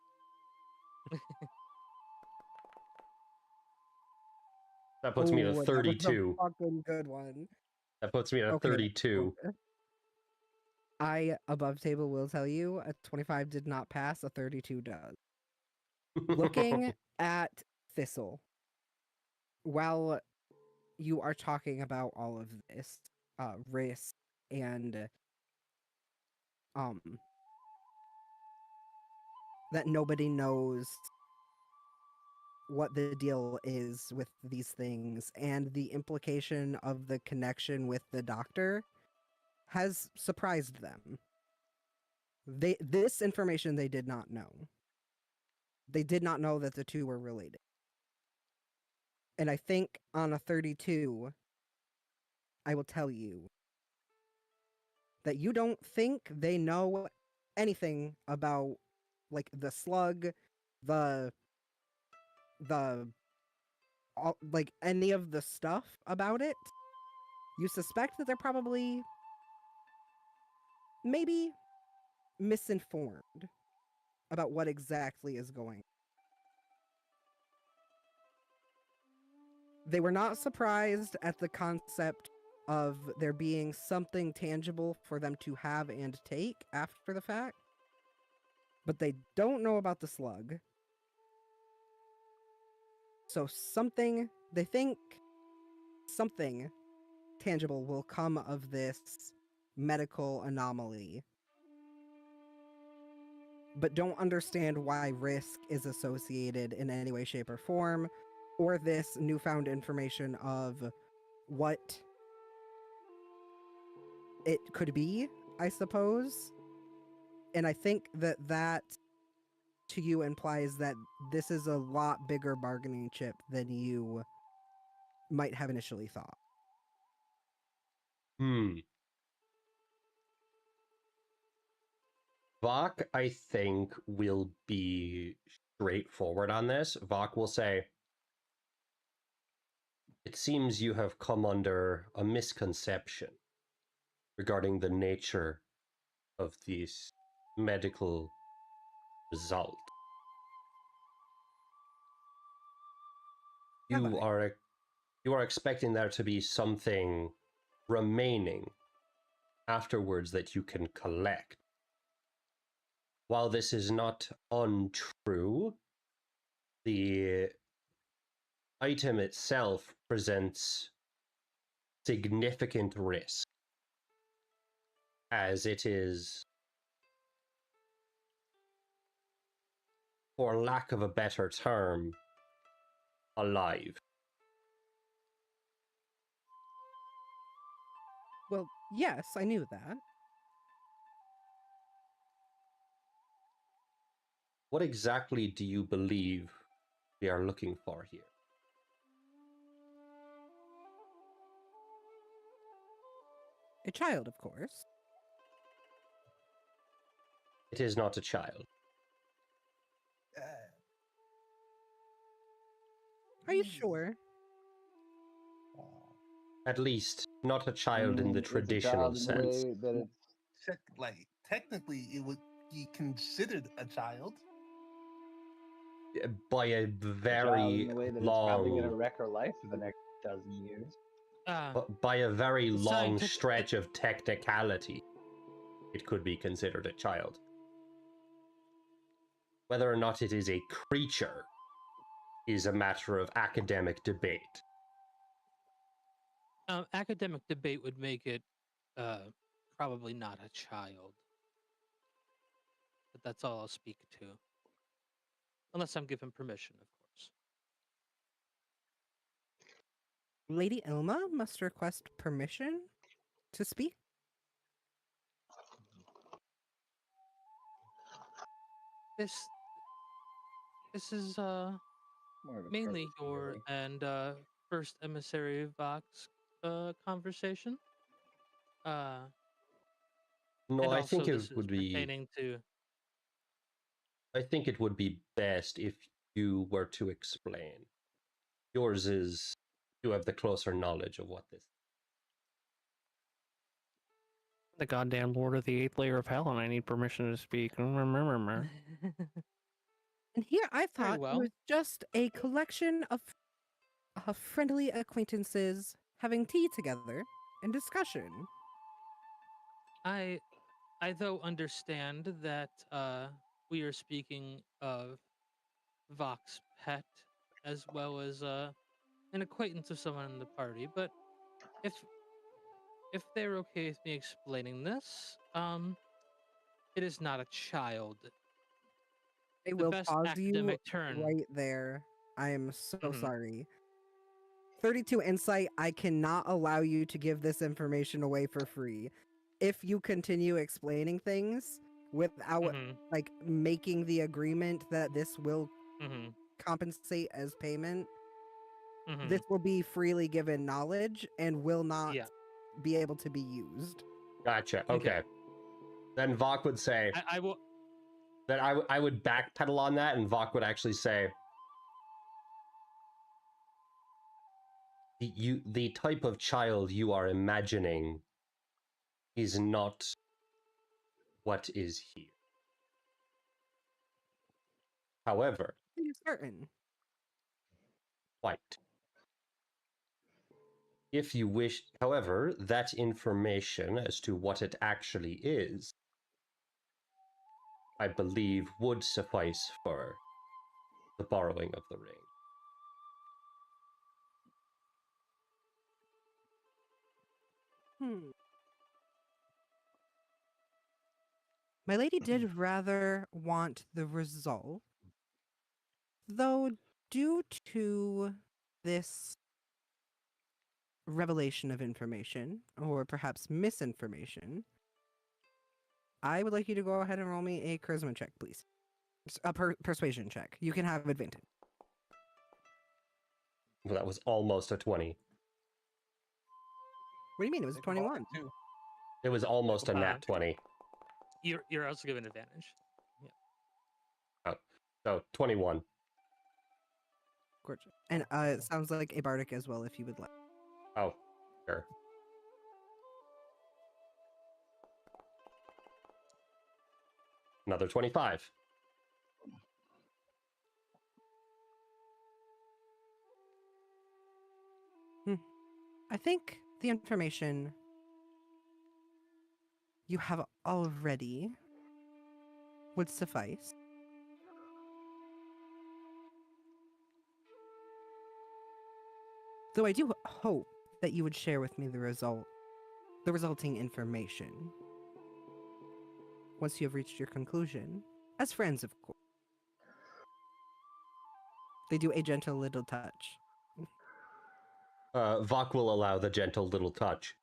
That puts me Ooh, at a that was 32. a fucking good one. That puts me at a Okay, 32. I, above table, will tell you a 25 did not pass, a 32 does. Looking at Thistle, while you are talking about all of this, risk and that nobody knows what the deal is with these things, and the implication of the connection with the doctor has surprised them. This information they did not know. They did not know that the two were related. And I think on a 32, I will tell you that you don't think they know anything about like the slug, the like any of the stuff about it. You suspect that they're probably maybe misinformed about what exactly is going. They were not surprised at the concept of there being something tangible for them to have and take after the fact, but they don't know about the slug. So they think something tangible will come of this medical anomaly, but don't understand why risk is associated in any way, shape, or form, or this newfound information of what it could be, I suppose. And I think that to you implies that this is a lot bigger bargaining chip than you might have initially thought. Vok, I think, will be straightforward on this. Vok will say, "It seems you have come under a misconception regarding the nature of this medical result. You are expecting there to be something remaining afterwards that you can collect. While this is not untrue, the item itself presents significant risk, as it is, for lack of a better term, alive. Well, yes, I knew that. What exactly do you believe we are looking for here? A child, of course. It is not a child. Are you sure? At least, not a child in the It's a traditional child in the sense. way that it's Technically, it would be considered a child. By a a child in very the way that it's probably going to long, wreck her life for the next dozen years. by a very long Scientific- stretch of technicality, it could be considered a child. Whether or not it is a creature is a matter of academic debate. Academic debate would make it probably not a child. But that's all I'll speak to. Unless I'm given permission, of course. Lady Ilma must request permission to speak. This is More of a mainly courtesy, your really. and first emissary Vox conversation. No, And I also think it this is would be. pertaining to I think it would be best if you were to explain. Yours is you have the closer knowledge of what this. The goddamn Lord of the Eighth Layer of Hell, and I need permission to speak. And here I thought it well. was just a collection of friendly acquaintances having tea together and discussion. I though understand that we are speaking of Vox pet as well as an acquaintance of someone in the party, but if they're okay with me explaining this, it is not a child. I The will best pause you academic term. right there. I am so Mhm. sorry. 32 insight, I cannot allow you to give this information away for free. If you continue explaining things without Mhm. like making the agreement that this will Mhm. compensate as payment, Mhm. this will be freely given knowledge and will not Yeah. be able to be used. Gotcha. Okay. Okay. Then Vok would say I will. that I would backpedal on that, and Vok would actually say, the type of child you are imagining is not what is here. However, Are you certain? quite. If you wish, however, that information as to what it actually is, I believe would suffice for the borrowing of the ring. My lady did rather want the result, though, due to this revelation of information, or perhaps misinformation, I would like you to go ahead and roll me a charisma check, please. A persuasion check. You can have advantage. Well, that was almost a 20. What do you mean? It was a 21. Too. It was almost a nat 20. You're also given advantage. So 21. Gorgeous. And it sounds like a bardic as well, if you would like. Oh, sure. Another 25. I think the information you have already would suffice. Though I do hope that you would share with me the resulting information. Once you have reached your conclusion, as friends, of course. They do a gentle little touch. Vok will allow the gentle little touch.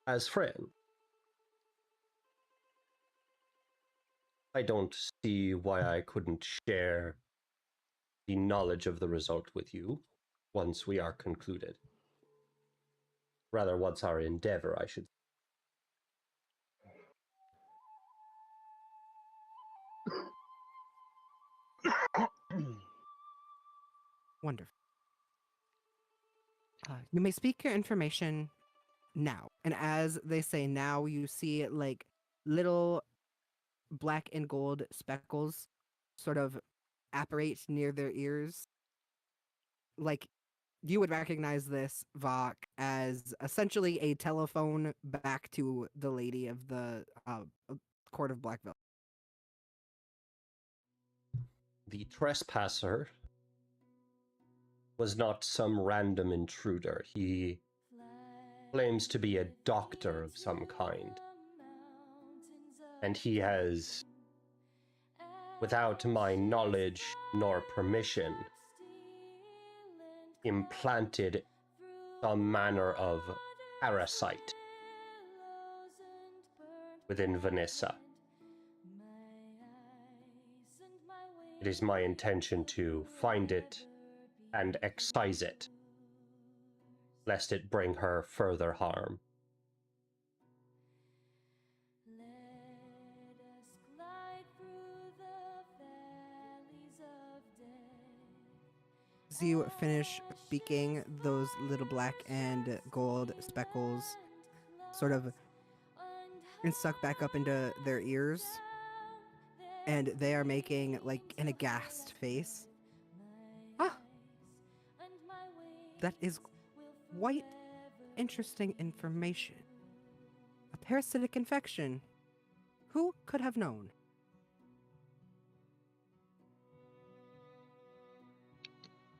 As friend, I don't see why I couldn't share the knowledge of the result with you once we are concluded. Rather, once our endeavor, I should. Wonderful. You may speak your information now. And as they say now, you see like little black and gold speckles sort of apparate near their ears. Like, you would recognize this, Vok, as essentially a telephone back to the lady of the Court of Blackville. The trespasser was not some random intruder. He claims to be a doctor of some kind. And he has, without my knowledge nor permission, implanted some manner of parasite within Vanessa. It is my intention to find it and excise it, lest it bring her further harm. As you finish speaking, those little black and gold speckles sort of suck back up into their ears, and they are making like an aghast face. Ah! That is quite interesting information. A parasitic infection. Who could have known?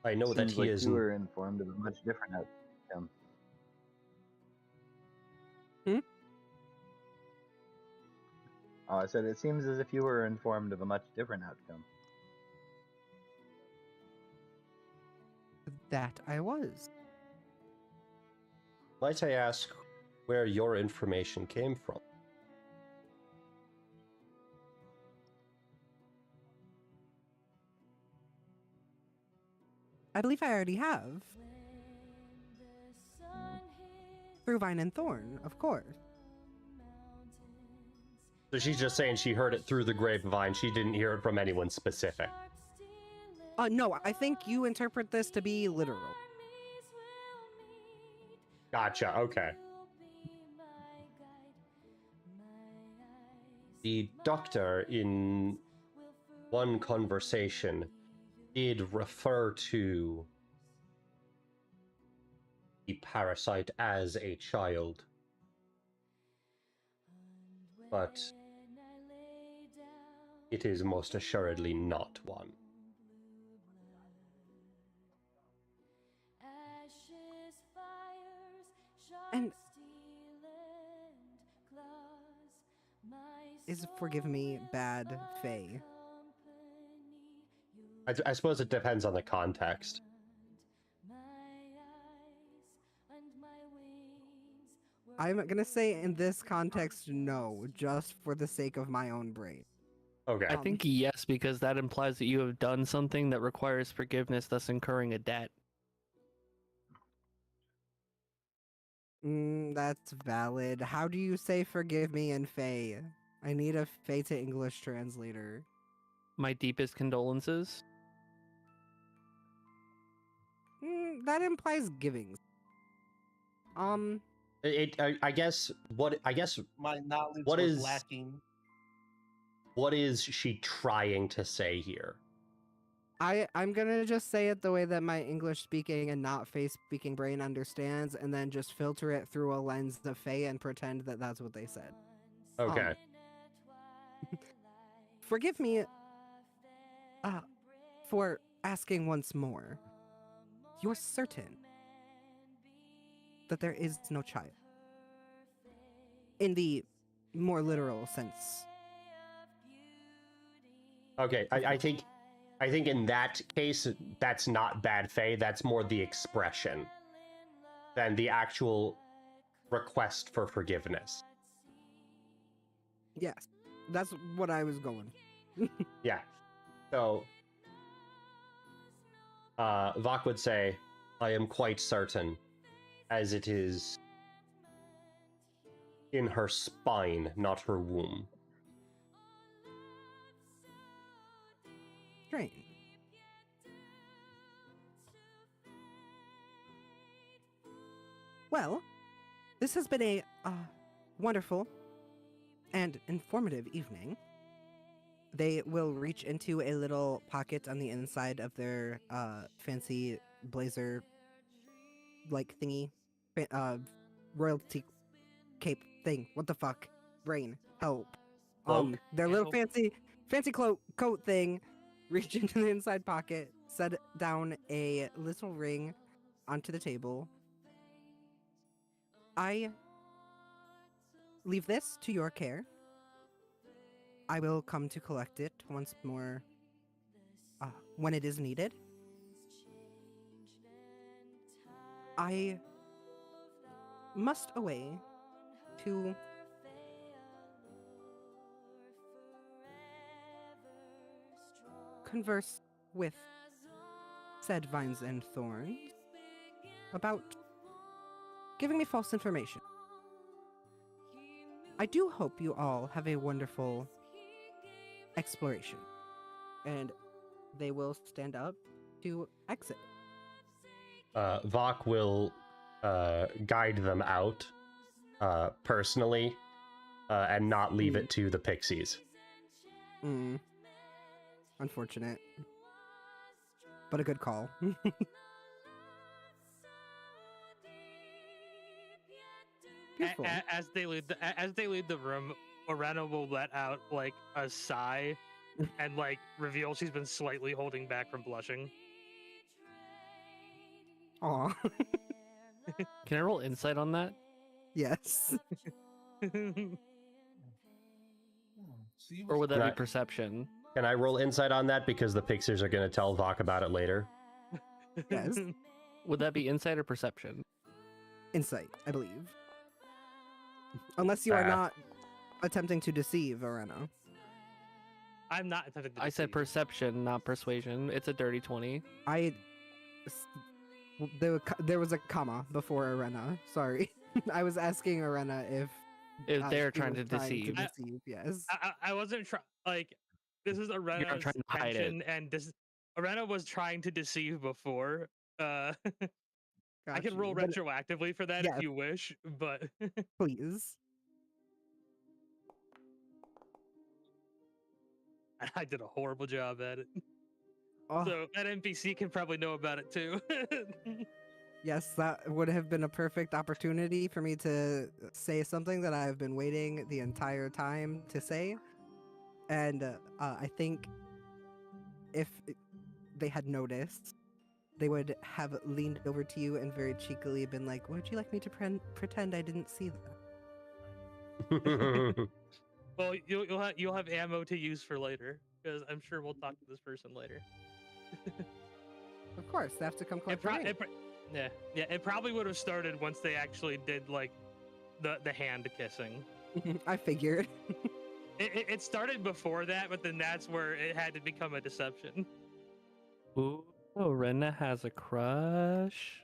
I know that Seems he like is. you were informed of a much different outcome. Oh, I said it seems as if you were informed of a much different outcome. That I was. Might I ask where your information came from? I believe I already have. Through Vine and Thorn, of course. So she's just saying she heard it through the grapevine. She didn't hear it from anyone specific. No, I think you interpret this to be literal. Gotcha, okay. The doctor, in one conversation, did refer to the parasite as a child. But it is most assuredly not one. And is forgive me, bad Faye. I suppose it depends on the context. I'm gonna say in this context, no, just for the sake of my own brain. Okay. I think yes, because that implies that you have done something that requires forgiveness, thus incurring a debt. That's valid. How do you say forgive me in Faye? I need a Faye to English translator. My deepest condolences. That implies giving. I guess My knowledge What was is- lacking. what is she trying to say here? I'm gonna just say it the way that my English speaking and not face speaking brain understands, and then just filter it through a lens of Fae and pretend that that's what they said. Okay. Forgive me for asking once more. You're certain that there is no child? In the more literal sense. Okay, I think in that case that's not bad fae, that's more the expression than the actual request for forgiveness. Yes, that's what I was going. Yeah. So Vok would say, I am quite certain, as it is in her spine, not her womb. Strange. Well, this has been a wonderful and informative evening. They will reach into a little pocket on the inside of their fancy blazer like thingy, royalty cape thing. What the fuck? Brain, help. Cloak? Their little fancy coat thing. Reach into the inside pocket, set down a little ring onto the table. I leave this to your care. I will come to collect it once more when it is needed. I must away to converse with said Vines and Thorns about giving me false information. I do hope you all have a wonderful exploration. And they will stand up to exit. Vok will guide them out personally and not leave it to the pixies. Unfortunate. But a good call. Beautiful. As they leave the room, Orena will let out like a sigh and like reveal she's been slightly holding back from blushing. Aw. Can I roll insight on that? Yes. Or would that Can be I- perception? Can I roll insight on that because the pixies are going to tell Vok about it later? Yes. Would that be insight or perception? Insight, I believe. Unless you are not attempting to deceive, Orena. I'm not attempting to I said deceive. perception, not persuasion. It's a dirty 20. There was a comma before Orena. Sorry. I was asking Orena if They're she trying was to deceive. Yes. I wasn't trying. Like, this is not Arena's trying to hide it. tension, and Arena was trying to deceive before. I Got can you. roll Then retroactively for that yeah. if you wish, but please. I did a horrible job at it. Oh, So that NPC can probably know about it too. yes, that would have been a perfect opportunity for me to say something that I've been waiting the entire time to say. And I think if they had noticed, they would have leaned over to you and very cheekily been like, would you like me to pretend I didn't see that? Well, you'll have ammo to use for later, because I'm sure we'll talk to this person later. Of course, they have to come collect the ring. It probably would have started once they actually did like the hand kissing. I figured. It started before that, but then that's where it had to become a deception. Ooh, Rena has a crush.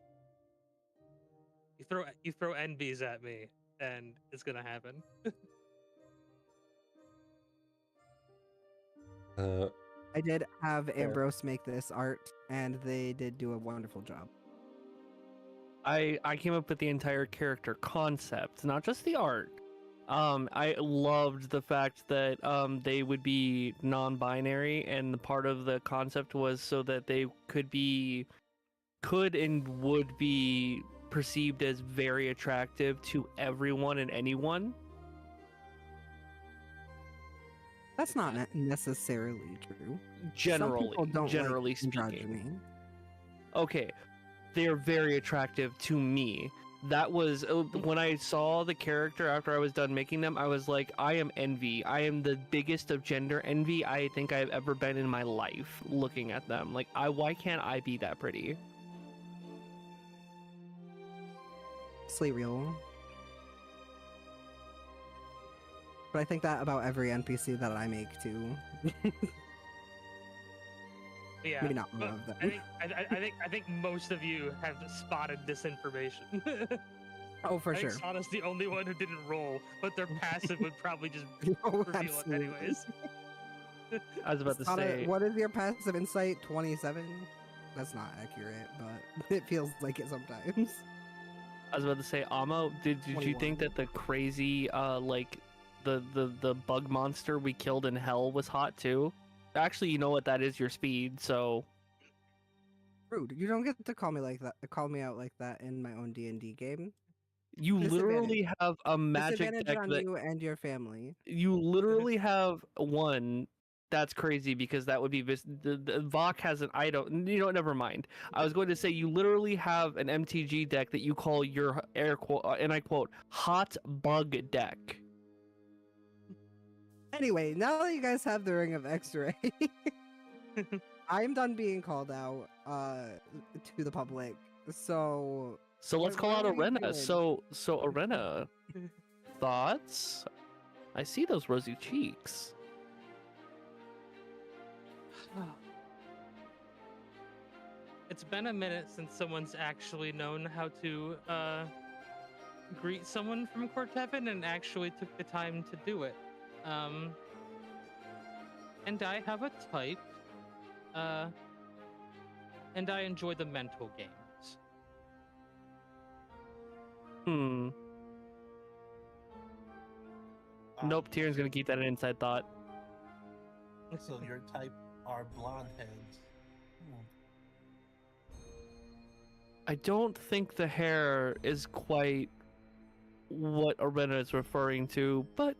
You throw NBs at me, and it's gonna happen. I did have Ambrose make this art, and they did do a wonderful job. I came up with the entire character concept, not just the art. I loved the fact that they would be non-binary, and the part of the concept was so that they could and would be perceived as very attractive to everyone and anyone. That's not necessarily true. Generally, Some people don't generally like speaking. androgyny. Okay, they're very attractive to me. That was when I saw the character after I was done making them, I was like, I am envy. I am the biggest of gender envy I think I've ever been in my life looking at them. Like, why can't I be that pretty? Sleep real. But I think that about every NPC that I make too. Yeah, Maybe not but all of them. I think most of you have spotted this information. Oh, for I sure. think Sana's the only one who didn't roll, but their passive would probably just Oh, reveal it absolutely. anyways. I was about to Sana, say, what is your passive insight? 27? That's not accurate, but it feels like it sometimes. Amo, did you 21. think that the crazy like the bug monster we killed in hell was hot too? Actually, you know what, that is your speed, so Rude. You don't get to call me like that. Call me out like that in my own D&D game. you literally have a magic Disadvantage deck on that you and your family. you literally have one. That's crazy because that would be the Vok has an item. You know, never mind. I was going to say you literally have an MTG deck that you call your air quote, and I quote, hot bug deck. Anyway, now that you guys have the Ring of X-Ray, I'm done being called out to the public. So let's call what out are we Arena. doing? So Arena, thoughts? I see those rosy cheeks. It's been a minute since someone's actually known how to greet someone from Court Heaven and actually took the time to do it. And I have a type. And I enjoy the mental games. Nope, Tyrion's gonna keep that an inside thought. So your type are blonde heads. I don't think the hair is quite what Arena is referring to, but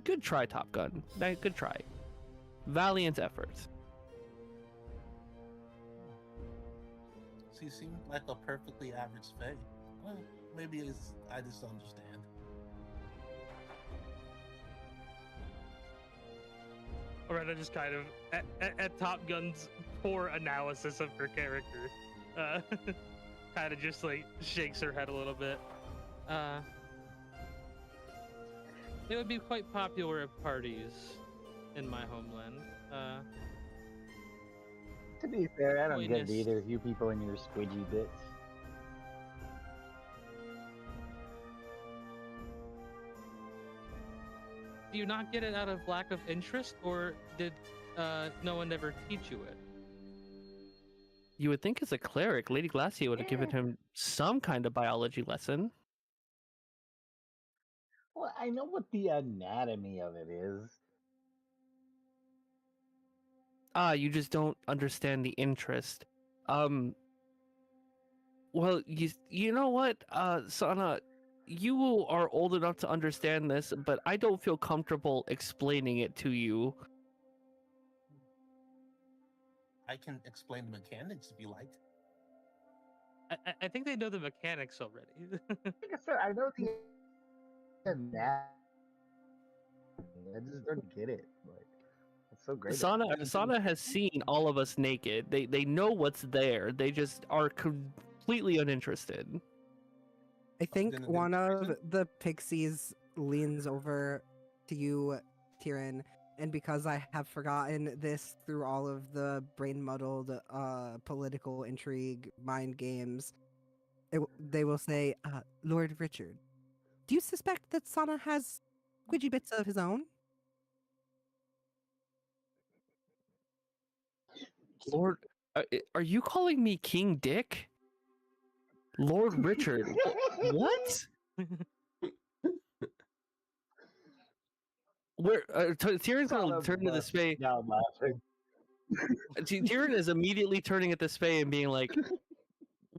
good try, Top Gun. Good try. Valiant effort. So you seem like a perfectly average Fae. Well, maybe I just don't understand. Loretta just kind of, at Top Gun's poor analysis of her character, kind of just like shakes her head a little bit. It would be quite popular at parties in my homeland. To be fair, I don't get Holiness. either of you people in your squidgy bits. Do you not get it out of lack of interest, or did no one ever teach you it? You would think as a cleric, Lady Glacia would have given him some kind of biology lesson. Well, I know what the anatomy of it is. You just don't understand the interest. Well, you know what, Sana, you are old enough to understand this, but I don't feel comfortable explaining it to you. I can explain the mechanics if you like. I think they know the mechanics already. Like I said, I know the anatomy. I just don't get it. Like, it's so great. Sana has seen all of us naked. They know what's there. They just are completely uninterested. I think Then one of reason? the pixies leans over to you, Tyrion, and because I have forgotten this through all of the brain-muddled political intrigue, mind games, they will say, Lord Richard, do you suspect that Sana has squidgy bits of his own? Lord, are you calling me King Dick? Lord Richard, what? Where Tyrion's gonna turn to the spade. Now I'm laughing. Tyrion is immediately turning at the spade and being like,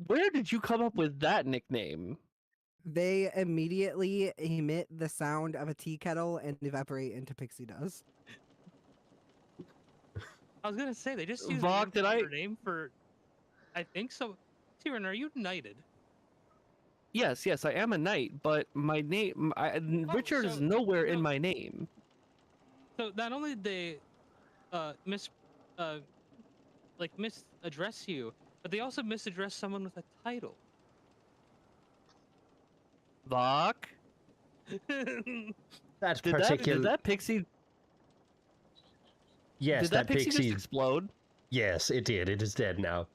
"Where did you come up with that nickname?" They immediately emit the sound of a tea kettle and evaporate into pixie dust. I was gonna say they just used Vok, did your name for. I think so. Tyrion, are you knighted? Yes, I am a knight, but my name, Richard is so- nowhere in so- my name. So not only did they misaddress you, but they also misaddressed someone with a title. Vok, That did particular. that pixie? Yes, Did that pixie just pixie. explode? Yes, it did. It is dead now.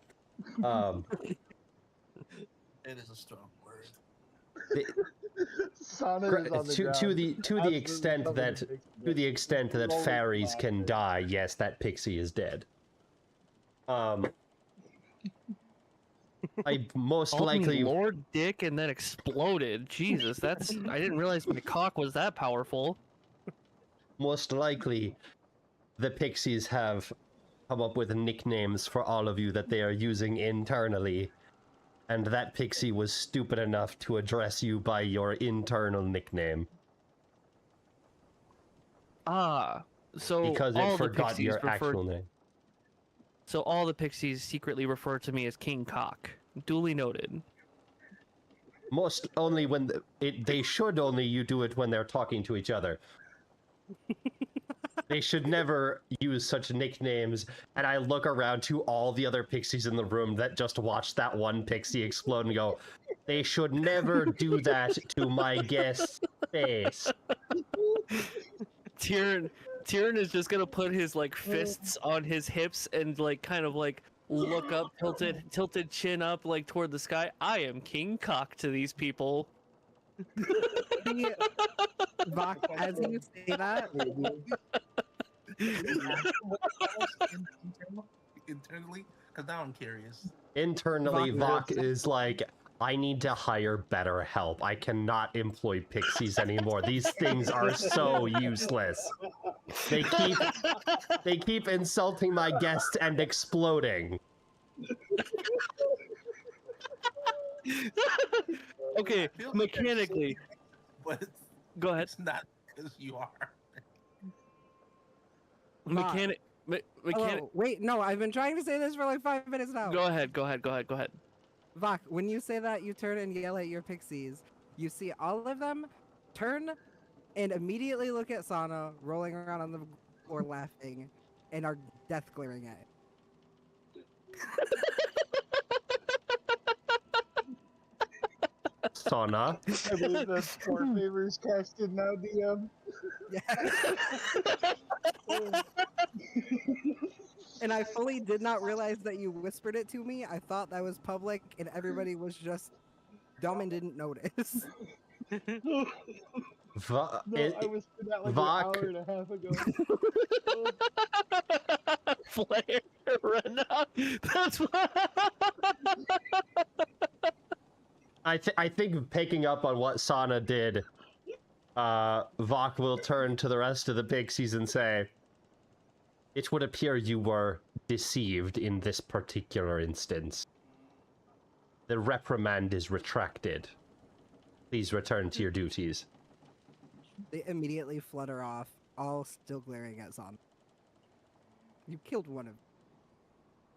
It is a strong word. Sana is on the to ground. the Absolutely extent covered that in pixie to the dust. extent that Rolling fairies fire. can die, yes, that pixie is dead. I most Called me likely Lord Dick and then exploded. Jesus, that's I didn't realize my cock was that powerful. most likely the pixies have come up with nicknames for all of you that they are using internally, and that pixie was stupid enough to address you by your internal nickname So because all it the forgot pixies your refer- actual name. So all the pixies secretly refer to me as King Cock. Duly noted. Most only when they should only you do it when they're talking to each other. They should never use such nicknames. And I look around to all the other pixies in the room that just watched that one pixie explode and go, they should never do that to my guest's face. Tyrion is just gonna put his like fists on his hips and like kind of like look up, tilted chin up like toward the sky. I am King Cock to these people. Vok, as you say that, Internally, because now I'm curious. Internally, Vok- Vok is like, I need to hire better help. I cannot employ pixies anymore. These things are so useless. They keep insulting my guests and exploding. Okay, I feel like mechanically, But go ahead. it's not because you are. Mechanic. oh, wait, no, I've been trying to say this for like 5 minutes now. Go ahead. Vok, when you say that, you turn and yell at your pixies. You see all of them turn and immediately look at Sana, rolling around on the floor laughing, and are death glaring at it. Sona. I believe that's four favors casted now, DM. And I fully did not realize that you whispered it to me. I thought that was public, and everybody was just dumb and didn't notice. No, I whispered that like Vok- an hour and a half ago. Flare Rena. That's what. I think picking up on what Sana did, Vok will turn to the rest of the pixies and say, it would appear you were deceived in this particular instance. The reprimand is retracted. Please return to your duties. They immediately flutter off, all still glaring at Sana. You killed one of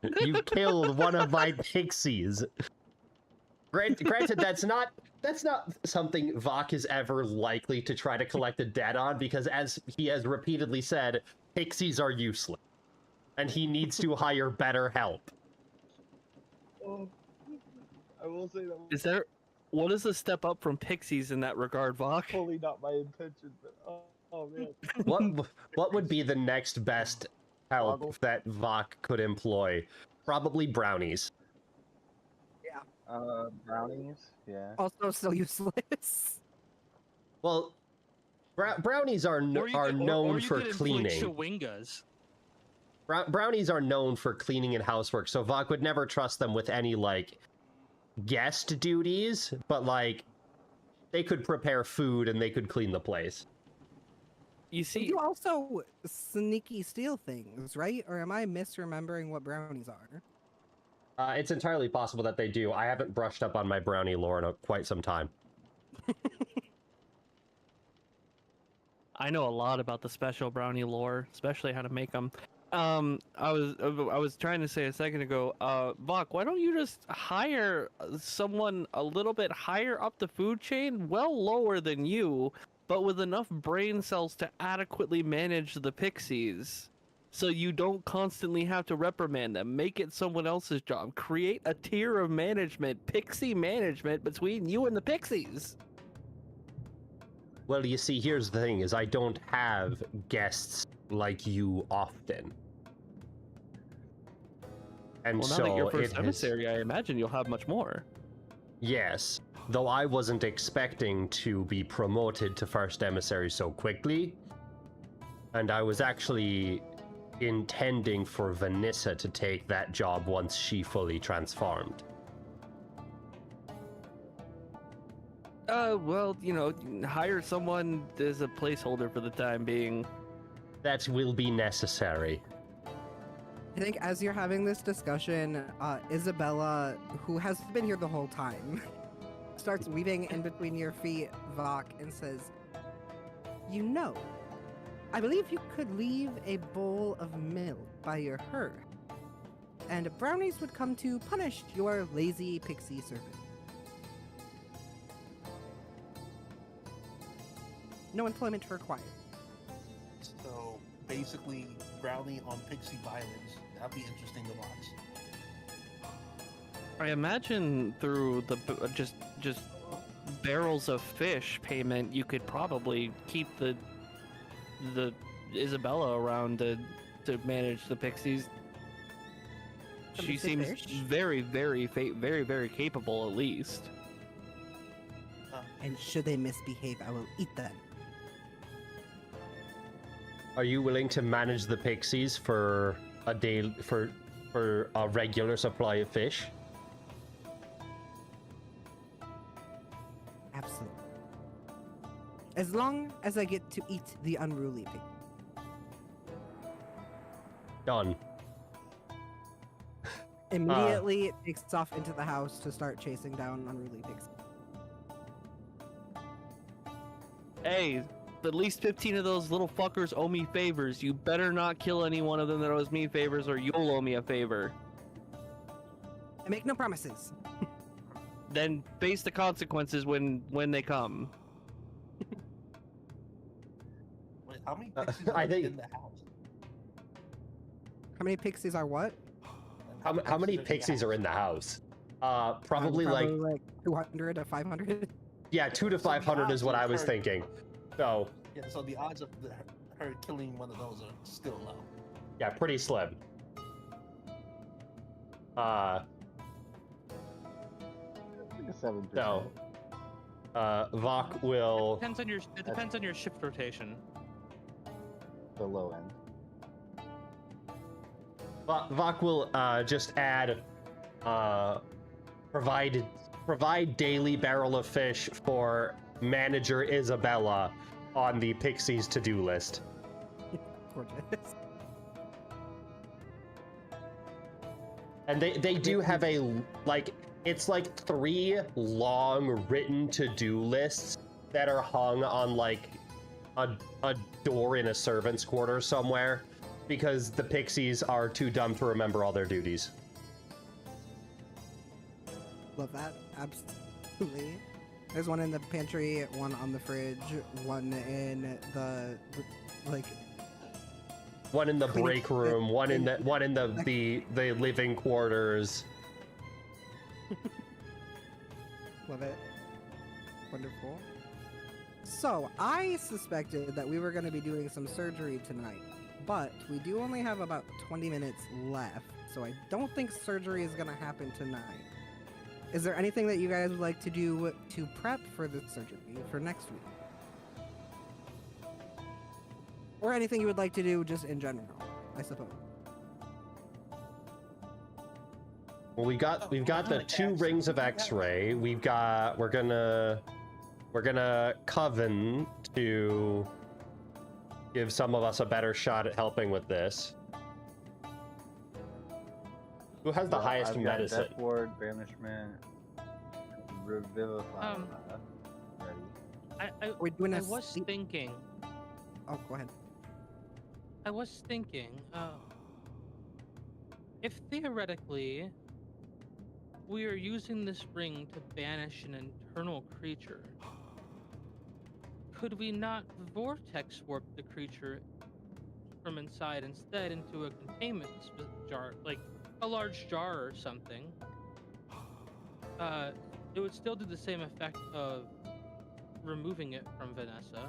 them. You killed one of my pixies. Granted, that's not something Vok is ever likely to try to collect a debt on, because as he has repeatedly said, pixies are useless. And he needs to hire better help. I will say that What is the step up from pixies in that regard, Vok? fully not my intention, but oh man. What would be the next best help Boggle? that Vok could employ? Probably brownies. Brownies? Yeah. Also still useless. Well, brownies are known for cleaning. Chewingas. Brownies are known for cleaning and housework, so Vok would never trust them with any, like, guest duties, but, like, they could prepare food and they could clean the place. You see, You also sneaky steal things, right? Or am I misremembering what brownies are? It's entirely possible that they do. I haven't brushed up on my brownie lore in quite some time. I know a lot about the special brownie lore, especially how to make them. I was trying to say a second ago, Vok, why don't you just hire someone a little bit higher up the food chain, well lower than you, but with enough brain cells to adequately manage the pixies, so you don't constantly have to reprimand them. Make it someone else's job. Create a tier of management, pixie management between you and the pixies. Well, you see, here's the thing, is I don't have guests like you often. And Well, now so that you're first it emissary, I imagine you'll have much more. Yes, though I wasn't expecting to be promoted to first emissary so quickly. And I was actually intending for Vanessa to take that job once she fully transformed. Well, you know, hire someone as a placeholder for the time being. That will be necessary. I think as you're having this discussion, Isabella, who has been here the whole time, starts weaving in between your feet, Vok, and says, "You know, I believe you could leave a bowl of milk by your hearth, and brownies would come to punish your lazy pixie servant. No employment required." So basically, brownie on pixie violence. That'd be interesting to watch. I imagine through the just barrels of fish payment, you could probably keep the Isabella around to manage the pixies. She Some seems fish? very, very capable, at least. And should they misbehave, I will eat them. Are you willing to manage the pixies for a day, for a regular supply of fish? Absolutely. As long as I get to eat the unruly pig. Done. Immediately it takes off into the house to start chasing down unruly pigs. Hey, at least 15 of those little fuckers owe me favors. You better not kill any one of them that owes me favors, or you'll owe me a favor. I make no promises. Then face the consequences when they come. Wait, how many pixies I are think- in the house? How many pixies are what? How many pixies are in the house? Probably like 200 to 500. yeah, 200 to 500 is what I was Her- thinking. So Yeah, so the odds of her killing one of those are still low. yeah, pretty slim. Like a 7%. So Vok will. It depends on your shift rotation. The low end. Vok will just add, provide daily barrel of fish for manager Isabella on the Pixies to-do list. Gorgeous. And they do have it's like 3 long written to-do lists that are hung on like a door in a servant's quarter somewhere, because the Pixies are too dumb to remember all their duties. Love that. Absolutely. There's one in the pantry, one on the fridge, one in the like. One in the Cleaning- break room, one in the living quarters. Love it. Wonderful. So, I suspected that we were going to be doing some surgery tonight, but we do only have about 20 minutes left, so I don't think surgery is going to happen tonight. Is there anything that you guys would like to do to prep for the surgery for next week? Or anything you would like to do just in general, I suppose. Well, we've got the 2 rings of X-ray. We're gonna coven to give some of us a better shot at helping with this. Who has the highest I've got medicine? Death Ward, Banishment, Revivify. Ready. We're doing I a was sleep- thinking. Oh, go ahead. I was thinking, if theoretically we are using this ring to banish an internal creature, could we not vortex warp the creature from inside instead into a containment jar, like a large jar or something? It would still do the same effect of removing it from Vanessa,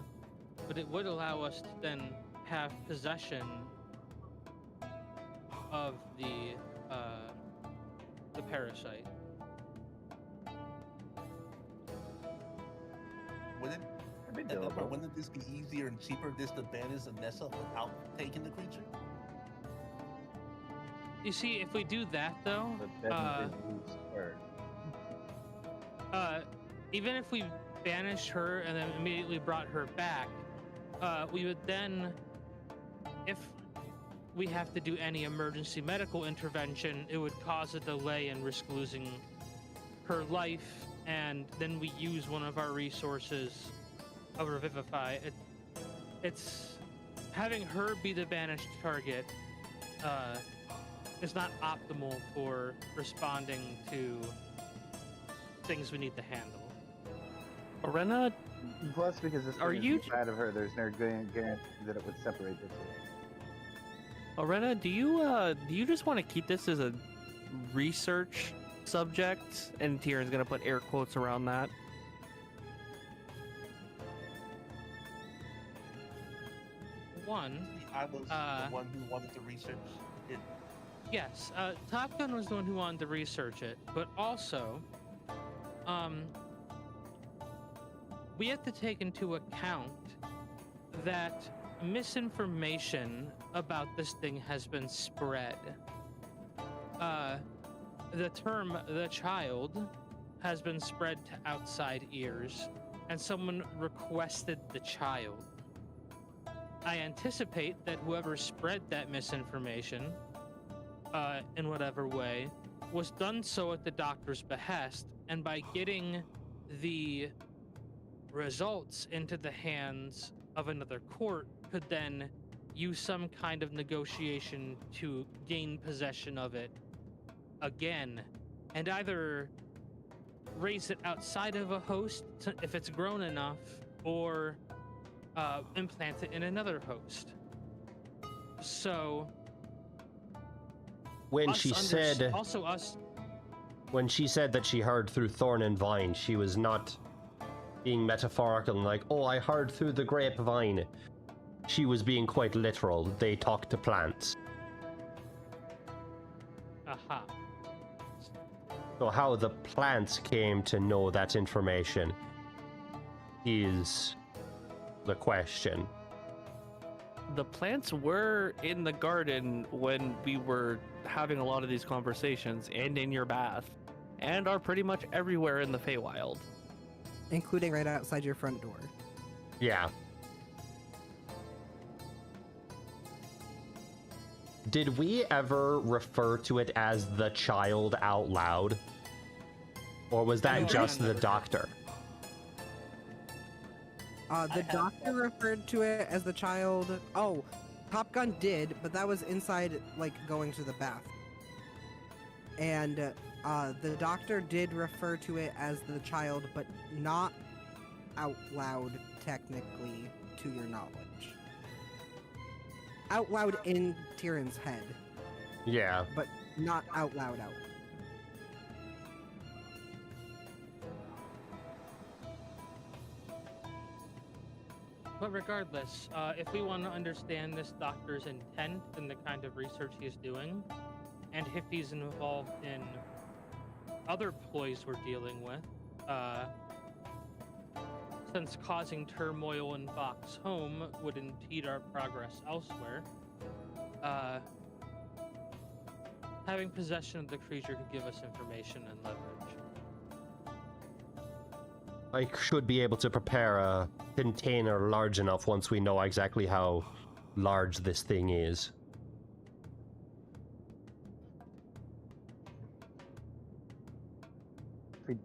but it would allow us to then have possession of the parasite. Wouldn't That'd be Edinburgh, doable. wouldn't this be easier and cheaper just to banish Vanessa without taking the creature? You see, if we do that though, But then they lose her. even if we banished her and then immediately brought her back, we would then, if we have to do any emergency medical intervention, it would cause a delay and risk losing her life, and then we use one of our resources of Revivify. It's having her be the banished target is not optimal for responding to things we need to handle. Arena, Plus, because this Are thing is you- inside of her, there's no guarantee that it would separate the two. Arena, do you just want to keep this as a research subject? And Tieran's gonna put air quotes around that. One, I was Uh, the one who wanted to research it. yes, Top Gun was the one who wanted to research it, but also, we have to take into account that misinformation about this thing has been spread. The term "the child" has been spread to outside ears, and someone requested the child. I anticipate that whoever spread that misinformation, in whatever way, was done so at the doctor's behest, and by getting the results into the hands of another court, could then use some kind of negotiation to gain possession of it again, and either raise it outside of a host if it's grown enough, or implant it in another host. So When us she under- said also us when she said that she heard through thorn and vine, she was not being metaphorical and like, oh, I heard through the grapevine. She was being quite literal. They talk to plants. aha. So how the plants came to know that information is the question. The plants were in the garden when we were having a lot of these conversations, and in your bath, and are pretty much everywhere in the Feywild. Including right outside your front door. Yeah. Did we ever refer to it as the child out loud? Or was I that don't just the remember. doctor? The have doctor referred to it as the child. Oh, Top Gun did, but that was inside, like, going to the bath. And the doctor did refer to it as the child, but not out loud, technically, to your knowledge. Out loud in Tieran's head, Yeah. but not out loud out. But regardless, if we want to understand this doctor's intent and the kind of research he's doing, and if he's involved in other ploys we're dealing with, since causing turmoil in Vox home would impede our progress elsewhere, having possession of the creature could give us information and leverage. I should be able to prepare a container large enough once we know exactly how large this thing is.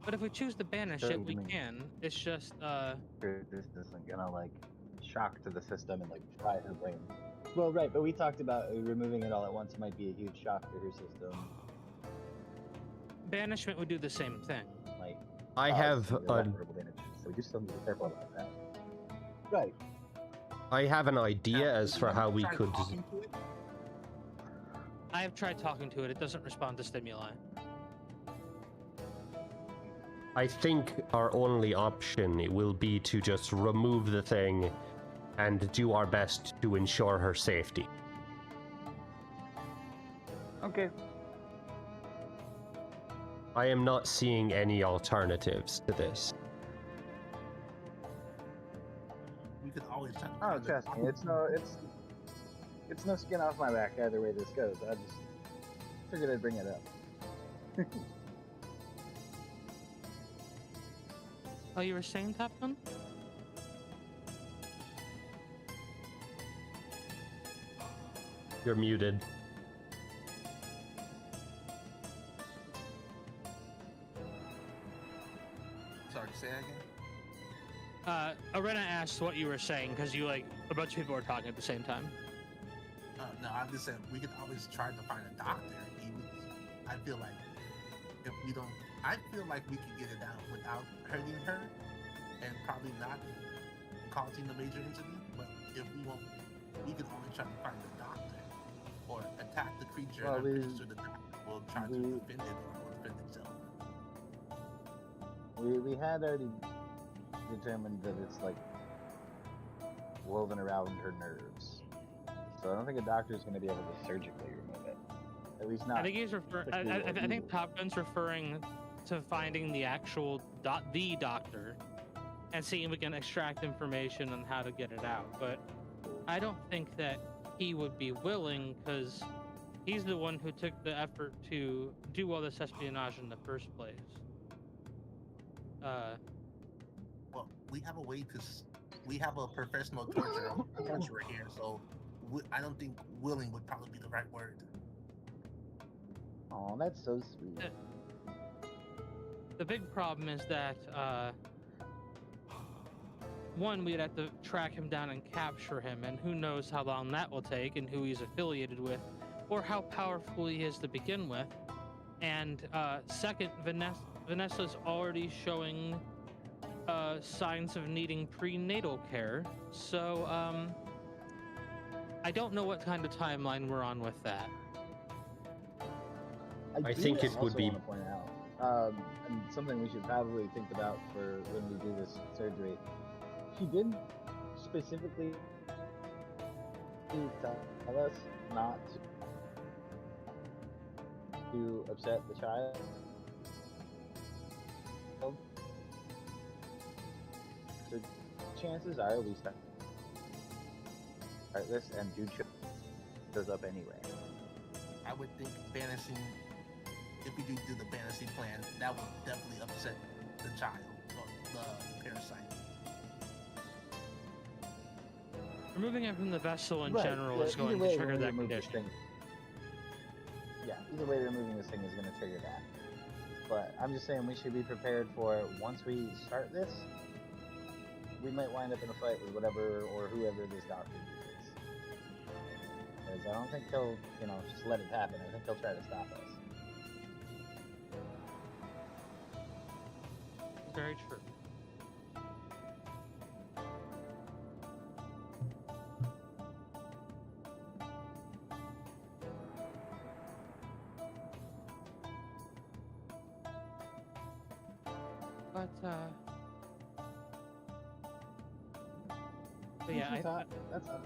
But if we choose to banish So it, we you mean- can. It's just, This isn't gonna like shock to the system and like fry her brain. Well, right, but we talked about removing it all at once might be a huge shock to her system. banishment would do the same thing. Like, I cause have some a, irreparable damage, so we just still need to be careful about that. Right. I have an idea Now, as do for you how wanna we try could. talking to it? I have tried talking to it. It doesn't respond to stimuli. I think our only option will be to just remove the thing and do our best to ensure her safety. Okay. I am not seeing any alternatives to this. We could always try to Oh, find the trust me, it's no skin off my back either way this goes. I just figured I'd bring it up. Oh, you were saying, Top Gun? You're muted. Sorry, say that again. Arena asked what you were saying because you like a bunch of people were talking at the same time. No, I'm just saying we could always try to find a doctor. I feel like if we don't, I feel like we could get it out without hurting her, and probably not causing a major incident. But if we won't, we can only try to find a doctor or attack the creature. Well, and I'm pretty we- sure the doctor will try to we- defend it or defend itself. We had already determined that it's like woven around her nerves. So I don't think a doctor is going to be able to surgically remove it. At least not. I think he's referring. quickly or I think easily. Top Gun's referring to finding the actual the doctor and seeing if we can extract information on how to get it out. But I don't think that he would be willing because he's the one who took the effort to do all this espionage in the first place. Well, we have a way to. We have a professional torturer here, so I don't think willing would probably be the right word. Oh, that's so sweet. The big problem is that one, we'd have to track him down and capture him, and who knows how long that will take, and who he's affiliated with, or how powerful he is to begin with. And second, Vanessa's already showing signs of needing prenatal care, so I don't know what kind of timeline we're on with that. I do think it would also be- want to point out, and something we should probably think about for when we do this surgery. She did specifically tell us not to upset the child. So chances are we start this and dude shows up anyway. I would think banishing, if we do the banishing plan, that would definitely upset the child, or the parasite. Removing him from the vessel in Right, general yeah, is going either to way, trigger when we that remove this condition. thing- Yeah, either way, removing this thing is going to trigger that. But I'm just saying we should be prepared for once we start this, we might wind up in a fight with whatever or whoever this doctor is. Because I don't think he'll, just let it happen. I think he'll try to stop us. Very true. But yeah, That's all. That's all.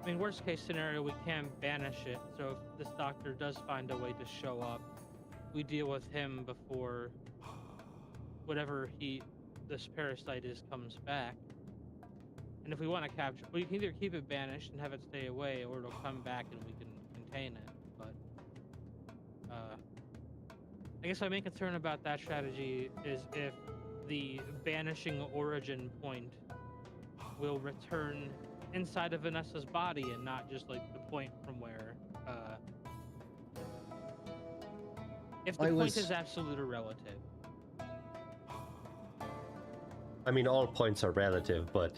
I mean, worst case scenario, we can banish it. So if this doctor does find a way to show up, we deal with him before whatever this parasite is comes back. And if we want to capture, we can either keep it banished and have it stay away, or it'll come back and we can contain it. But I guess my main concern about that strategy is if the banishing origin point will return inside of Vanessa's body and not just like the point from where. If the point is absolute or relative. I mean, all points are relative, but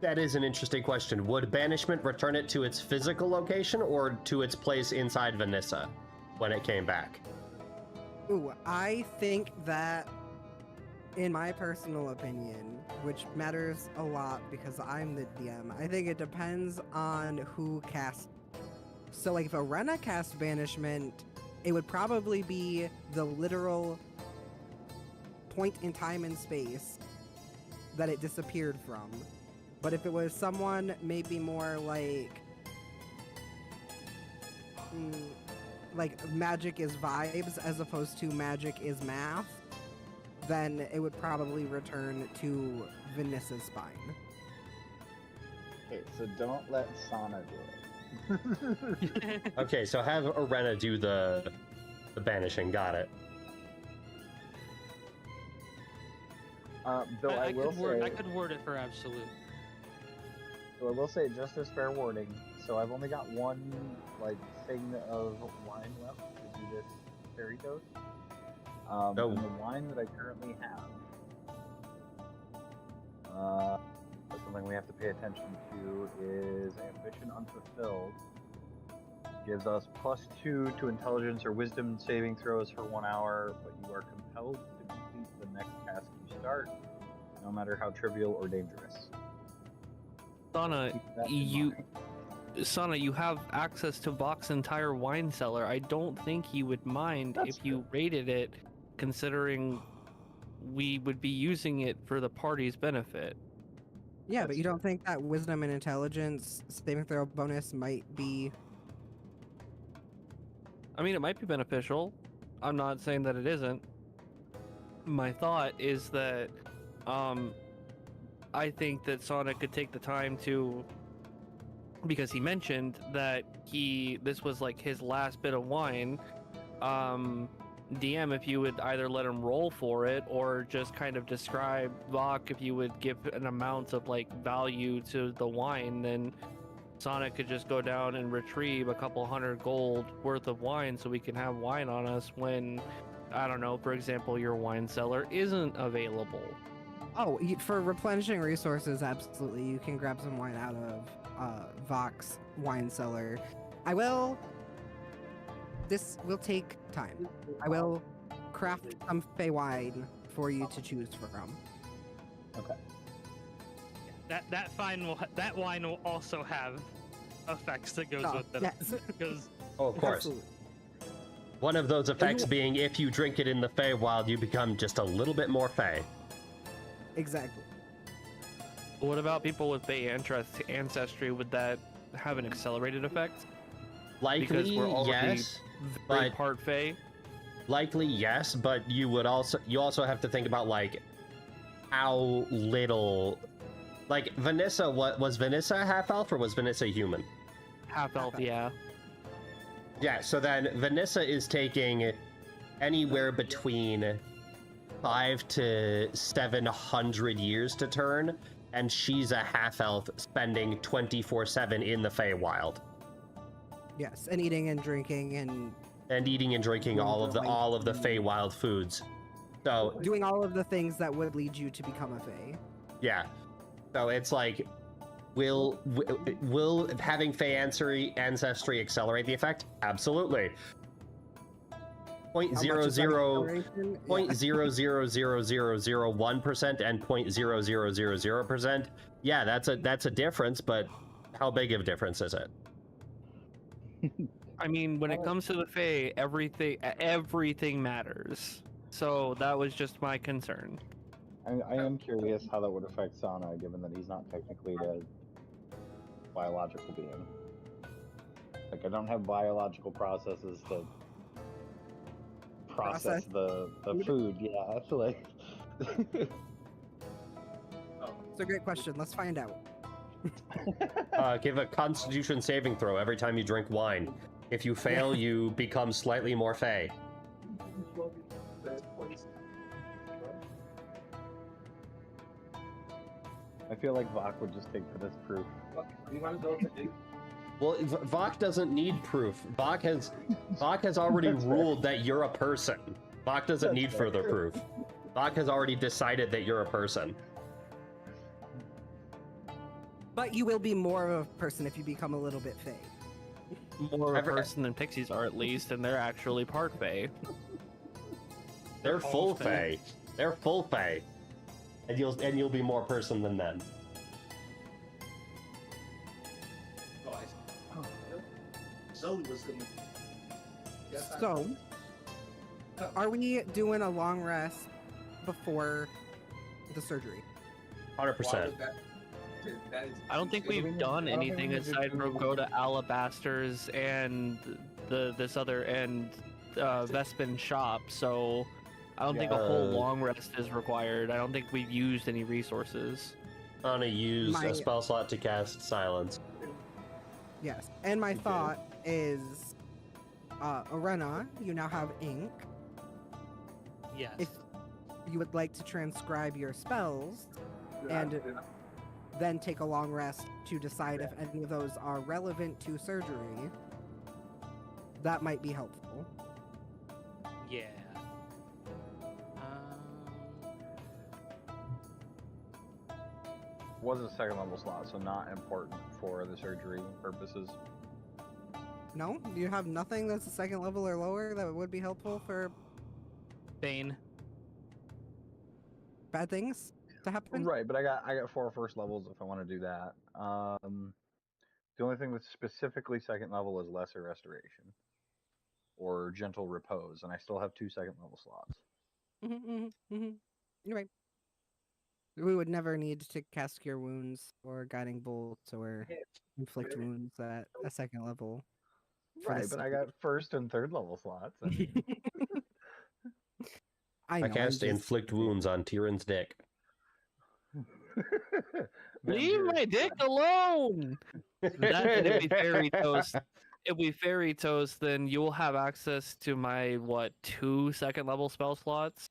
that is an interesting question. Would banishment return it to its physical location or to its place inside Vanessa when it came back? Ooh, I think that, in my personal opinion, which matters a lot because I'm the DM, I think it depends on who casts. So, like, if Arena casts Banishment, it would probably be the literal point in time and space that it disappeared from. But if it was someone maybe more like magic is vibes as opposed to magic is math, then it would probably return to Vanessa's spine. Okay, so don't let Sana do it. Okay, so have Arena do the banishing. Got it. Though I will say, I could word it for absolute. So I will say, just as fair warning, so I've only got one thing of wine left to do this fairy dose. And the wine that I currently have, something we have to pay attention to is Ambition Unfulfilled. Gives us +2 to Intelligence or Wisdom saving throws for 1 hour, but you are compelled to complete the next task you start, no matter how trivial or dangerous. Sana, you have access to Vox's entire wine cellar. I don't think he would mind if you rated it, considering we would be using it for the party's benefit. Yeah, but you don't think that Wisdom and Intelligence saving throw bonus might be... I mean, it might be beneficial. I'm not saying that it isn't. My thought is that I think that Sonic could take the time to, because he mentioned that this was like his last bit of wine. DM, if you would either let him roll for it or just kind of describe Vok, if you would give an amount of value to the wine, then Sonic could just go down and retrieve a couple 100 gold worth of wine so we can have wine on us when, I don't know, for example, your wine cellar isn't available. Oh, for replenishing resources, absolutely. You can grab some wine out of Vok's wine cellar. This will take time. I will craft some Fey wine for you to choose from. Okay. That wine will also have effects that goes with it. Yes. Because Oh, of course. Absolutely. One of those effects being if you drink it in the Feywild, you become just a little bit more Fey. Exactly. What about people with Fey ancestry? Would that have an accelerated effect? Likely, Because we're already yes. very But part Fey. likely, yes. But you also have to think about how little. Vanessa, was Vanessa half elf or was Vanessa human? Half elf, yeah. Yeah, so then Vanessa is taking anywhere between 500 to 700 years to turn, and she's a half elf spending 24/7 in the Feywild. Yes, and eating and drinking And eating and drinking all of the Feywild foods. So doing all of the things that would lead you to become a Fey. yeah. So it's will having Fey ancestry accelerate the effect? Absolutely. 0.0000001% and 0.00000%. Yeah, that's a difference, but how big of a difference is it? I mean, when it comes to the Fae, everything matters. So that was just my concern. I am curious how that would affect Sana, given that he's not technically a biological being. I don't have biological processes to process the food. Yeah, It's a great question. Let's find out. Give a Constitution saving throw every time you drink wine. If you fail, you become slightly more fey. I feel like Vok would just take for this proof. Well, Vok doesn't need proof. Vok has already That's fair. ruled that you're a person. Vok doesn't need fair. further proof. Vok has already decided that you're a person. But you will be more of a person if you become a little bit fey. More of a person than pixies are, at least, and they're actually part fey. They're full fey. They're full fey. And you'll be more person than them. So, are we doing a long rest before the surgery? 100%. I don't think we've done anything aside from go to Alabaster's and this other and Vespin shop, so I don't think a whole long rest is required. I don't think we've used any resources. I'm gonna use a spell slot to cast Silence. Yes, and my thought is, Arena, you now have ink. Yes. If you would like to transcribe your spells, and then take a long rest to decide if any of those are relevant to surgery, that might be helpful. Yeah. Was a second level slot, so not important for the surgery purposes. No? You have nothing that's a second level or lower that would be helpful for Bane. bad things to happen? Right, but I got 4 first levels if I want to do that. The only thing that's specifically second level is Lesser Restoration or Gentle Repose, and I still have 2 second level slots. You're right. We would never need to cast Cure Wounds or Guiding Bolts or Inflict Wounds at a second level. Right, but I got first and third level slots. I know, I cast Inflict Wounds on Tyrion's dick. Leave my dick alone! It'd be fairy toast. If we fairy toast, then you will have access to my 2 second level spell slots.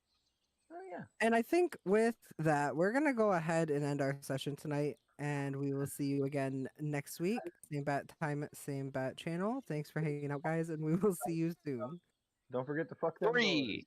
Oh yeah. And I think with that, we're gonna go ahead and end our session tonight, and we will see you again next week. Same bat time, same bat channel. Thanks for hanging out, guys, and we will see you soon. Don't forget to fuck them. 3,